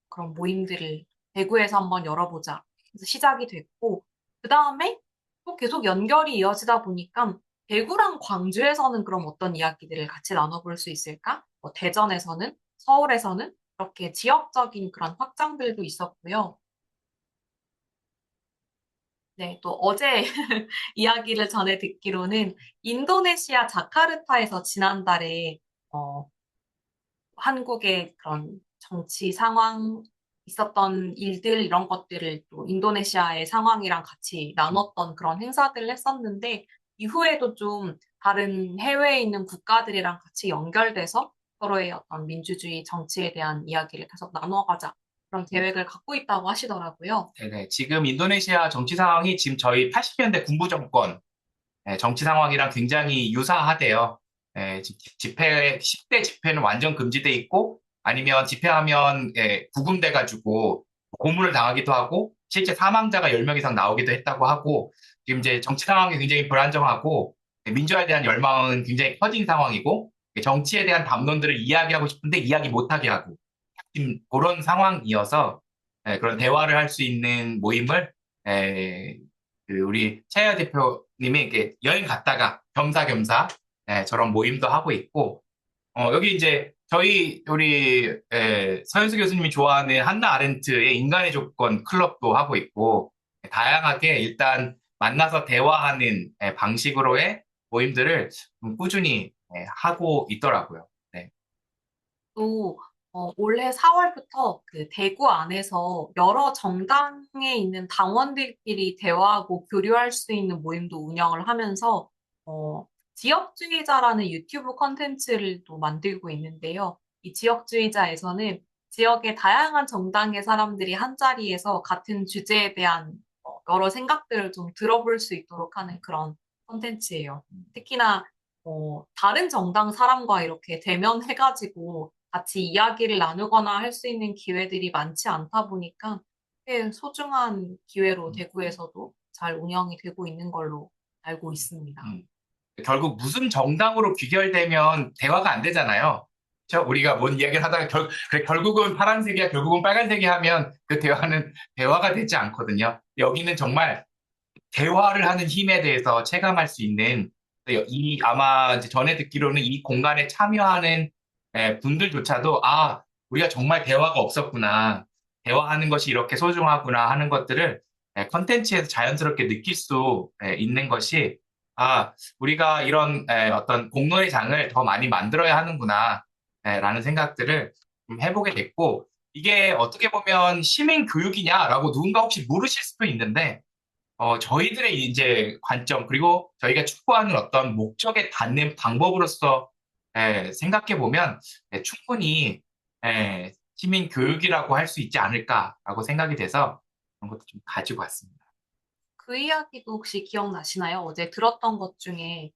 그런 모임들을 대구에서 한번 열어보자. 그래서 시작이 됐고, 그 다음에 또 계속 연결이 이어지다 보니까 대구랑 광주에서는 그럼 어떤 이야기들을 같이 나눠볼 수 있을까? 뭐 대전에서는, 서울에서는 이렇게 지역적인 그런 확장들도 있었고요. 네, 또 어제 이야기를 전해 듣기로는 인도네시아 자카르타에서 지난달에 한국의 그런 정치 상황, 있었던 일들, 이런 것들을 또 인도네시아의 상황이랑 같이 나눴던 그런 행사들을 했었는데, 이후에도 좀 다른 해외에 있는 국가들이랑 같이 연결돼서 서로의 어떤 민주주의 정치에 대한 이야기를 계속 나눠가자. 그런 계획을 갖고 있다고 하시더라고요. 네네. 지금 인도네시아 정치 상황이 지금 저희 80년대 군부 정권 정치 상황이랑 굉장히 유사하대요. 집회, 10대 집회는 완전 금지돼 있고, 아니면 집회하면, 구금돼가지고, 고문을 당하기도 하고, 실제 사망자가 10명 이상 나오기도 했다고 하고, 지금 이제 정치 상황이 굉장히 불안정하고, 민주화에 대한 열망은 굉장히 커진 상황이고, 정치에 대한 담론들을 이야기하고 싶은데 이야기 못하게 하고, 지금 그런 상황이어서, 그런 대화를 할 수 있는 모임을, 우리 차야 대표님이 이렇게 여행 갔다가 겸사겸사 저런 모임도 하고 있고 여기 이제 저희 우리 서현수 교수님이 좋아하는 한나 아렌트의 인간의 조건 클럽도 하고 있고 다양하게 일단 만나서 대화하는 방식으로의 모임들을 좀 꾸준히 하고 있더라고요. 네. 또 올해 4월부터 그 대구 안에서 여러 정당에 있는 당원들끼리 대화하고 교류할 수 있는 모임도 운영을 하면서 지역주의자라는 유튜브 컨텐츠를 또 만들고 있는데요. 이 지역주의자에서는 지역의 다양한 정당의 사람들이 한자리에서 같은 주제에 대한 여러 생각들을 좀 들어볼 수 있도록 하는 그런 컨텐츠예요. 특히나 다른 정당 사람과 이렇게 대면해가지고 같이 이야기를 나누거나 할 수 있는 기회들이 많지 않다 보니까 꽤 소중한 기회로 대구에서도 잘 운영이 되고 있는 걸로 알고 있습니다. 결국 무슨 정당으로 귀결되면 대화가 안 되잖아요. 그렇죠? 우리가 뭔 이야기를 하다가 그래, 결국은 파란색이야, 결국은 빨간색이야 하면 그 대화는 대화가 되지 않거든요. 여기는 정말 대화를 하는 힘에 대해서 체감할 수 있는 아마 이제 전에 듣기로는 이 공간에 참여하는 분들조차도 우리가 정말 대화가 없었구나. 대화하는 것이 이렇게 소중하구나 하는 것들을 컨텐츠에서 자연스럽게 느낄 수 있는 것이 우리가 이런 어떤 공론의 장을 더 많이 만들어야 하는구나 라는 생각들을 좀 해보게 됐고 이게 어떻게 보면 시민 교육이냐라고 누군가 혹시 물으실 수도 있는데 저희들의 이제 관점, 그리고 저희가 추구하는 어떤 목적에 닿는 방법으로서 생각해 보면 충분히 시민 교육이라고 할 수 있지 않을까라고 생각이 돼서 그런 것도 좀 가지고 왔습니다. 그 이야기도 혹시 기억나시나요? 어제 들었던 것 중에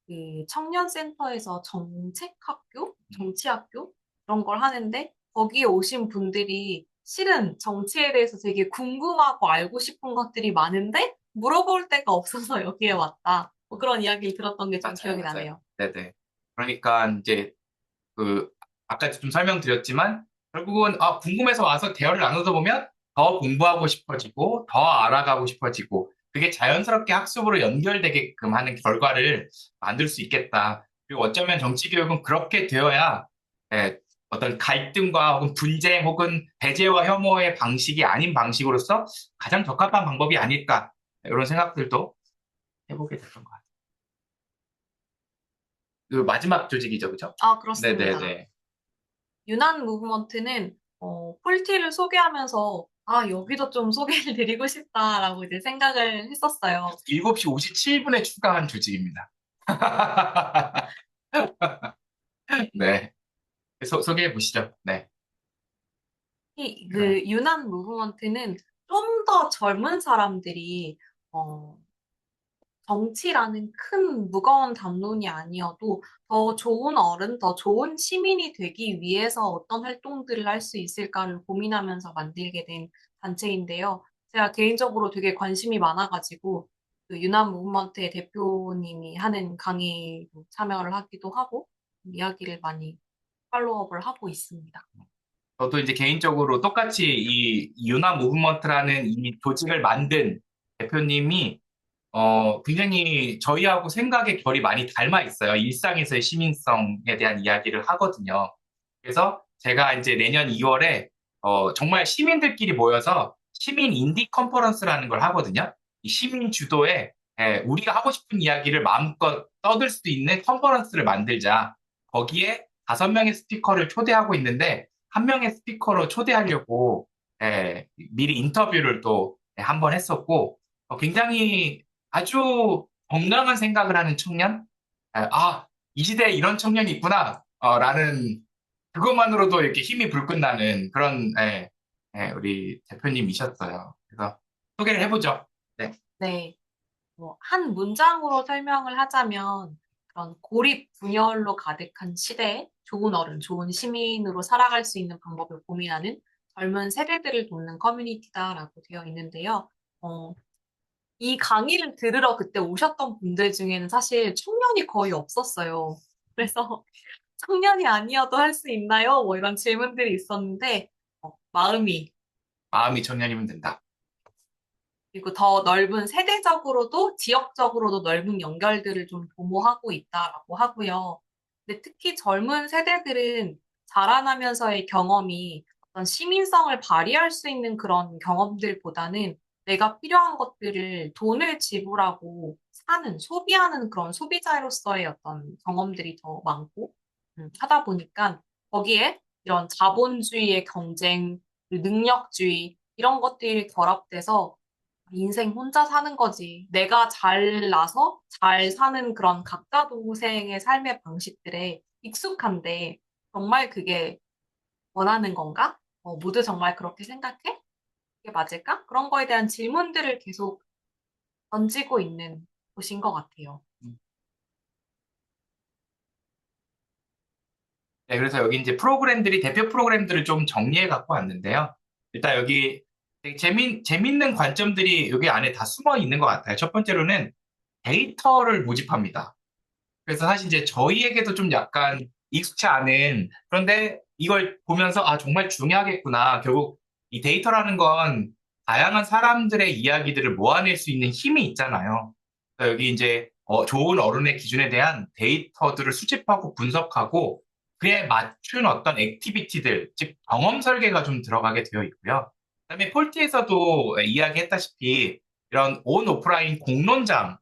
그 청년센터에서 정책학교? 정치학교? 그런 걸 하는데 거기에 오신 분들이 실은 정치에 대해서 되게 궁금하고 알고 싶은 것들이 많은데 물어볼 데가 없어서 여기에 왔다. 뭐 그런 이야기를 들었던 게 좀 기억이 맞아요. 나네요. 네네. 그러니까 이제 아까 좀 설명드렸지만 결국은 궁금해서 와서 대화를 나누다 보면 더 공부하고 싶어지고 더 알아가고 싶어지고 그게 자연스럽게 학습으로 연결되게끔 하는 결과를 만들 수 있겠다. 그리고 어쩌면 정치 교육은 그렇게 되어야 예, 어떤 갈등과 혹은 분쟁 혹은 배제와 혐오의 방식이 아닌 방식으로서 가장 적합한 방법이 아닐까 이런 생각들도 해보게 됐던 것 같아요. 그 마지막 조직이죠, 그죠? 아, 그렇습니다. 네네네. 유난 무브먼트는 폴티를 소개하면서 아, 여기도 좀 소개를 드리고 싶다라고 이제 생각을 했었어요. 7시 57분에 출강한 조직입니다. 네. 소개해 보시죠. 네. 그 유난 무브먼트는 좀 더 젊은 사람들이 어, 정치라는 큰 무거운 담론이 아니어도 더 좋은 어른, 더 좋은 시민이 되기 위해서 어떤 활동들을 할 수 있을까를 고민하면서 만들게 된 단체인데요. 제가 개인적으로 되게 관심이 많아가지고 그 유난 무브먼트의 대표님이 하는 강의에 참여를 하기도 하고 이야기를 많이 팔로우업을 하고 있습니다. 저도 이제 개인적으로 똑같이 이 유나 무브먼트라는 이 조직을 만든 대표님이 굉장히 저희하고 생각의 결이 많이 닮아 있어요. 일상에서의 시민성에 대한 이야기를 하거든요. 그래서 제가 이제 내년 2월에 정말 시민들끼리 모여서 시민 인디 컨퍼런스라는 걸 하거든요. 이 시민 주도에 우리가 하고 싶은 이야기를 마음껏 떠들 수 있는 컨퍼런스를 만들자. 거기에 5명의 스피커를 초대하고 있는데 한 명의 스피커로 초대하려고 미리 인터뷰를 또 한 번 했었고 굉장히 아주 건강한 생각을 하는 청년? 이 시대에 이런 청년이 있구나, 라는 그것만으로도 이렇게 힘이 불끈 나는 그런, 우리 대표님이셨어요. 그래서 소개를 해보죠. 네. 네. 한 문장으로 설명을 하자면 그런 고립 분열로 가득한 시대에 좋은 어른, 좋은 시민으로 살아갈 수 있는 방법을 고민하는 젊은 세대들을 돕는 커뮤니티다라고 되어 있는데요. 어, 이 강의를 들으러 그때 오셨던 분들 중에는 사실 청년이 거의 없었어요. 그래서 청년이 아니어도 할 수 있나요? 뭐 이런 질문들이 있었는데 마음이 마음이 청년이면 된다. 그리고 더 넓은 세대적으로도 지역적으로도 넓은 연결들을 좀 도모하고 있다라고 하고요. 근데 특히 젊은 세대들은 자라나면서의 경험이 어떤 시민성을 발휘할 수 있는 그런 경험들보다는 내가 필요한 것들을 돈을 지불하고 사는, 소비하는 그런 소비자로서의 어떤 경험들이 더 많고 하다 보니까 거기에 이런 자본주의의 경쟁, 그리고 능력주의 이런 것들이 결합돼서 인생 혼자 사는 거지. 내가 잘나서 잘 사는 그런 각자 동생의 삶의 방식들에 익숙한데, 정말 그게 원하는 건가? 모두 정말 그렇게 생각해? 그게 맞을까? 그런 거에 대한 질문들을 계속 던지고 있는 곳인 것 같아요. 네, 그래서 여기 이제 프로그램들이, 대표 프로그램들을 좀 정리해 갖고 왔는데요. 일단 여기 되게 재밌는 관점들이 여기 안에 다 숨어 있는 것 같아요. 첫 번째로는 데이터를 모집합니다. 그래서 사실 이제 저희에게도 좀 약간 익숙치 않은, 그런데 이걸 보면서 정말 중요하겠구나. 결국 이 데이터라는 건 다양한 사람들의 이야기들을 모아낼 수 있는 힘이 있잖아요. 그래서 여기 이제 좋은 어른의 기준에 대한 데이터들을 수집하고 분석하고 그에 맞춘 어떤 액티비티들, 즉 경험 설계가 좀 들어가게 되어 있고요. 그다음에 폴티에서도 이야기했다시피 이런 온 오프라인 공론장을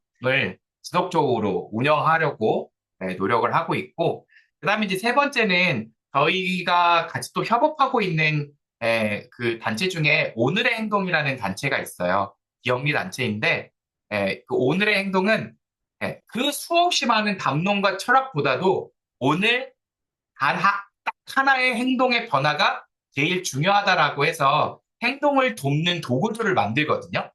지속적으로 운영하려고 노력을 하고 있고, 그다음에 이제 세 번째는 저희가 같이 또 협업하고 있는 그 단체 중에 오늘의 행동이라는 단체가 있어요. 기업리 단체인데, 그 오늘의 행동은 그 수없이 많은 담론과 철학보다도 오늘 딱 하나의 행동의 변화가 제일 중요하다라고 해서 행동을 돕는 도구들을 만들거든요.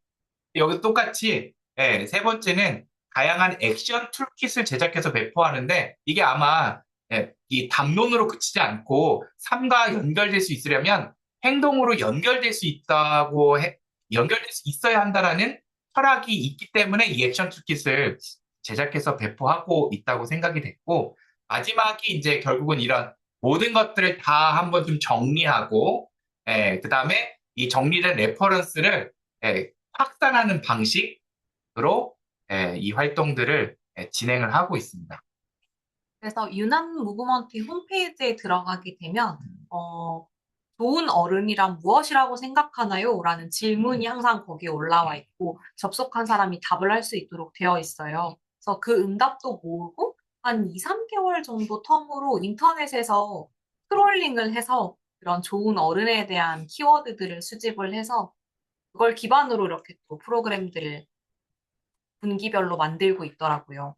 여기 똑같이 세 번째는 다양한 액션 툴킷을 제작해서 배포하는데 이게 아마 이 담론으로 그치지 않고 삶과 연결될 수 있으려면 행동으로 연결될 수 있어야 한다라는 철학이 있기 때문에 이 액션 툴킷을 제작해서 배포하고 있다고 생각이 됐고, 마지막이 이제 결국은 이런 모든 것들을 다 한번 좀 정리하고 그다음에 이 정리된 레퍼런스를 확산하는 방식, 이 활동들을 진행을 하고 있습니다. 그래서 유난 무브먼트 홈페이지에 들어가게 되면 좋은 어른이란 무엇이라고 생각하나요? 라는 질문이 항상 거기에 올라와 있고 접속한 사람이 답을 할 수 있도록 되어 있어요. 그래서 그 응답도 모으고 한 2, 3개월 정도 텀으로 인터넷에서 스크롤링을 해서 그런 좋은 어른에 대한 키워드들을 수집을 해서 그걸 기반으로 이렇게 또 프로그램들을 분기별로 만들고 있더라고요.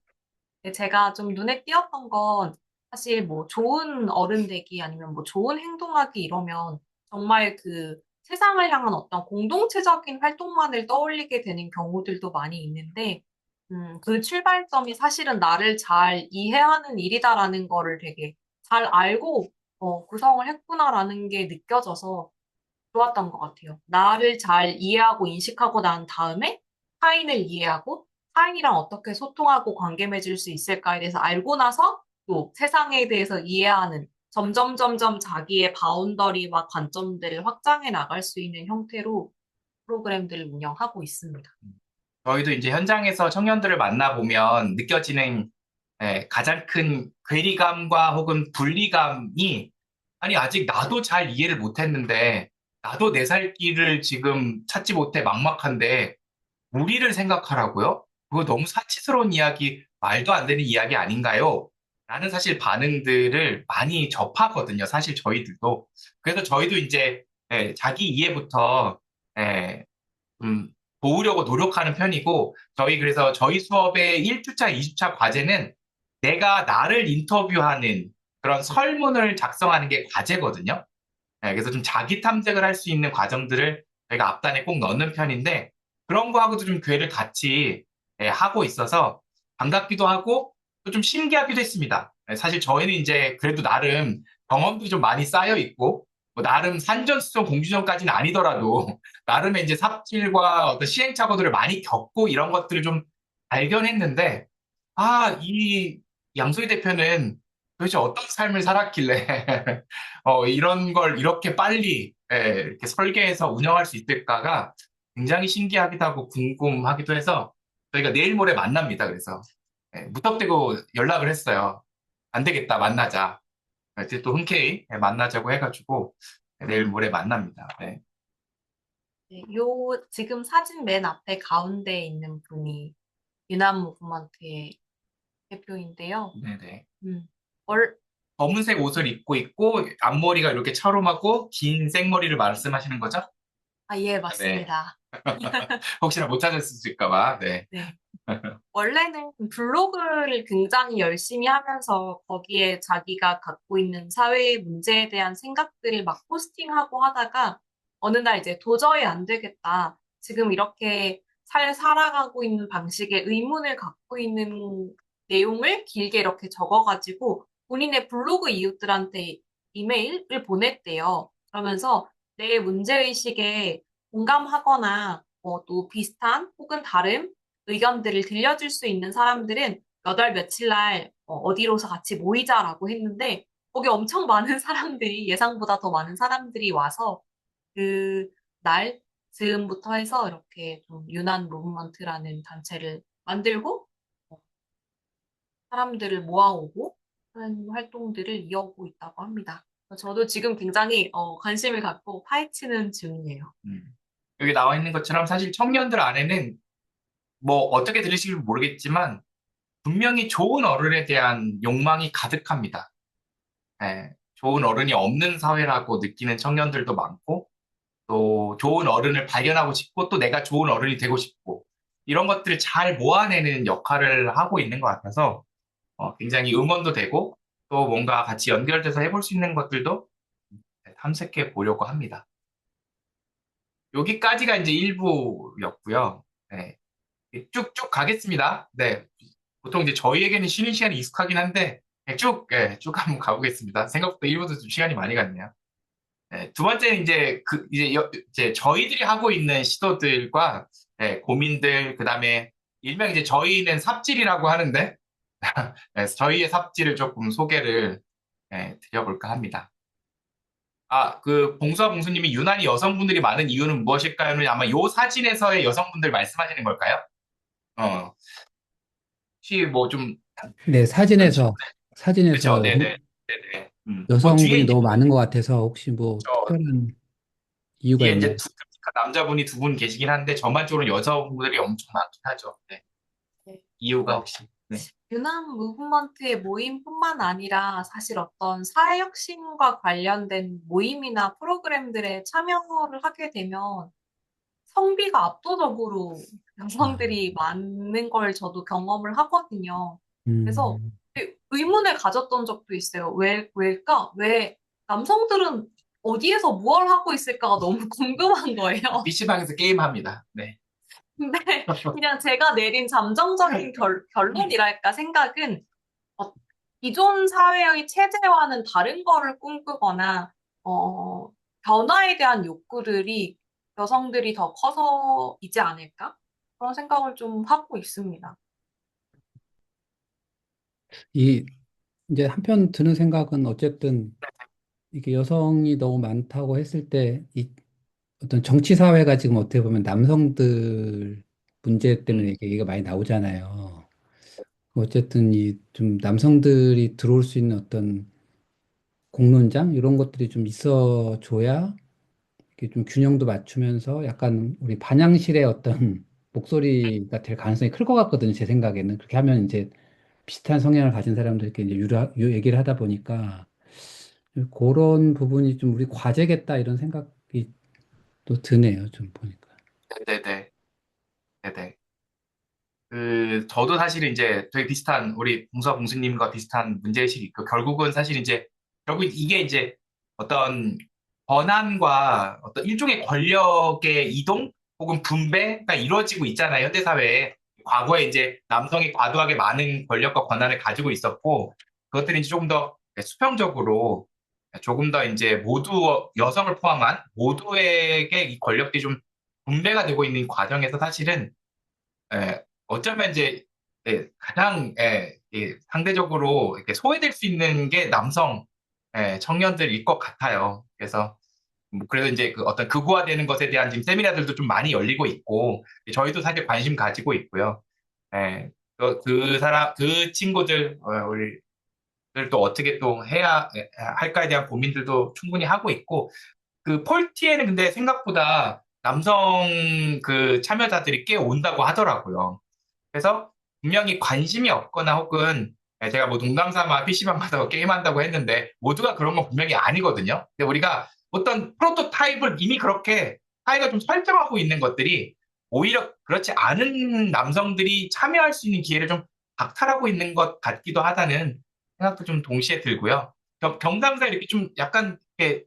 근데 제가 좀 눈에 띄었던 건 사실 뭐 좋은 어른 되기 아니면 뭐 좋은 행동하기 이러면 정말 그 세상을 향한 어떤 공동체적인 활동만을 떠올리게 되는 경우들도 많이 있는데, 그 출발점이 사실은 나를 잘 이해하는 일이다라는 거를 되게 잘 알고 구성을 했구나라는 게 느껴져서 좋았던 것 같아요. 나를 잘 이해하고 인식하고 난 다음에 타인을 이해하고 타인이랑 어떻게 소통하고 관계 맺을 수 있을까에 대해서 알고 나서 또 세상에 대해서 이해하는 점점 자기의 바운더리와 관점들을 확장해 나갈 수 있는 형태로 프로그램들을 운영하고 있습니다. 저희도 이제 현장에서 청년들을 만나보면 느껴지는 가장 큰 괴리감과 혹은 분리감이 아니, 아직 나도 잘 이해를 못했는데 나도 내 살 길을 지금 찾지 못해 막막한데 우리를 생각하라고요? 그거 너무 사치스러운 이야기, 말도 안 되는 이야기 아닌가요? 라는 사실 반응들을 많이 접하거든요. 사실 저희들도. 그래서 저희도 이제 자기 이해부터 예, 도우려고 노력하는 편이고 그래서 저희 수업의 1주차, 2주차 과제는 내가 나를 인터뷰하는 그런 설문을 작성하는 게 과제거든요. 그래서 좀 자기 탐색을 할 수 있는 과정들을 저희가 앞단에 꼭 넣는 편인데 그런 거하고도 좀 궤를 같이 하고 있어서 반갑기도 하고 또 좀 신기하기도 했습니다. 사실 저희는 이제 그래도 나름 경험도 좀 많이 쌓여 있고 뭐 나름 산전수전 공주전까지는 아니더라도 나름의 이제 삽질과 어떤 시행착오들을 많이 겪고 이런 것들을 좀 발견했는데 이 양소희 대표는 도대체 어떤 삶을 살았길래 이런 걸 이렇게 빨리 이렇게 설계해서 운영할 수 있을까가 굉장히 신기하기도 하고 궁금하기도 해서 저희가 내일 모레 만납니다. 그래서 무턱대고 연락을 했어요. 안 되겠다, 만나자. 이제 또 흔쾌히 만나자고 해가지고 내일 모레 만납니다. 네. 네, 지금 사진 맨 앞에 가운데에 있는 분이 유난 무브먼트의 대표인데요. 네네. 월, 검은색 옷을 입고 있고 앞머리가 이렇게 차롬하고 긴 생머리를 말씀하시는 거죠? 예, 맞습니다. 혹시나 못 찾았을까 봐. 네. 네. 원래는 블로그를 굉장히 열심히 하면서 거기에 자기가 갖고 있는 사회의 문제에 대한 생각들을 막 포스팅하고 하다가 어느 날 이제 도저히 안 되겠다. 지금 이렇게 살아가고 있는 방식에 의문을 갖고 있는 내용을 길게 이렇게 적어가지고 본인의 블로그 이웃들한테 이메일을 보냈대요. 그러면서 내 문제의식에 공감하거나 또 비슷한 혹은 다른 의견들을 들려줄 수 있는 사람들은 몇 월 며칠 날 어디로서 같이 모이자라고 했는데 거기 엄청 많은 사람들이 예상보다 더 많은 사람들이 와서 그 날 즈음부터 해서 이렇게 좀 유난 무브먼트라는 단체를 만들고 어, 사람들을 모아오고 하는 활동들을 이어오고 있다고 합니다. 저도 지금 굉장히 관심을 갖고 파헤치는 중이에요. 여기 나와 있는 것처럼 사실 청년들 안에는 뭐 어떻게 들으실지 모르겠지만 분명히 좋은 어른에 대한 욕망이 가득합니다. 좋은 어른이 없는 사회라고 느끼는 청년들도 많고 또 좋은 어른을 발견하고 싶고 또 내가 좋은 어른이 되고 싶고 이런 것들을 잘 모아내는 역할을 하고 있는 것 같아서 굉장히 응원도 되고 또 뭔가 같이 연결돼서 해볼 수 있는 것들도 탐색해 보려고 합니다. 여기까지가 이제 1부였고요. 쭉쭉 가겠습니다. 네. 보통 이제 저희에게는 쉬는 시간이 익숙하긴 한데, 쭉 한번 가보겠습니다. 생각보다 1부도 좀 시간이 많이 갔네요. 두 번째는 이제 저희들이 하고 있는 시도들과 고민들, 그 다음에 일명 이제 저희는 삽질이라고 하는데, 저희의 삽질을 조금 소개를 드려볼까 합니다. 봉수아 봉수님이 유난히 여성분들이 많은 이유는 무엇일까요?는 아마 요 사진에서의 여성분들 말씀하시는 걸까요? 어, 혹시 뭐 좀, 네, 그렇죠. 그렇죠. 사진에서 네네. 네네. 뭐 뒤에 여성분이 이제, 너무 많은 것 같아서 혹시 뭐 저, 특별한 이유가 뒤에 있나? 이제 남자분이 두 분 계시긴 한데, 전반적으로 여성분들이 엄청 많긴 하죠. 네. 네. 이유가 어, 혹시, 네. 유난 무브먼트의 모임뿐만 아니라 사실 어떤 사회혁신과 관련된 모임이나 프로그램들에 참여를 하게 되면 성비가 압도적으로 아, 여성들이 많은 걸 저도 경험을 하거든요. 그래서 음, 의문을 가졌던 적도 있어요. 왜일까? 왜 남성들은 어디에서 무얼 하고 있을까가 너무 궁금한 거예요. PC방에서 게임합니다. 네. 근데 그냥 제가 내린 잠정적인 결론이랄까 생각은 어, 기존 사회의 체제와는 다른 거를 꿈꾸거나 어, 변화에 대한 욕구들이 여성들이 더 커서이지 않을까? 그런 생각을 좀 하고 있습니다. 이 이제 한편 드는 생각은 어쨌든 이게 여성이 너무 많다고 했을 때 이 어떤 정치 사회가 지금 어떻게 보면 남성들 문제 음, 때문에 이게 얘기가 많이 나오잖아요. 어쨌든 이 좀 남성들이 들어올 수 있는 어떤 공론장 이런 것들이 좀 있어줘야 이게 좀 균형도 맞추면서 약간 우리 반향실의 어떤 목소리가 될 가능성이 클 것 같거든요. 제 생각에는 그렇게 하면 이제 비슷한 성향을 가진 사람들께 이제 얘기를 하다 보니까 그런 부분이 좀 우리 과제겠다 이런 생각이 또 드네요. 좀 보니까. 네네. 네네. 저도 사실 이제 되게 비슷한, 우리 봉수님과 비슷한 문제의식이 있고, 결국은 사실 이제, 결국 이게 이제 어떤 권한과 어떤 일종의 권력의 이동 혹은 분배가 이루어지고 있잖아요, 현대사회에. 과거에 이제 남성이 과도하게 많은 권력과 권한을 가지고 있었고, 그것들이 이제 조금 더 수평적으로, 조금 더 이제 모두, 여성을 포함한 모두에게 이 권력들이 좀 분배가 되고 있는 과정에서 사실은 어쩌면 이제 가장 상대적으로 이렇게 소외될 수 있는 게 남성 청년들일 것 같아요. 그래서 뭐 그래서 이제 그 어떤 극우화되는 것에 대한 지금 세미나들도 좀 많이 열리고 있고 저희도 사실 관심 가지고 있고요. 예, 그 친구들 우리들 또 어떻게 또 해야 할까에 대한 고민들도 충분히 하고 있고 그 폴티에는 근데 생각보다 남성 그 참여자들이 꽤 온다고 하더라고요. 그래서 분명히 관심이 없거나 혹은 제가 뭐 농담 삼아 PC방 가서 게임한다고 했는데 모두가 그런 건 분명히 아니거든요. 근데 우리가 어떤 프로토타입을 이미 그렇게 사회가 좀 설정하고 있는 것들이 오히려 그렇지 않은 남성들이 참여할 수 있는 기회를 좀 박탈하고 있는 것 같기도 하다는 생각도 좀 동시에 들고요. 겸사겸사 이렇게 좀 약간 이렇게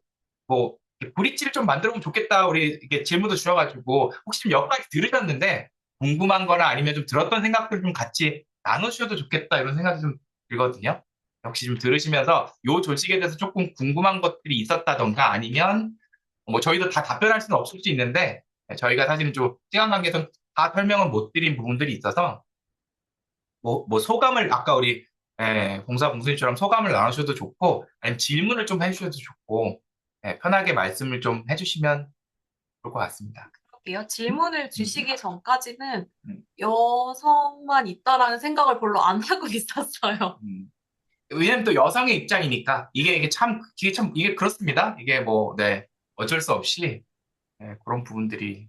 뭐 이렇게 브릿지를 좀 만들어 보면 좋겠다. 우리 이렇게 질문도 주셔가지고 혹시 좀 여기까지 들으셨는데 궁금한 거나 아니면 좀 들었던 생각들 좀 같이 나누셔도 좋겠다 이런 생각이 좀 들거든요. 혹시 좀 들으시면서 요 조직에 대해서 조금 궁금한 것들이 있었다던가 아니면 뭐 저희도 다 답변할 수는 없을 수 있는데 저희가 사실은 좀 시간 관계에서 다 설명을 못 드린 부분들이 있어서 뭐 소감을 아까 우리 봉수님처럼 소감을 나누셔도 좋고 아니면 질문을 좀 해주셔도 좋고 편하게 말씀을 좀 해주시면 좋을 것 같습니다. 볼게요. 질문을 음, 주시기 전까지는 음, 여성만 있다라는 생각을 별로 안 하고 있었어요. 음. 왜냐면 또 여성의 입장이니까 이게 그렇습니다. 이게 뭐 네, 어쩔 수 없이 그런 부분들이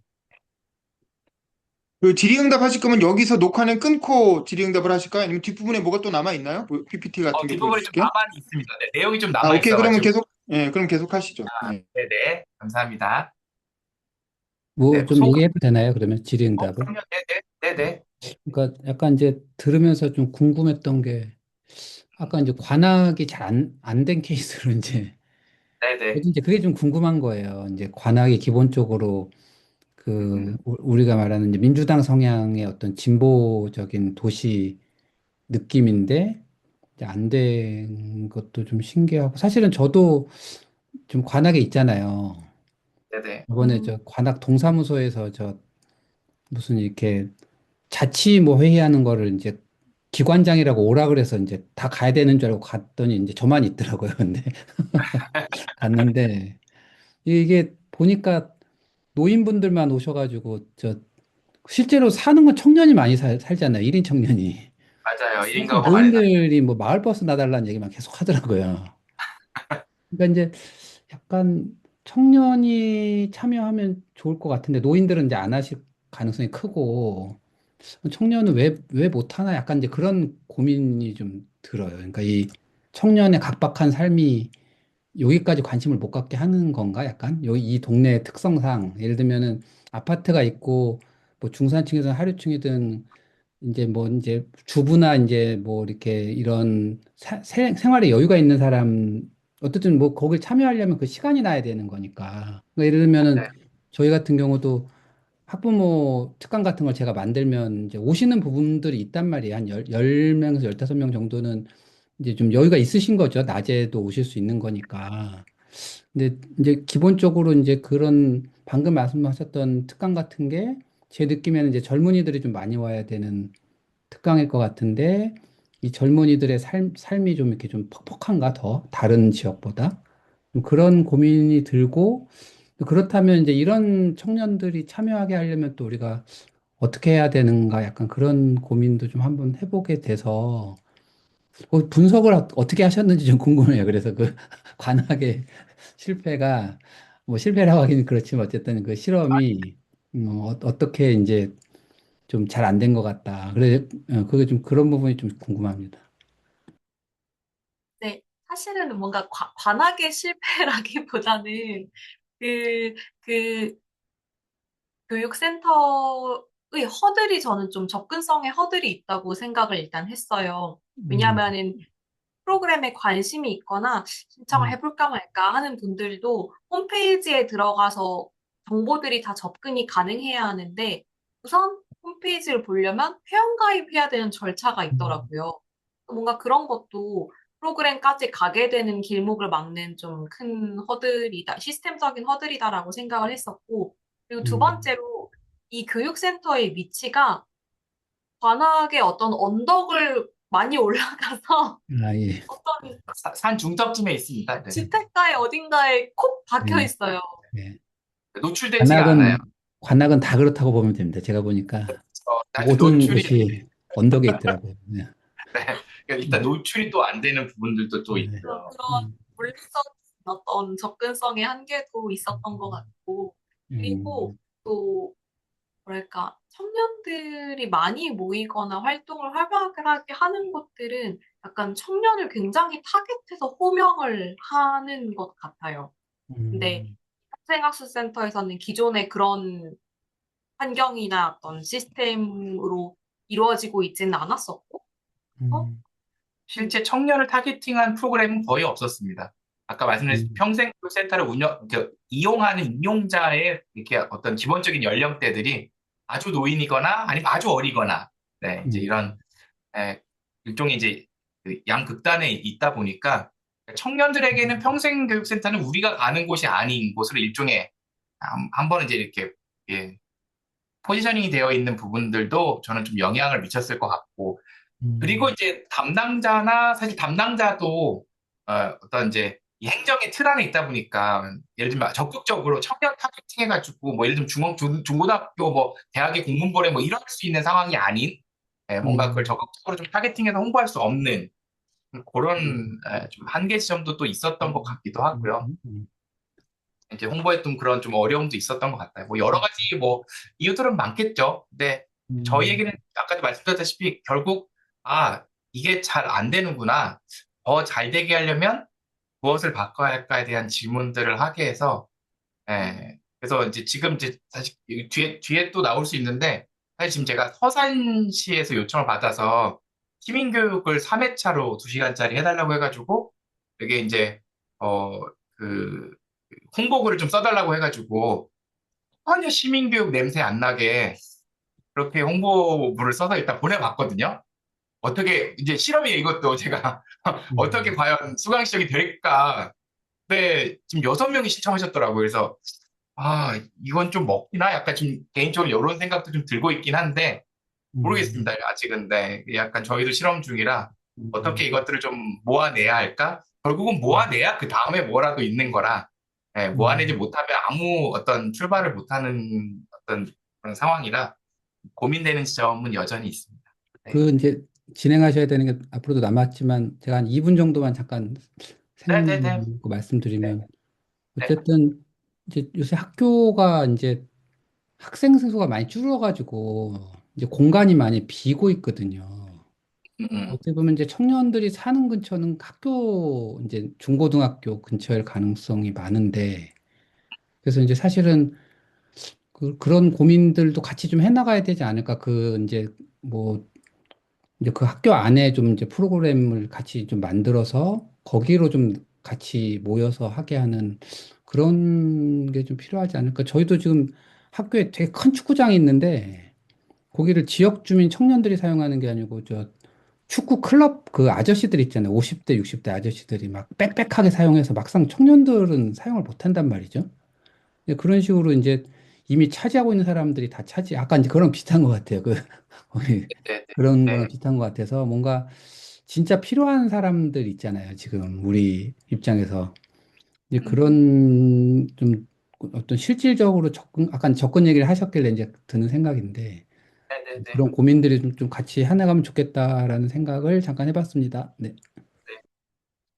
그 질의응답 하실 거면 여기서 녹화는 끊고 질의응답을 하실까요? 아니면 뒷부분에 뭐가 또 남아 있나요? PPT 같은 게 뒷부분이 보여주실 좀 게? 남아 있습니다. 네, 내용이 좀 아, 남아 오케이. 그러면 있어가지고 계속, 예, 그럼 계속 하시죠. 예. 네네 감사합니다. 뭐 네, 좀 소감 얘기해도 되나요? 그러면 질의응답을? 그럼요. 네네 네네 그러니까 약간 이제 들으면서 좀 궁금했던 게 아까 이제 관악이 잘 안 된 케이스로 이제 네네 저도 이제 그게 좀 궁금한 거예요. 이제 관악이 기본적으로 그 우리가 말하는 이제 민주당 성향의 어떤 진보적인 도시 느낌인데 이제 안 된 것도 좀 신기하고 사실은 저도 좀 관악에 있잖아요. 네네 이번에 저 관악 동사무소에서 저 무슨 이렇게 자치 뭐 회의하는 거를 이제 기관장이라고 오라 그래서 이제 다 가야 되는 줄 알고 갔더니 이제 저만 있더라고요. 근데 갔는데 이게 보니까 노인분들만 오셔가지고 저 실제로 사는 건 청년이 많이 살잖아요. 1인 청년이. 맞아요. 1인 맞습니다. 가구가 많이 나. 노인들이 뭐 마을버스 놔달라는 얘기만 계속 하더라고요. 그러니까 이제 약간 청년이 참여하면 좋을 것 같은데 노인들은 이제 안 하실 가능성이 크고 청년은 왜 못하나 약간 이제 그런 고민이 좀 들어요. 그러니까 이 청년의 각박한 삶이 여기까지 관심을 못 갖게 하는 건가? 약간 여기 이 동네 특성상 예를 들면은 아파트가 있고 뭐 중산층이든 하류층이든 이제 뭐 이제 주부나 이제 뭐 이렇게 이런 생활에 여유가 있는 사람 어쨌든 뭐 거길 참여하려면 그 시간이 나야 되는 거니까. 그러니까 예를 들면은 네. 저희 같은 경우도 학부모 특강 같은 걸 제가 만들면 이제 오시는 부분들이 있단 말이에요. 한 10명에서 15명 정도는 이제 좀 여유가 있으신 거죠. 낮에도 오실 수 있는 거니까. 근데 이제 기본적으로 이제 그런 방금 말씀하셨던 특강 같은 게 제 느낌에는 이제 젊은이들이 좀 많이 와야 되는 특강일 것 같은데 이 젊은이들의 삶이 좀 이렇게 좀 퍽퍽한가 더 다른 지역보다 좀 그런 고민이 들고 그렇다면 이제 이런 청년들이 참여하게 하려면 또 우리가 어떻게 해야 되는가 약간 그런 고민도 좀 한번 해보게 돼서 분석을 어떻게 하셨는지 좀 궁금해요. 그래서 그 관악의 실패가 뭐 실패라고 하기는 그렇지만 어쨌든 그 실험이 어떻게 이제 좀 잘 안 된 것 같다. 그래, 그게 좀 그런 부분이 좀 궁금합니다. 네, 사실은 뭔가 관악의 실패라기보다는 그, 그 교육센터의 허들이 저는 좀 접근성에 허들이 있다고 생각을 일단 했어요. 음, 왜냐하면은 프로그램에 관심이 있거나 신청을 음, 해볼까 말까 하는 분들도 홈페이지에 들어가서 정보들이 다 접근이 가능해야 하는데 우선 홈페이지를 보려면 회원가입해야 되는 절차가 음, 있더라고요. 뭔가 그런 것도 프로그램까지 가게 되는 길목을 막는 좀 큰 허들이다, 시스템적인 허들이다라고 생각을 했었고, 그리고 두 음. 번째로 이 교육센터의 위치가 관악의 어떤 언덕을 많이 올라가서 아, 예. 어떤 산 중턱쯤에 있습니다. 네. 주택가의 어딘가에 콕 박혀 네, 있어요. 네. 노출되지가 않아요. 관악은 다 그렇다고 보면 됩니다. 제가 보니까 사실 모든 노출이 곳이 언덕에 있더라고요. 네. 네. 그러니까 일단 노출이 또 안 되는 부분들도 또 네. 있고요. 그런 물리적인 어떤 접근성의 한계도 있었던 것 같고, 그리고 음, 또 뭐랄까, 청년들이 많이 모이거나 활동을 활발하게 하는 곳들은 약간 청년을 굉장히 타겟해서 호명을 하는 것 같아요. 근데 음, 학생학습센터에서는 기존의 그런 환경이나 어떤 시스템으로 이루어지고 있지는 않았었고, 어? 음, 실제 청년을 타겟팅한 프로그램은 거의 없었습니다. 아까 말씀드린 음, 평생교육센터를 이용하는 이용자의 이렇게 어떤 기본적인 연령대들이 아주 노인이거나 아니면 아주 어리거나, 네, 이제 음, 이런 에, 일종의 이제 그 양극단에 있다 보니까 청년들에게는 평생교육센터는 우리가 가는 곳이 아닌 곳으로 일종의 한 번은 이제 이렇게 예, 포지셔닝이 되어 있는 부분들도 저는 좀 영향을 미쳤을 것 같고 그리고 음, 이제 담당자나 사실 담당자도 어떤 이제 이 행정의 틀 안에 있다 보니까 예를 들면 적극적으로 청년 타겟팅 해가지고 뭐 예를 들면 중고등학교 뭐 대학의 공문벌에 뭐 이럴 수 있는 상황이 아닌 뭔가 그걸 음, 적극적으로 좀 타겟팅해서 홍보할 수 없는 그런 음, 좀 한계 지점도 또 있었던 것 같기도 음, 하고요. 음, 이제 홍보했던 그런 좀 어려움도 있었던 것 같아요. 뭐 여러 가지 뭐 이유들은 많겠죠. 근데 음, 저희에게는 아까도 말씀드렸다시피 결국 아 이게 잘 안 되는구나. 더 잘 되게 하려면 무엇을 바꿔야 할까에 대한 질문들을 하게 해서 그래서 이제 지금 이제 사실 이 뒤에 또 나올 수 있는데 사실 지금 제가 서산시에서 요청을 받아서 시민교육을 3회차로 2시간짜리 해달라고 해가지고 이게 이제 그 홍보글을 좀 써달라고 해가지고 전혀 시민교육 냄새 안 나게 그렇게 홍보물을 써서 일단 보내봤거든요. 어떻게 이제 실험이에요 이것도 제가 어떻게 음, 과연 수강 시정이 될까. 근데 지금 6명이 신청하셨더라고요. 그래서 아 이건 좀 먹히나 약간 좀 개인적으로 이런 생각도 좀 들고 있긴 한데 음, 모르겠습니다. 아직은 네 약간 저희도 실험 중이라 어떻게 음, 이것들을 좀 모아내야 할까? 결국은 음, 모아내야 그 다음에 뭐라도 있는 거라 모아내지 음, 못하면 아무 어떤 출발을 못하는 어떤 그런 상황이라 고민되는 점은 여전히 있습니다. 네. 그 이제 진행하셔야 되는 게 앞으로도 남았지만 제가 한 2분 정도만 잠깐 네네네. 말씀드리면 네. 어쨌든 이제 요새 학교가 이제 학생 수가 많이 줄어가지고 이제 공간이 많이 비고 있거든요. 음. 어떻게 보면 이제 청년들이 사는 근처는 학교 이제 중고등학교 근처일 가능성이 많은데 그래서 이제 사실은 그런 고민들도 같이 좀 해나가야 되지 않을까. 그 이제 뭐 이제 그 학교 안에 좀 이제 프로그램을 같이 좀 만들어서 거기로 좀 같이 모여서 하게 하는 그런 게 좀 필요하지 않을까. 저희도 지금 학교에 되게 큰 축구장이 있는데 거기를 지역 주민 청년들이 사용하는 게 아니고 저 축구 클럽 그 아저씨들 있잖아요. 50대, 60대 아저씨들이 막 빽빽하게 사용해서 막상 청년들은 사용을 못 한단 말이죠. 네, 그런 식으로 이제 이미 차지하고 있는 사람들이 다 아까 이제 그런 비슷한 것 같아요. 그, 거기 네네. 그런 거랑 네. 비슷한 것 같아서 뭔가 진짜 필요한 사람들 있잖아요. 지금 우리 입장에서. 이제 음. 그런 좀 어떤 실질적으로 아까 접근 얘기를 하셨길래 이제 드는 생각인데 네네네. 그런 고민들이 좀 같이 해나가면 좋겠다라는 생각을 잠깐 해봤습니다. 네.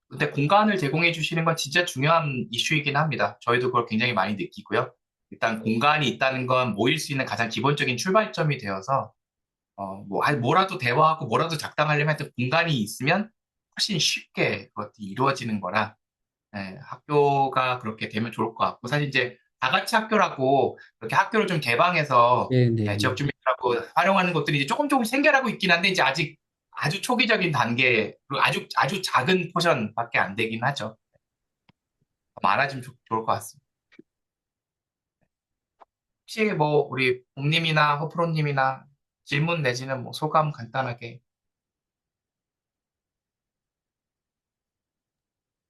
근데 공간을 제공해 주시는 건 진짜 중요한 이슈이긴 합니다. 저희도 그걸 굉장히 많이 느끼고요. 일단 공간이 있다는 건 모일 수 있는 가장 기본적인 출발점이 되어서 뭐라도 대화하고 뭐라도 작당하려면 하여튼 공간이 있으면 훨씬 쉽게 그것이 이루어지는 거라 예, 학교가 그렇게 되면 좋을 것 같고 사실 이제 다 같이 학교라고 그렇게 학교를 좀 개방해서 네, 네, 예, 지역 네. 주민들하고 활용하는 것들이 이제 조금 조금 생겨나고 있긴 한데 이제 아직 아주 초기적인 단계 그리고 아주 작은 포션밖에 안 되긴 하죠. 많아지면 좋을 것 같습니다. 혹시 뭐 우리 봄님이나 허프로님이나 질문 내지는 뭐 소감 간단하게.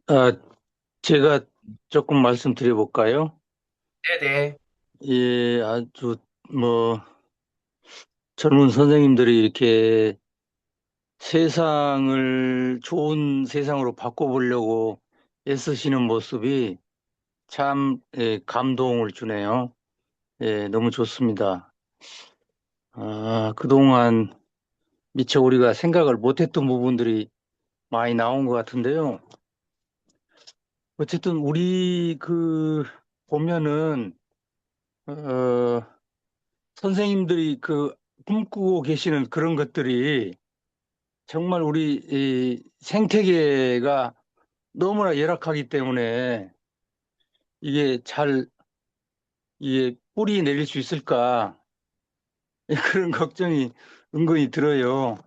아, 제가 조금 말씀드려볼까요? 네네. 예, 아주 뭐 젊은 선생님들이 이렇게 세상을 좋은 세상으로 바꿔보려고 애쓰시는 모습이 참 감동을 주네요. 예, 너무 좋습니다. 그동안 미처 우리가 생각을 못했던 부분들이 많이 나온 것 같은데요. 어쨌든 우리 보면은 어, 선생님들이 꿈꾸고 계시는 그런 것들이 정말 우리 이 생태계가 너무나 열악하기 때문에 이게 이게 뿌리 내릴 수 있을까 그런 걱정이 은근히 들어요.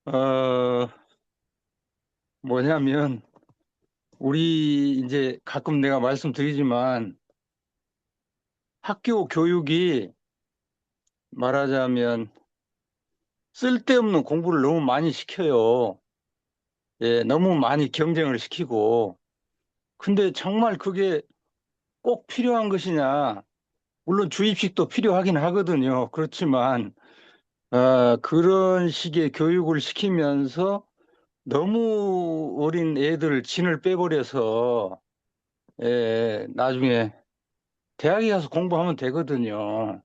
어, 뭐냐면 우리 이제 가끔 내가 말씀드리지만 학교 교육이 말하자면 쓸데없는 공부를 너무 많이 시켜요. 예, 너무 많이 경쟁을 시키고. 근데 정말 그게 꼭 필요한 것이냐? 물론 주입식도 필요하긴 하거든요. 그렇지만 그런 식의 교육을 시키면서 너무 어린 애들 진을 빼버려서 나중에 대학에 가서 공부하면 되거든요.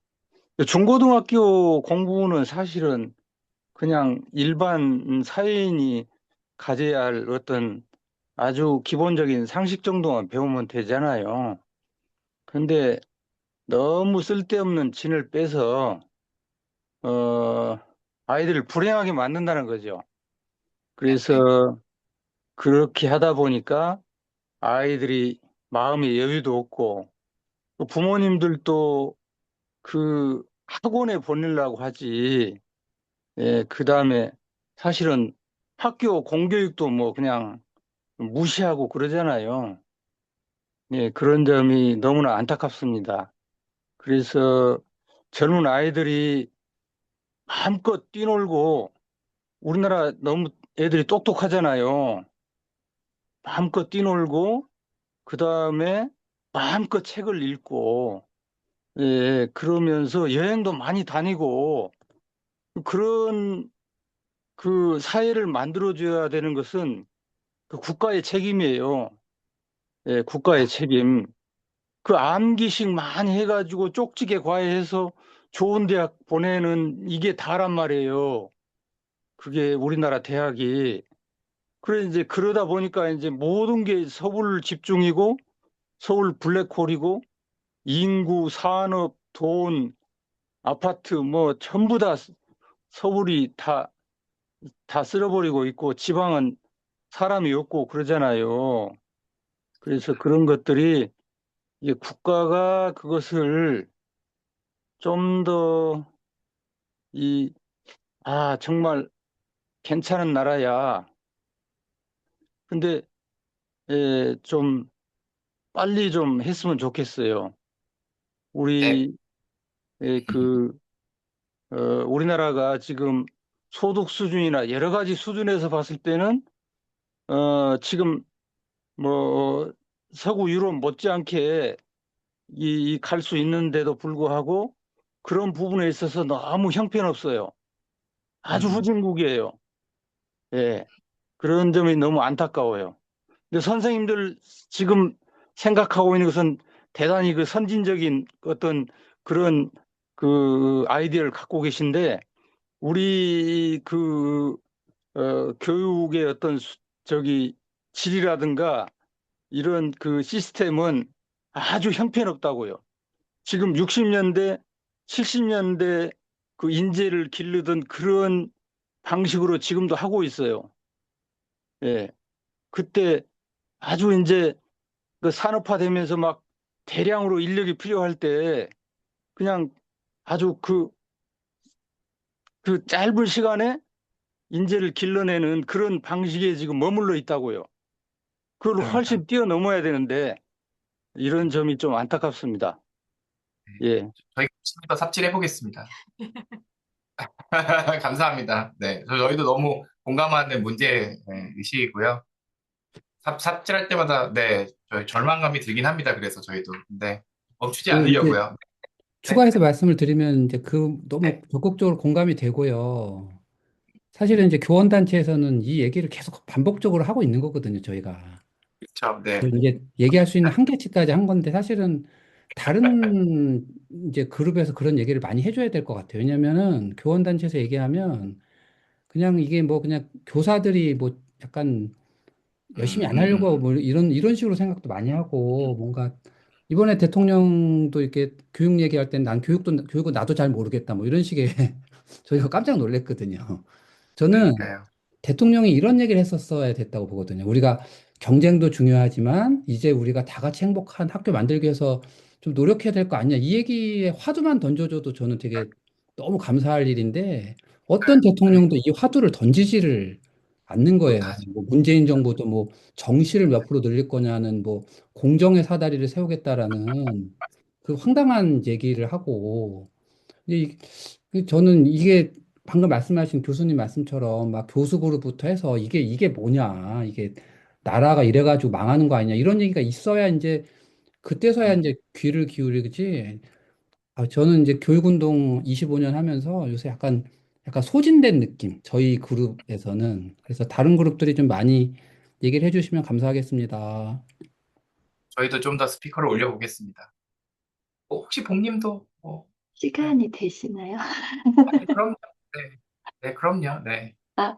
중고등학교 공부는 사실은 그냥 일반 사회인이 가져야 할 어떤 아주 기본적인 상식 정도만 배우면 되잖아요. 근데 너무 쓸데없는 진을 빼서 어, 아이들을 불행하게 만든다는 거죠. 네네. 그래서 그렇게 하다 보니까 아이들이 마음의 여유도 없고 또 부모님들도 학원에 보내려고 하지. 예, 그다음에 사실은 학교 공교육도 뭐 그냥 무시하고 그러잖아요. 예, 그런 점이 너무나 안타깝습니다. 그래서 젊은 아이들이 마음껏 뛰놀고 우리나라 너무 애들이 똑똑하잖아요. 마음껏 뛰놀고 그다음에 마음껏 책을 읽고 예, 그러면서 여행도 많이 다니고 그런 사회를 만들어줘야 되는 것은 그 국가의 책임이에요. 예, 국가의 책임. 그 암기식 많이 해가지고 쪽지게 과외해서 좋은 대학 보내는 이게 다란 말이에요. 그게 우리나라 대학이. 그래 이제 그러다 보니까 이제 모든 게 서울 집중이고 서울 블랙홀이고 인구, 산업, 돈, 아파트 뭐 전부 다 서울이 다 쓸어버리고 있고 지방은 사람이 없고 그러잖아요. 그래서 그런 것들이 이게 국가가 그것을 좀 더 정말 괜찮은 나라야. 근데 좀 빨리 좀 했으면 좋겠어요. 네, 우리 우리나라가 지금 소득 수준이나 여러 가지 수준에서 봤을 때는 지금 뭐 서구 유럽 못지않게 갈 수 있는데도 불구하고 그런 부분에 있어서 너무 형편없어요. 아주 음, 후진국이에요. 예. 그런 점이 너무 안타까워요. 근데 선생님들 지금 생각하고 있는 것은 대단히 그 선진적인 어떤 그런 그 아이디어를 갖고 계신데 우리 교육의 어떤 저기 질이라든가 이런 그 시스템은 아주 형편없다고요. 지금 60년대, 70년대 그 인재를 기르던 그런 방식으로 지금도 하고 있어요. 예. 그때 아주 이제 그 산업화되면서 막 대량으로 인력이 필요할 때 그냥 아주 그 짧은 시간에 인재를 길러내는 그런 방식에 지금 머물러 있다고요. 그걸 맞습니다. 훨씬 뛰어넘어야 되는데 이런 점이 좀 안타깝습니다. 예. 저희 더 삽질해 보겠습니다. 감사합니다. 네, 저희도 너무 공감하는 문제 의식이고요. 삽질할 때마다 네, 저희 절망감이 들긴 합니다. 그래서 저희도 근데 멈추지 그 이제 않으려고요. 네, 추가해서 말씀을 드리면 이제 그 너무 네, 적극적으로 공감이 되고요. 사실은 이제 교원단체에서는 이 얘기를 계속 반복적으로 하고 있는 거거든요, 저희가. 그렇죠. 네, 그래서 이제 얘기할 수 있는 한계치까지 한 건데 사실은 다른 이제 그룹에서 그런 얘기를 많이 해줘야 될 것 같아요. 왜냐면은 교원단체에서 얘기하면 그냥 이게 뭐 그냥 교사들이 뭐 약간 열심히 안 하려고 뭐 이런 식으로 생각도 많이 하고 뭔가 이번에 대통령도 이렇게 교육 얘기할 땐 난 교육은 나도 잘 모르겠다 뭐 이런 식의 저희가 깜짝 놀랐거든요. 저는 그러니까요. 대통령이 이런 얘기를 했었어야 됐다고 보거든요. 우리가 경쟁도 중요하지만 이제 우리가 다 같이 행복한 학교 만들기 위해서 좀 노력해야 될 거 아니냐. 이 얘기에 화두만 던져줘도 저는 되게 너무 감사할 일인데 어떤 네, 대통령도 이 화두를 던지지를 않는 거예요. 못하죠. 뭐 문재인 정부도 뭐 정시를 몇 프로 늘릴 거냐는 뭐 공정의 사다리를 세우겠다라는 그 황당한 얘기를 하고 이- 저는 이게 방금 말씀하신 교수님 말씀처럼 막 교수 그룹부터 해서 이게 뭐냐 이게 나라가 이래가지고 망하는 거 아니냐 이런 얘기가 있어야 이제 그때서야 이제 귀를 기울이지. 저는 이제 교육운동 25년 하면서 요새 약간 소진된 느낌 저희 그룹에서는 그래서 다른 그룹들이 좀 많이 얘기를 해주시면 감사하겠습니다. 저희도 좀 더 스피커를 올려보겠습니다. 혹시 복님도 네, 시간이 되시나요? 네, 그럼요. 네, 네, 그럼요. 네, 아,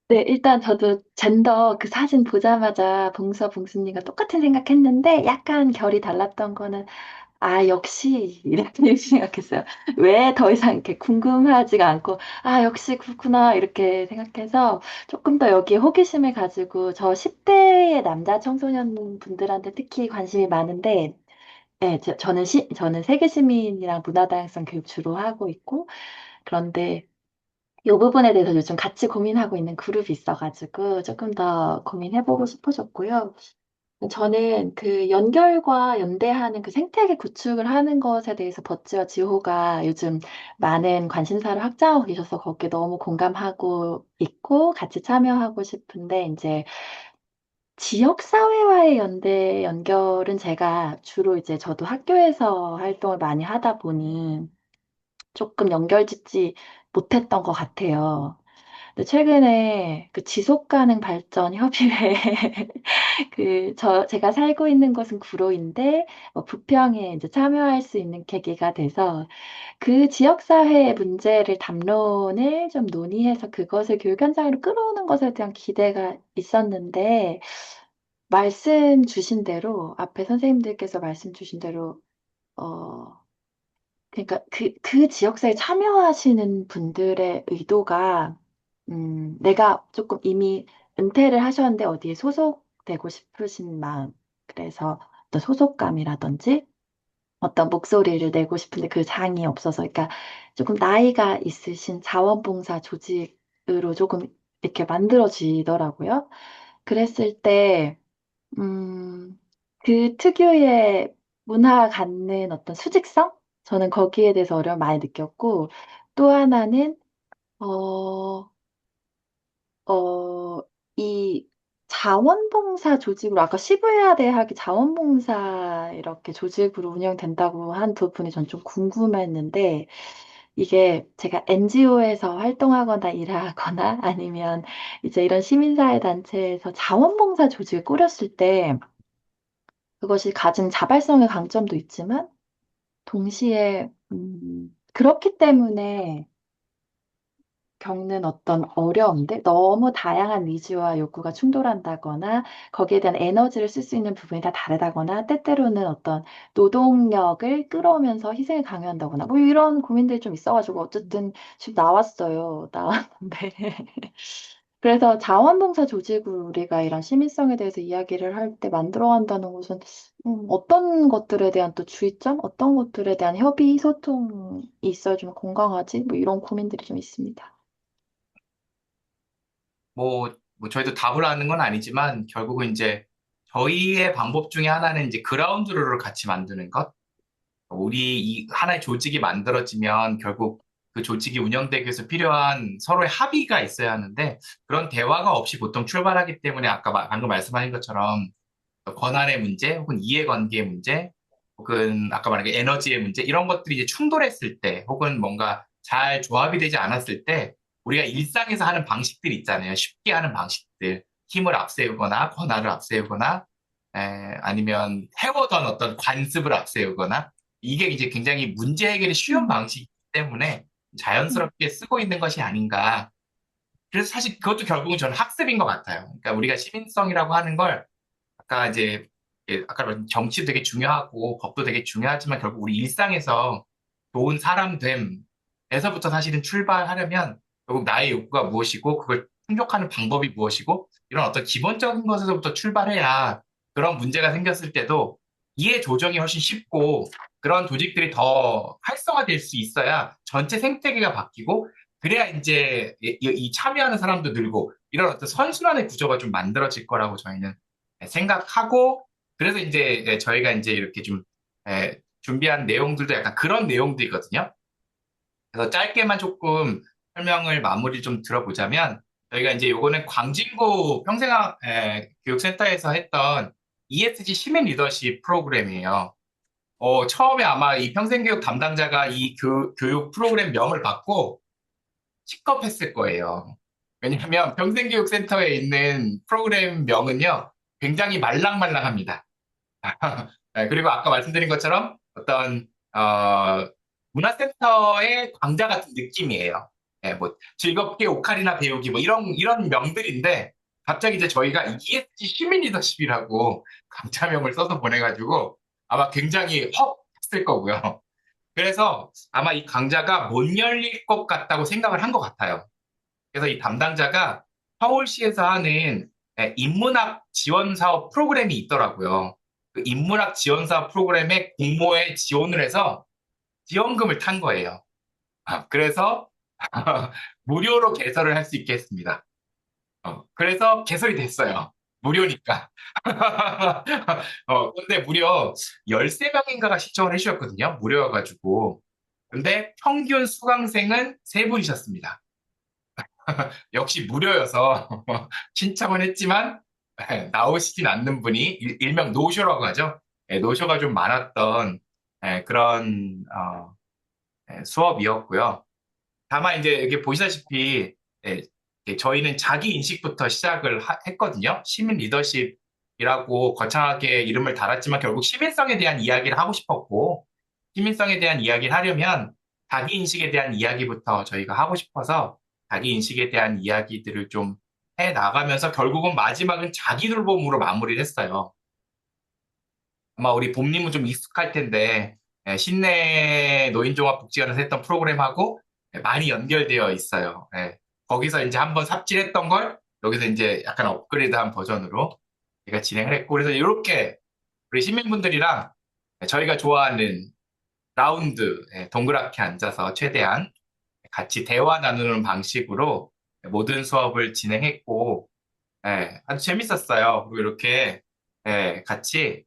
네, 일단 저도 젠더 그 사진 보자마자 봉수님과 똑같은 생각했는데 약간 결이 달랐던 거는 역시 이렇게 생각했어요. 왜 더 이상 이렇게 궁금하지가 않고 역시 그렇구나 이렇게 생각해서 조금 더 여기에 호기심을 가지고 저 10대의 남자 청소년 분들한테 특히 관심이 많은데 네, 저는 세계 시민이랑 문화다양성 교육 주로 하고 있고 그런데 이 부분에 대해서 요즘 같이 고민하고 있는 그룹이 있어가지고 조금 더 고민해보고 싶어졌고요. 저는 그 연결과 연대하는 그 생태계 구축을 하는 것에 대해서 버찌와 지호가 요즘 많은 관심사를 확장하고 계셔서 거기에 너무 공감하고 있고 같이 참여하고 싶은데 이제 지역사회와의 연결은 제가 주로 이제 저도 학교에서 활동을 많이 하다 보니 조금 연결짓지 못했던 것 같아요. 근데 최근에 그 지속 가능 발전 협의회 제가 살고 있는 곳은 구로인데 부평에 이제 참여할 수 있는 계기가 돼서 그 지역사회의 문제를 담론을 좀 논의해서 그것을 교육 현장으로 끌어오는 것에 대한 기대가 있었는데 말씀 주신 대로 앞에 선생님들께서 말씀 주신 대로 어 그러니까 그 지역사회에 참여하시는 분들의 의도가 내가 조금 이미 은퇴를 하셨는데 어디에 소속되고 싶으신 마음 그래서 어떤 소속감이라든지 어떤 목소리를 내고 싶은데 그 장이 없어서, 그러니까 조금 나이가 있으신 자원봉사 조직으로 조금 이렇게 만들어지더라고요. 그랬을 때, 그 특유의 문화가 갖는 어떤 수직성? 저는 거기에 대해서 어려움 많이 느꼈고, 또 하나는, 어, 어, 이 자원봉사 조직으로, 아까 시부야 대학이 자원봉사 이렇게 조직으로 운영된다고 한 부분이 전 좀 궁금했는데, 이게 제가 NGO에서 활동하거나 일하거나 아니면 이제 이런 시민사회 단체에서 자원봉사 조직을 꾸렸을 때, 그것이 가진 자발성의 강점도 있지만, 동시에, 그렇기 때문에 겪는 어떤 어려움들, 너무 다양한 니즈와 욕구가 충돌한다거나, 거기에 대한 에너지를 쓸 수 있는 부분이 다 다르다거나, 때때로는 어떤 노동력을 끌어오면서 희생을 강요한다거나, 뭐 이런 고민들이 좀 있어가지고, 어쨌든 지금 나왔어요. 나왔는데. 그래서 자원봉사 조직으로 우리가 이런 시민성에 대해서 이야기를 할 때 만들어간다는 것은 어떤 것들에 대한 또 주의점, 어떤 것들에 대한 협의, 소통이 있어야 좀 건강하지? 뭐 이런 고민들이 좀 있습니다. 뭐 저희도 답을 하는 건 아니지만 결국은 이제 저희의 방법 중에 하나는 이제 그라운드 룰을 같이 만드는 것. 우리 이 하나의 조직이 만들어지면 결국 그 조직이 운영되기 위해서 필요한 서로의 합의가 있어야 하는데 그런 대화가 없이 보통 출발하기 때문에 아까 방금 말씀하신 것처럼 권한의 문제 혹은 이해관계의 문제 혹은 아까 말한 게 에너지의 문제 이런 것들이 이제 충돌했을 때 혹은 뭔가 잘 조합이 되지 않았을 때 우리가 일상에서 하는 방식들이 있잖아요. 쉽게 하는 방식들. 힘을 앞세우거나 권한을 앞세우거나 아니면 해오던 어떤 관습을 앞세우거나 이게 이제 굉장히 문제 해결이 쉬운 음. 방식이기 때문에 음. 자연스럽게 쓰고 있는 것이 아닌가. 그래서 사실 그것도 결국은 저는 학습인 것 같아요. 그러니까 우리가 시민성이라고 하는 걸 아까 이제 아까 말한 정치도 되게 중요하고 법도 되게 중요하지만 결국 우리 일상에서 좋은 사람 됨에서부터 사실은 출발하려면 결국 나의 욕구가 무엇이고 그걸 충족하는 방법이 무엇이고 이런 어떤 기본적인 것에서부터 출발해야 그런 문제가 생겼을 때도 이해 조정이 훨씬 쉽고 그런 조직들이 더 활성화될 수 있어야 전체 생태계가 바뀌고 그래야 이제 이 참여하는 사람도 늘고 이런 어떤 선순환의 구조가 좀 만들어질 거라고 저희는 생각하고 그래서 이제 저희가 이제 이렇게 좀 준비한 내용들도 약간 그런 내용들이거든요. 그래서 짧게만 조금 설명을 마무리 좀 들어보자면 저희가 이제 요거는 광진구 평생학 교육센터에서 했던 ESG 시민 리더십 프로그램이에요. 처음에 아마 이 평생교육 담당자가 이 교육 프로그램 명을 받고 식겁했을 거예요. 왜냐하면 평생교육센터에 있는 프로그램 명은요, 굉장히 말랑말랑합니다. 그리고 아까 말씀드린 것처럼 어떤 문화센터의 광자 같은 느낌이에요. 뭐 즐겁게 오카리나 배우기 뭐 이런 명들인데 갑자기 이제 저희가 ESG 시민 리더십이라고 강자명을 써서 보내가지고 아마 굉장히 헉 했을 거고요. 그래서 아마 이 강좌가 못 열릴 것 같다고 생각을 한 것 같아요. 그래서 이 담당자가 서울시에서 하는 인문학 지원 사업 프로그램이 있더라고요. 그 인문학 지원 사업 프로그램에 공모에 지원을 해서 지원금을 탄 거예요. 그래서 무료로 개설을 할 수 있게 했습니다. 그래서 개설이 됐어요. 무료니까. 근데 무려 13명인가가 신청을 해주셨거든요. 무료여가지고. 근데 평균 수강생은 3분이셨습니다. 역시 무료여서 신청은 했지만 나오시진 않는 분이 일명 노쇼라고 하죠. 노쇼가 좀 많았던 그런 수업이었고요. 다만 이제 여기 보시다시피 저희는 자기 인식부터 시작을 했거든요. 시민 리더십이라고 거창하게 이름을 달았지만 결국 시민성에 대한 이야기를 하고 싶었고, 시민성에 대한 이야기를 하려면 자기 인식에 대한 이야기부터 저희가 하고 싶어서 자기 인식에 대한 이야기들을 좀 해 나가면서 결국은 마지막은 자기 돌봄으로 마무리를 했어요. 아마 우리 봄님은 좀 익숙할 텐데, 신내 노인종합복지관에서 했던 프로그램하고 많이 연결되어 있어요. 거기서 이제 한번 삽질했던 걸 여기서 이제 약간 업그레이드한 버전으로 제가 진행을 했고, 그래서 이렇게 우리 시민분들이랑 저희가 좋아하는 라운드, 동그랗게 앉아서 최대한 같이 대화 나누는 방식으로 모든 수업을 진행했고, 아주 재밌었어요. 그리고 이렇게 같이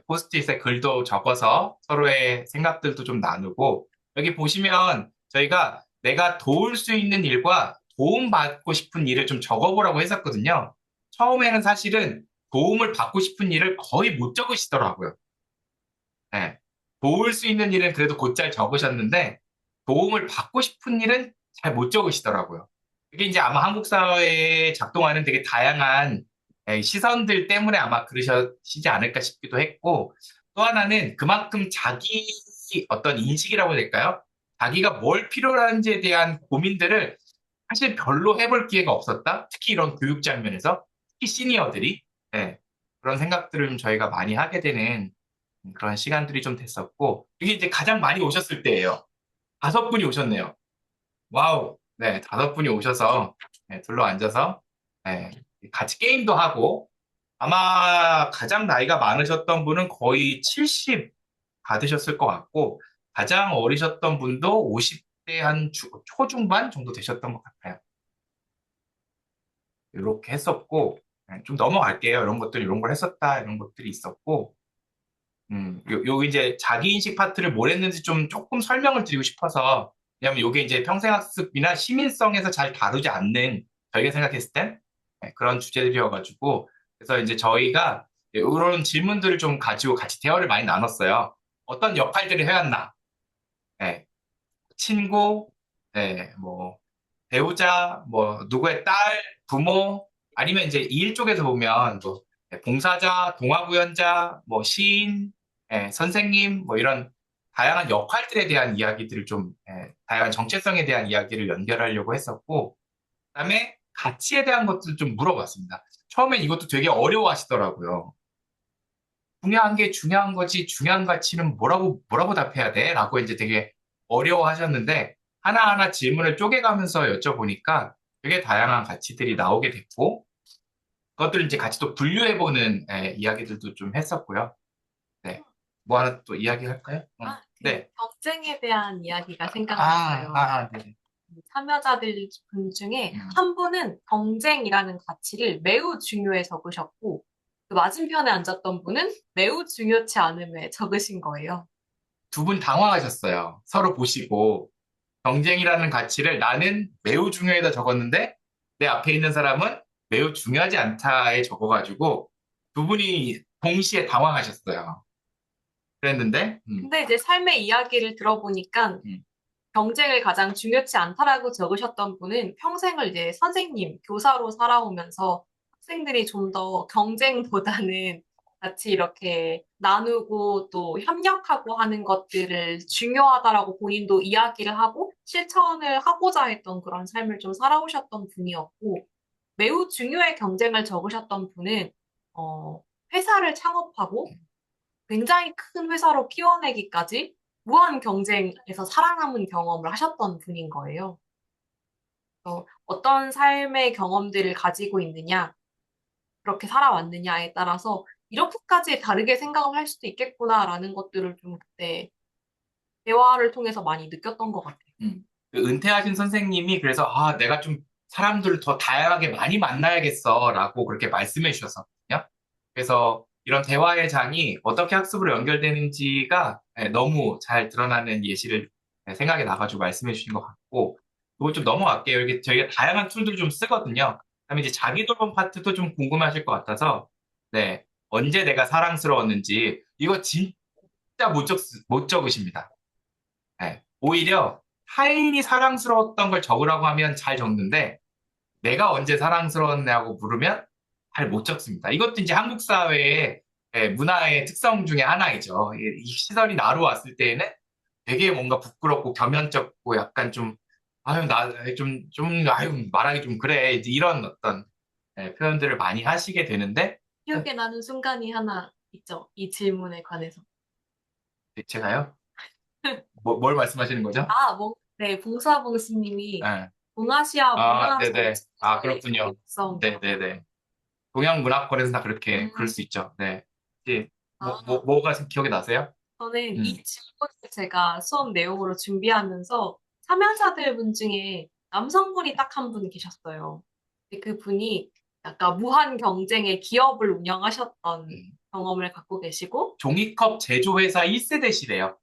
포스트잇에 글도 적어서 서로의 생각들도 좀 나누고, 여기 보시면 저희가 내가 도울 수 있는 일과 도움받고 싶은 일을 좀 적어보라고 했었거든요. 처음에는 사실은 도움을 받고 싶은 일을 거의 못 적으시더라고요. 도울 수 있는 일은 그래도 곧잘 적으셨는데, 도움을 받고 싶은 일은 잘 못 적으시더라고요. 이게 이제 아마 한국 사회에 작동하는 되게 다양한 시선들 때문에 아마 그러시지 않을까 싶기도 했고, 또 하나는 그만큼 자기 어떤 인식이라고 해야 될까요? 자기가 뭘 필요로 하는지에 대한 고민들을 사실 별로 해볼 기회가 없었다? 특히 이런 교육 장면에서, 특히 시니어들이, 그런 생각들을 좀 저희가 많이 하게 되는 그런 시간들이 좀 됐었고, 이게 이제 가장 많이 오셨을 때예요. 5분이 오셨네요. 와우. 네, 5분이 오셔서 둘러 앉아서 같이 게임도 하고, 아마 가장 나이가 많으셨던 분은 거의 70 받으셨을 것 같고, 가장 어리셨던 분도 50대 한 초중반 정도 되셨던 것 같아요. 이렇게 했었고, 좀 넘어갈게요. 이런 걸 했었다, 이런 것들이 있었고, 요 이제 자기인식 파트를 뭘 했는지 좀 조금 설명을 드리고 싶어서, 왜냐면 요게 이제 평생학습이나 시민성에서 잘 다루지 않는, 저희가 생각했을 땐 그런 주제들이어가지고, 그래서 이제 저희가 이런 질문들을 좀 가지고 같이 대화를 많이 나눴어요. 어떤 역할들을 해왔나? 예, 친구, 뭐, 배우자, 뭐, 누구의 딸, 부모, 아니면 이제 일 쪽에서 보면, 뭐, 봉사자, 동아구연자, 뭐, 시인, 선생님, 뭐, 이런 다양한 역할들에 대한 이야기들을 좀, 다양한 정체성에 대한 이야기를 연결하려고 했었고, 그다음에 가치에 대한 것들을 좀 물어봤습니다. 처음엔 이것도 되게 어려워하시더라고요. 중요한 게 중요한 거지, 중요한 가치는 뭐라고 답해야 돼? 라고 이제 되게 어려워하셨는데, 하나하나 질문을 쪼개가면서 여쭤보니까 되게 다양한 가치들이 나오게 됐고, 그것들을 이제 같이 또 분류해보는 이야기들도 좀 했었고요. 네. 뭐 하나 또 이야기할까요? 네. 경쟁에 대한 이야기가 생각났어요. 네. 참여자들 분 중에 음. 한 분은 경쟁이라는 가치를 매우 중요해 적으셨고, 그 맞은편에 앉았던 분은 매우 중요치 않음에 적으신 거예요. 두 분 당황하셨어요. 서로 보시고, 경쟁이라는 가치를 나는 매우 중요하다 적었는데, 내 앞에 있는 사람은 매우 중요하지 않다에 적어가지고, 두 분이 동시에 당황하셨어요. 그랬는데, 근데 이제 삶의 이야기를 들어보니까 음. 경쟁을 가장 중요치 않다라고 적으셨던 분은 평생을 이제 선생님, 교사로 살아오면서 학생들이 좀 더 경쟁보다는 같이 이렇게 나누고 또 협력하고 하는 것들을 중요하다라고 본인도 이야기를 하고 실천을 하고자 했던 그런 삶을 좀 살아오셨던 분이었고, 매우 중요해 경쟁을 적으셨던 분은 회사를 창업하고 굉장히 큰 회사로 키워내기까지 무한 경쟁에서 살아남은 경험을 하셨던 분인 거예요. 어떤 삶의 경험들을 가지고 있느냐, 그렇게 살아왔느냐에 따라서 이렇게까지 다르게 생각을 할 수도 있겠구나라는 것들을 좀 그때 대화를 통해서 많이 느꼈던 것 같아요. 그 은퇴하신 선생님이 그래서, 내가 좀 사람들을 더 다양하게 많이 만나야겠어 라고 그렇게 말씀해 주셨거든요. 그래서 이런 대화의 장이 어떻게 학습으로 연결되는지가 너무 잘 드러나는 예시를 생각이 나가지고 말씀해 주신 것 같고, 그거 좀 넘어갈게요. 이게 저희가 다양한 툴들을 좀 쓰거든요. 그다음에 이제 자기 돌봄 파트도 좀 궁금하실 것 같아서, 네, 언제 내가 사랑스러웠는지, 이거 진짜 못 적으십니다. 오히려 타인이 사랑스러웠던 걸 적으라고 하면 잘 적는데, 내가 언제 사랑스러웠냐고 물으면 잘 못 적습니다. 이것도 이제 한국 사회의 문화의 특성 중에 하나이죠. 이 시설이 나로 왔을 때에는 되게 뭔가 부끄럽고 겸연쩍고 약간 좀, 아유, 아유, 말하기 좀 그래. 이제 이런 어떤 표현들을 많이 하시게 되는데, 기억에 나는 순간이 하나 있죠. 이 질문에 관해서. 제가요? 뭘 말씀하시는 거죠? 네, 봉사봉스님이 예. 동아시아 아, 문화 네네. 아, 전체의 그렇군요. 정체성. 네네네. 동양 문화권에서는 다 그렇게, 그럴 음, 수 있죠. 네. 이제 아, 뭐가 기억에 나세요? 저는 음. 이 질문을 제가 수업 내용으로 준비하면서 참여자들 분 중에 남성분이 딱 한 분 계셨어요. 근데 그분이 약간 무한 경쟁의 기업을 운영하셨던 음. 경험을 갖고 계시고, 종이컵 제조회사 1세대시래요.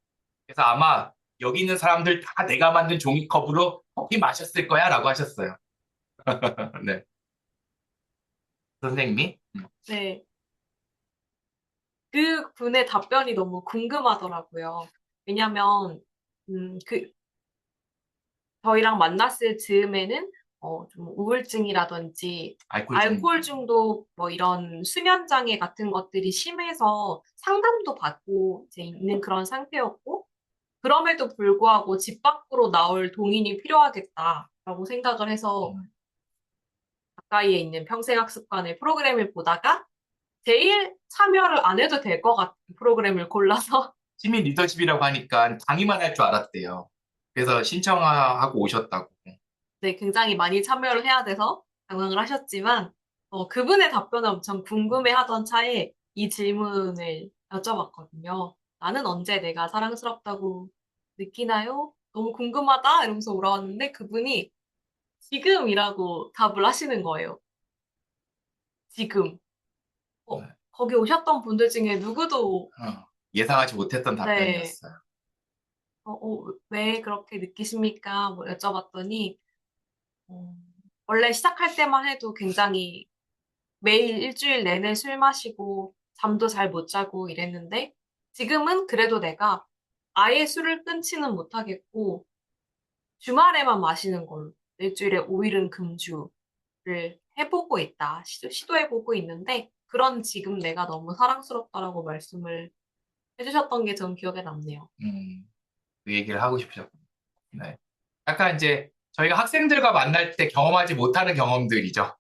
그래서 아마 여기 있는 사람들 다 내가 만든 종이컵으로 커피 마셨을 거야 라고 하셨어요. 네. 선생님이? 네, 그 분의 답변이 너무 궁금하더라고요. 왜냐면, 그, 저희랑 만났을 즈음에는, 좀 우울증이라든지, 알코올 중독. 알코올 중독, 뭐 이런 수면 장애 같은 것들이 심해서 상담도 받고 이제 있는 그런 상태였고, 그럼에도 불구하고 집 밖으로 나올 동인이 필요하겠다라고 생각을 해서 가까이에 있는 평생학습관의 프로그램을 보다가 제일 참여를 안 해도 될 것 같은 프로그램을 골라서 시민 리더십이라고 하니까 강의만 할 줄 알았대요. 그래서 신청하고 오셨다고. 네, 굉장히 많이 참여를 해야 돼서 당황을 하셨지만 그분의 답변을 엄청 궁금해하던 차에 이 질문을 여쭤봤거든요. 나는 언제 내가 사랑스럽다고 느끼나요? 너무 궁금하다 이러면서 물어봤는데 그분이 지금이라고 답을 하시는 거예요. 지금. 네. 거기 오셨던 분들 중에 누구도 예상하지 못했던 네, 답변이었어요. 왜 그렇게 느끼십니까? 뭐 여쭤봤더니 어, 원래 시작할 때만 해도 굉장히 매일 일주일 내내 술 마시고 잠도 잘 못 자고 이랬는데 지금은 그래도 내가 아예 술을 끊지는 못하겠고 주말에만 마시는 걸로 일주일에 5일은 금주를 해보고 있다. 시도해보고 있는데 그런 지금 내가 너무 사랑스럽다라고 말씀을 해주셨던 게 전 기억에 남네요. 그 얘기를 하고 싶으셨군요. 네. 약간 이제 저희가 학생들과 만날 때 경험하지 못하는 경험들이죠.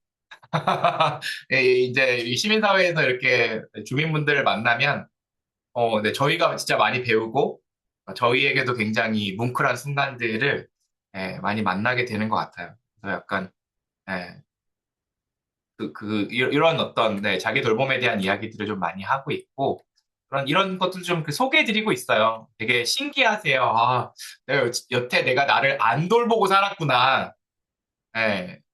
예, 이제 이 시민사회에서 이렇게 주민분들을 만나면, 네, 저희가 진짜 많이 배우고, 저희에게도 굉장히 뭉클한 순간들을 많이 만나게 되는 것 같아요. 그래서 약간, 예, 이런 어떤, 네, 자기 돌봄에 대한 이야기들을 좀 많이 하고 있고, 이런 것들 좀 소개해드리고 있어요. 되게 신기하세요. 아, 여태 내가 나를 안 돌보고 살았구나.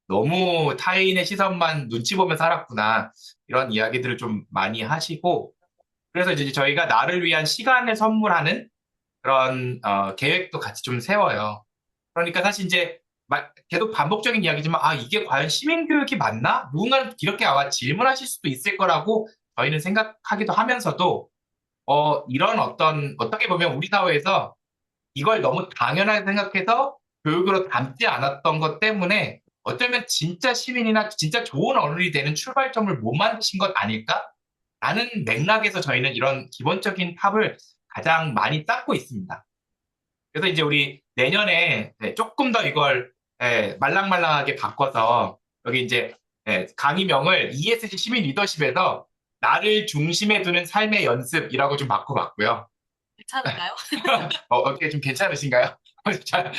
너무 타인의 시선만 눈치 보며 살았구나. 이런 이야기들을 좀 많이 하시고, 그래서 이제 저희가 나를 위한 시간을 선물하는 그런 계획도 같이 좀 세워요. 그러니까 사실 이제 계속 반복적인 이야기지만, 아, 이게 과연 시민교육이 맞나? 누군가는 이렇게 아마 질문하실 수도 있을 거라고 저희는 생각하기도 하면서도, 이런 어떻게 보면 우리 사회에서 이걸 너무 당연하게 생각해서 교육으로 담지 않았던 것 때문에 어쩌면 진짜 시민이나 진짜 좋은 어른이 되는 출발점을 못 만드신 것 아닐까? 라는 맥락에서 저희는 이런 기본적인 탑을 가장 많이 쌓고 있습니다. 그래서 이제 우리 내년에 조금 더 이걸 말랑말랑하게 바꿔서 여기 이제 강의명을 ESG 시민 리더십에서 나를 중심에 두는 삶의 연습이라고 좀 바꿔봤고요. 괜찮을까요? 어떻게 좀 괜찮으신가요?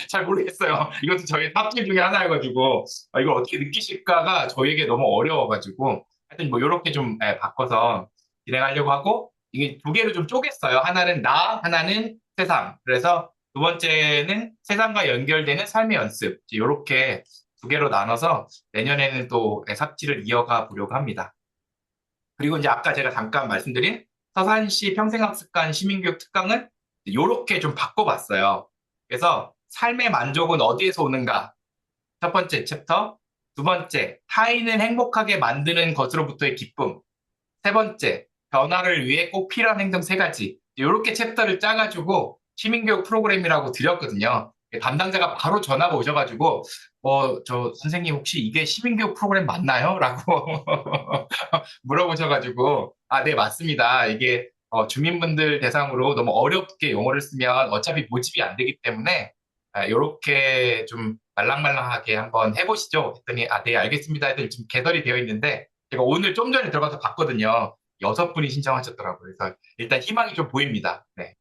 잘 모르겠어요. 이것도 저희 탑질 중에 하나여가지고, 이걸 어떻게 느끼실까가 저희에게 너무 어려워가지고, 하여튼 뭐, 요렇게 좀 바꿔서 진행하려고 하고, 이게 두 개로 좀 쪼갰어요. 하나는 나, 하나는 세상. 그래서 두 번째는 세상과 연결되는 삶의 연습. 요렇게 두 개로 나눠서 내년에는 또 삽질을 이어가 보려고 합니다. 그리고 이제 아까 제가 잠깐 말씀드린 서산시 평생학습관 시민교육 특강은 이렇게 좀 바꿔봤어요. 그래서 삶의 만족은 어디에서 오는가? 첫 번째 챕터. 두 번째, 타인을 행복하게 만드는 것으로부터의 기쁨. 세 번째, 변화를 위해 꼭 필요한 행동 세 가지. 이렇게 챕터를 짜가지고 시민교육 프로그램이라고 드렸거든요. 담당자가 바로 전화가 오셔가지고, 저 선생님 혹시 이게 시민교육 프로그램 맞나요? 라고 물어보셔가지고, 아, 네, 맞습니다. 이게 주민분들 대상으로 너무 어렵게 용어를 쓰면 어차피 모집이 안 되기 때문에 요렇게 좀 말랑말랑하게 한번 해보시죠. 했더니, 아, 네, 알겠습니다. 했더니 지금 개설이 되어 있는데, 제가 오늘 좀 전에 들어가서 봤거든요. 6분이 신청하셨더라고요. 그래서 일단 희망이 좀 보입니다. 네.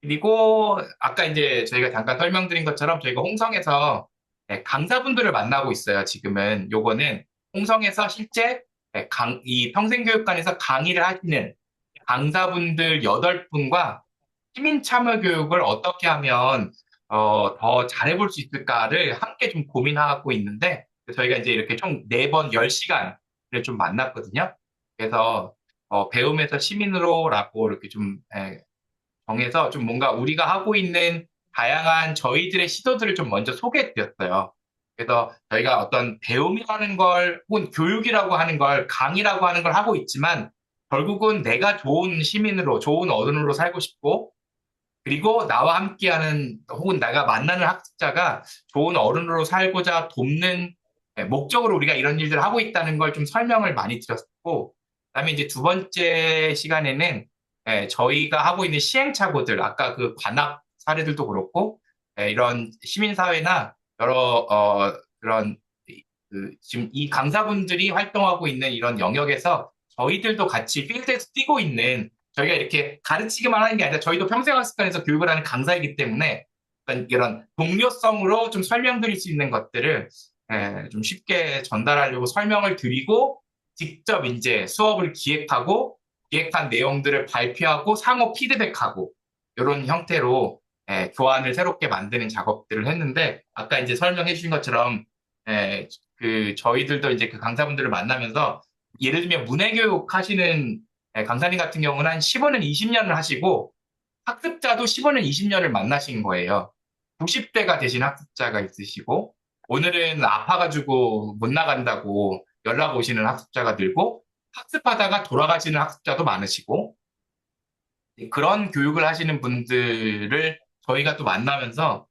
그리고 아까 이제 저희가 잠깐 설명드린 것처럼 저희가 홍성에서 강사분들을 만나고 있어요. 지금은 요거는 홍성에서 실제 이 평생교육관에서 강의를 하시는 강사분들 8분과 시민 참여 교육을 어떻게 하면 더 잘해볼 수 있을까를 함께 좀 고민하고 있는데 저희가 이제 이렇게 총 4번 10시간을 좀 만났거든요. 그래서 배움에서 시민으로라고 이렇게 좀 정해서 좀 뭔가 우리가 하고 있는 다양한 저희들의 시도들을 좀 먼저 소개해 드렸어요. 그래서 저희가 어떤 배움이라는 걸, 혹은 교육이라고 하는 걸, 강의라고 하는 걸 하고 있지만, 결국은 내가 좋은 시민으로, 좋은 어른으로 살고 싶고, 그리고 나와 함께하는, 혹은 내가 만나는 학습자가 좋은 어른으로 살고자 돕는 목적으로 우리가 이런 일들을 하고 있다는 걸 좀 설명을 많이 드렸고, 그다음에 이제 두 번째 시간에는 저희가 하고 있는 시행착오들, 아까 그 관악 사례들도 그렇고, 이런 시민사회나 여러, 그런, 지금 이 강사분들이 활동하고 있는 이런 영역에서 저희들도 같이 필드에서 뛰고 있는, 저희가 이렇게 가르치기만 하는 게 아니라 저희도 평생학습관에서 교육을 하는 강사이기 때문에 어떤 이런 동료성으로 좀 설명드릴 수 있는 것들을 좀 쉽게 전달하려고 설명을 드리고, 직접 이제 수업을 기획하고, 기획한 내용들을 발표하고 상호 피드백하고 이런 형태로 교환을 새롭게 만드는 작업들을 했는데 아까 이제 설명해 주신 것처럼 그 저희들도 이제 그 강사분들을 만나면서 예를 들면 문해교육 하시는 강사님 같은 경우는 한 15년, 20년을 하시고 학습자도 15년, 20년을 만나신 거예요. 90대가 되신 학습자가 있으시고 오늘은 아파가지고 못 나간다고 연락 오시는 학습자가 늘고 학습하다가 돌아가시는 학습자도 많으시고 그런 교육을 하시는 분들을 저희가 또 만나면서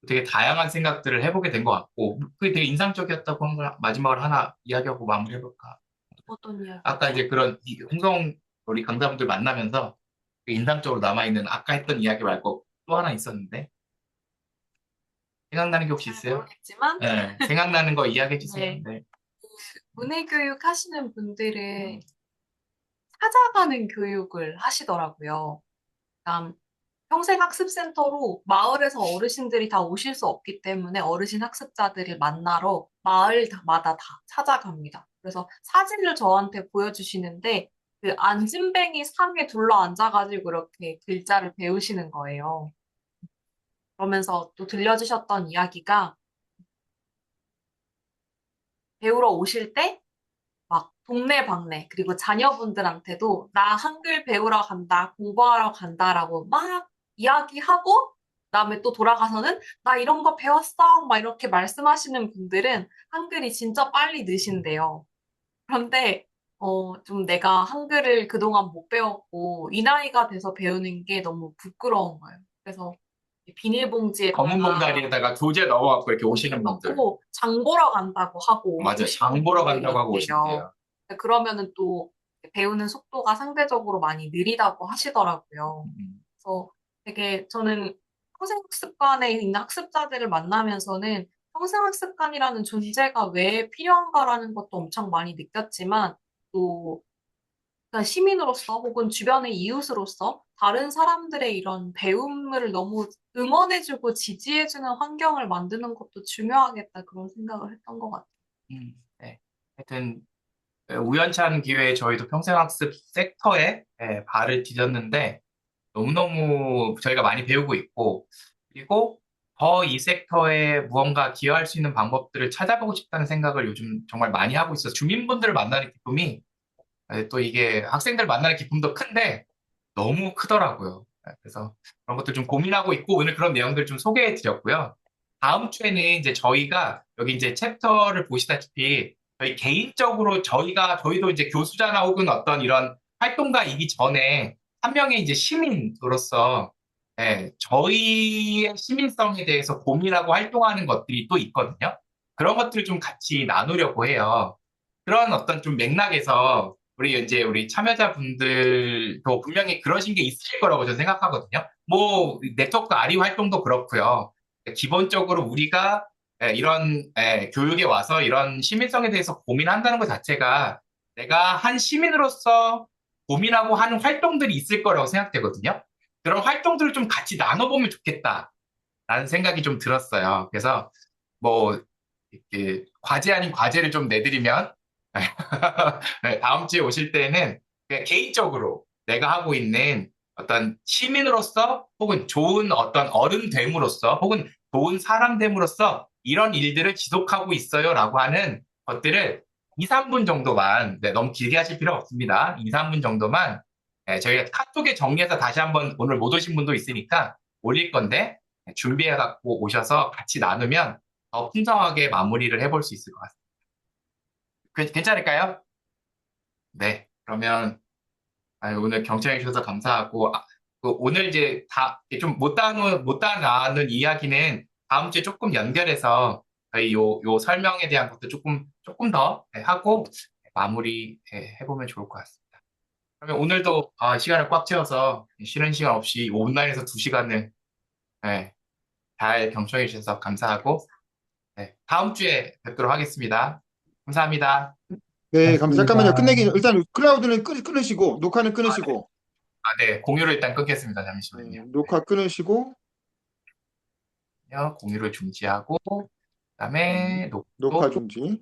되게 다양한 생각들을 해보게 된 것 같고 그게 되게 인상적이었다고 한 걸 마지막으로 하나 이야기하고 마무리해볼까. 어떤 이야기? 아까 이제 그런 홍성 우리 강사분들 만나면서 되게 인상적으로 남아있는 아까 했던 이야기 말고 또 하나 있었는데 생각나는 게 혹시 잘 있어요? 모르겠지만 네, 생각나는 거 이야기해 주세요. 네. 네. 문해교육 하시는 분들은 찾아가는 교육을 하시더라고요. 그러니까 평생학습센터로 마을에서 어르신들이 다 오실 수 없기 때문에 어르신 학습자들을 만나러 마을마다 다 찾아갑니다. 그래서 사진을 저한테 보여주시는데 그 안진뱅이 상에 둘러 앉아가지고 이렇게 글자를 배우시는 거예요. 그러면서 또 들려주셨던 이야기가 배우러 오실 때 막 동네방네 그리고 자녀분들한테도 나 한글 배우러 간다, 공부하러 간다라고 막 이야기하고 그다음에 또 돌아가서는 나 이런 거 배웠어 막 이렇게 말씀하시는 분들은 한글이 진짜 빨리 느신대요. 그런데 좀 내가 한글을 그동안 못 배웠고 이 나이가 돼서 배우는 게 너무 부끄러운 거예요. 그래서 비닐봉지에다가 검은 봉다리에다가 교재 넣어갖고 이렇게 오시는 분들. 넣고 장 보러 간다고 하고 맞아요. 오시는 장 보러 분들이 간다고 하고 있대요. 오신대요. 그러면은 또 배우는 속도가 상대적으로 많이 느리다고 하시더라고요. 그래서 되게 저는 평생학습관에 있는 학습자들을 만나면서는 평생학습관이라는 존재가 왜 필요한가라는 것도 엄청 많이 느꼈지만 또 그러니까 시민으로서 혹은 주변의 이웃으로서 다른 사람들의 이런 배움을 너무 응원해주고 지지해주는 환경을 만드는 것도 중요하겠다 그런 생각을 했던 것 같아요. 네. 하여튼 우연찮은 기회에 저희도 평생학습 섹터에 발을 디뎠는데 너무너무 저희가 많이 배우고 있고 그리고 더 이 섹터에 무언가 기여할 수 있는 방법들을 찾아보고 싶다는 생각을 요즘 정말 많이 하고 있어서 주민분들을 만나는 기쁨이 또 이게 학생들 만나는 기쁨도 큰데 너무 크더라고요. 그래서 그런 것들 좀 고민하고 있고 오늘 그런 내용들 좀 소개해 드렸고요. 다음 주에는 이제 저희가 여기 이제 챕터를 보시다시피 저희 개인적으로 저희도 이제 교수자나 혹은 어떤 이런 활동가이기 전에 한 명의 이제 시민으로서 저희의 시민성에 대해서 고민하고 활동하는 것들이 또 있거든요. 그런 것들을 좀 같이 나누려고 해요. 그런 어떤 좀 맥락에서 우리 참여자분들도 분명히 그러신 게 있으실 거라고 저는 생각하거든요. 뭐 네트워크 아리 활동도 그렇고요. 기본적으로 우리가 이런 교육에 와서 이런 시민성에 대해서 고민한다는 것 자체가 내가 한 시민으로서 고민하고 하는 활동들이 있을 거라고 생각되거든요. 그런 활동들을 좀 같이 나눠보면 좋겠다라는 생각이 좀 들었어요. 그래서 뭐 이렇게 과제 아닌 과제를 좀 내드리면 네, 다음 주에 오실 때는 그냥 개인적으로 내가 하고 있는 어떤 시민으로서 혹은 좋은 어떤 어른 됨으로써 혹은 좋은 사람 됨으로써 이런 일들을 지속하고 있어요라고 하는 것들을 2, 3분 정도만, 네, 너무 길게 하실 필요 없습니다. 2, 3분 정도만 저희가 카톡에 정리해서 다시 한번 오늘 못 오신 분도 있으니까 올릴 건데 준비해 갖고 오셔서 같이 나누면 더 풍성하게 마무리를 해볼 수 있을 것 같습니다. 괜찮을까요? 네. 그러면 오늘 경청해 주셔서 감사하고 오늘 이제 못 다 나눈 이야기는 다음 주에 조금 연결해서 저희 요 설명에 대한 것도 조금 더 하고 마무리 해보면 좋을 것 같습니다. 그러면 오늘도 시간을 꽉 채워서 쉬는 시간 없이 온라인에서 2시간을 잘 경청해 주셔서 감사하고 다음 주에 뵙도록 하겠습니다. 감사합니다. 네, 잠깐만요. 맞습니다. 일단 클라우드는 끊으시고, 녹화는 끊으시고, 네. 공유를 일단 끊겠습니다. 네, 잠시만요. 녹화 끊으시고, 공유를 중지하고, 그다음에 녹화 녹도 중지.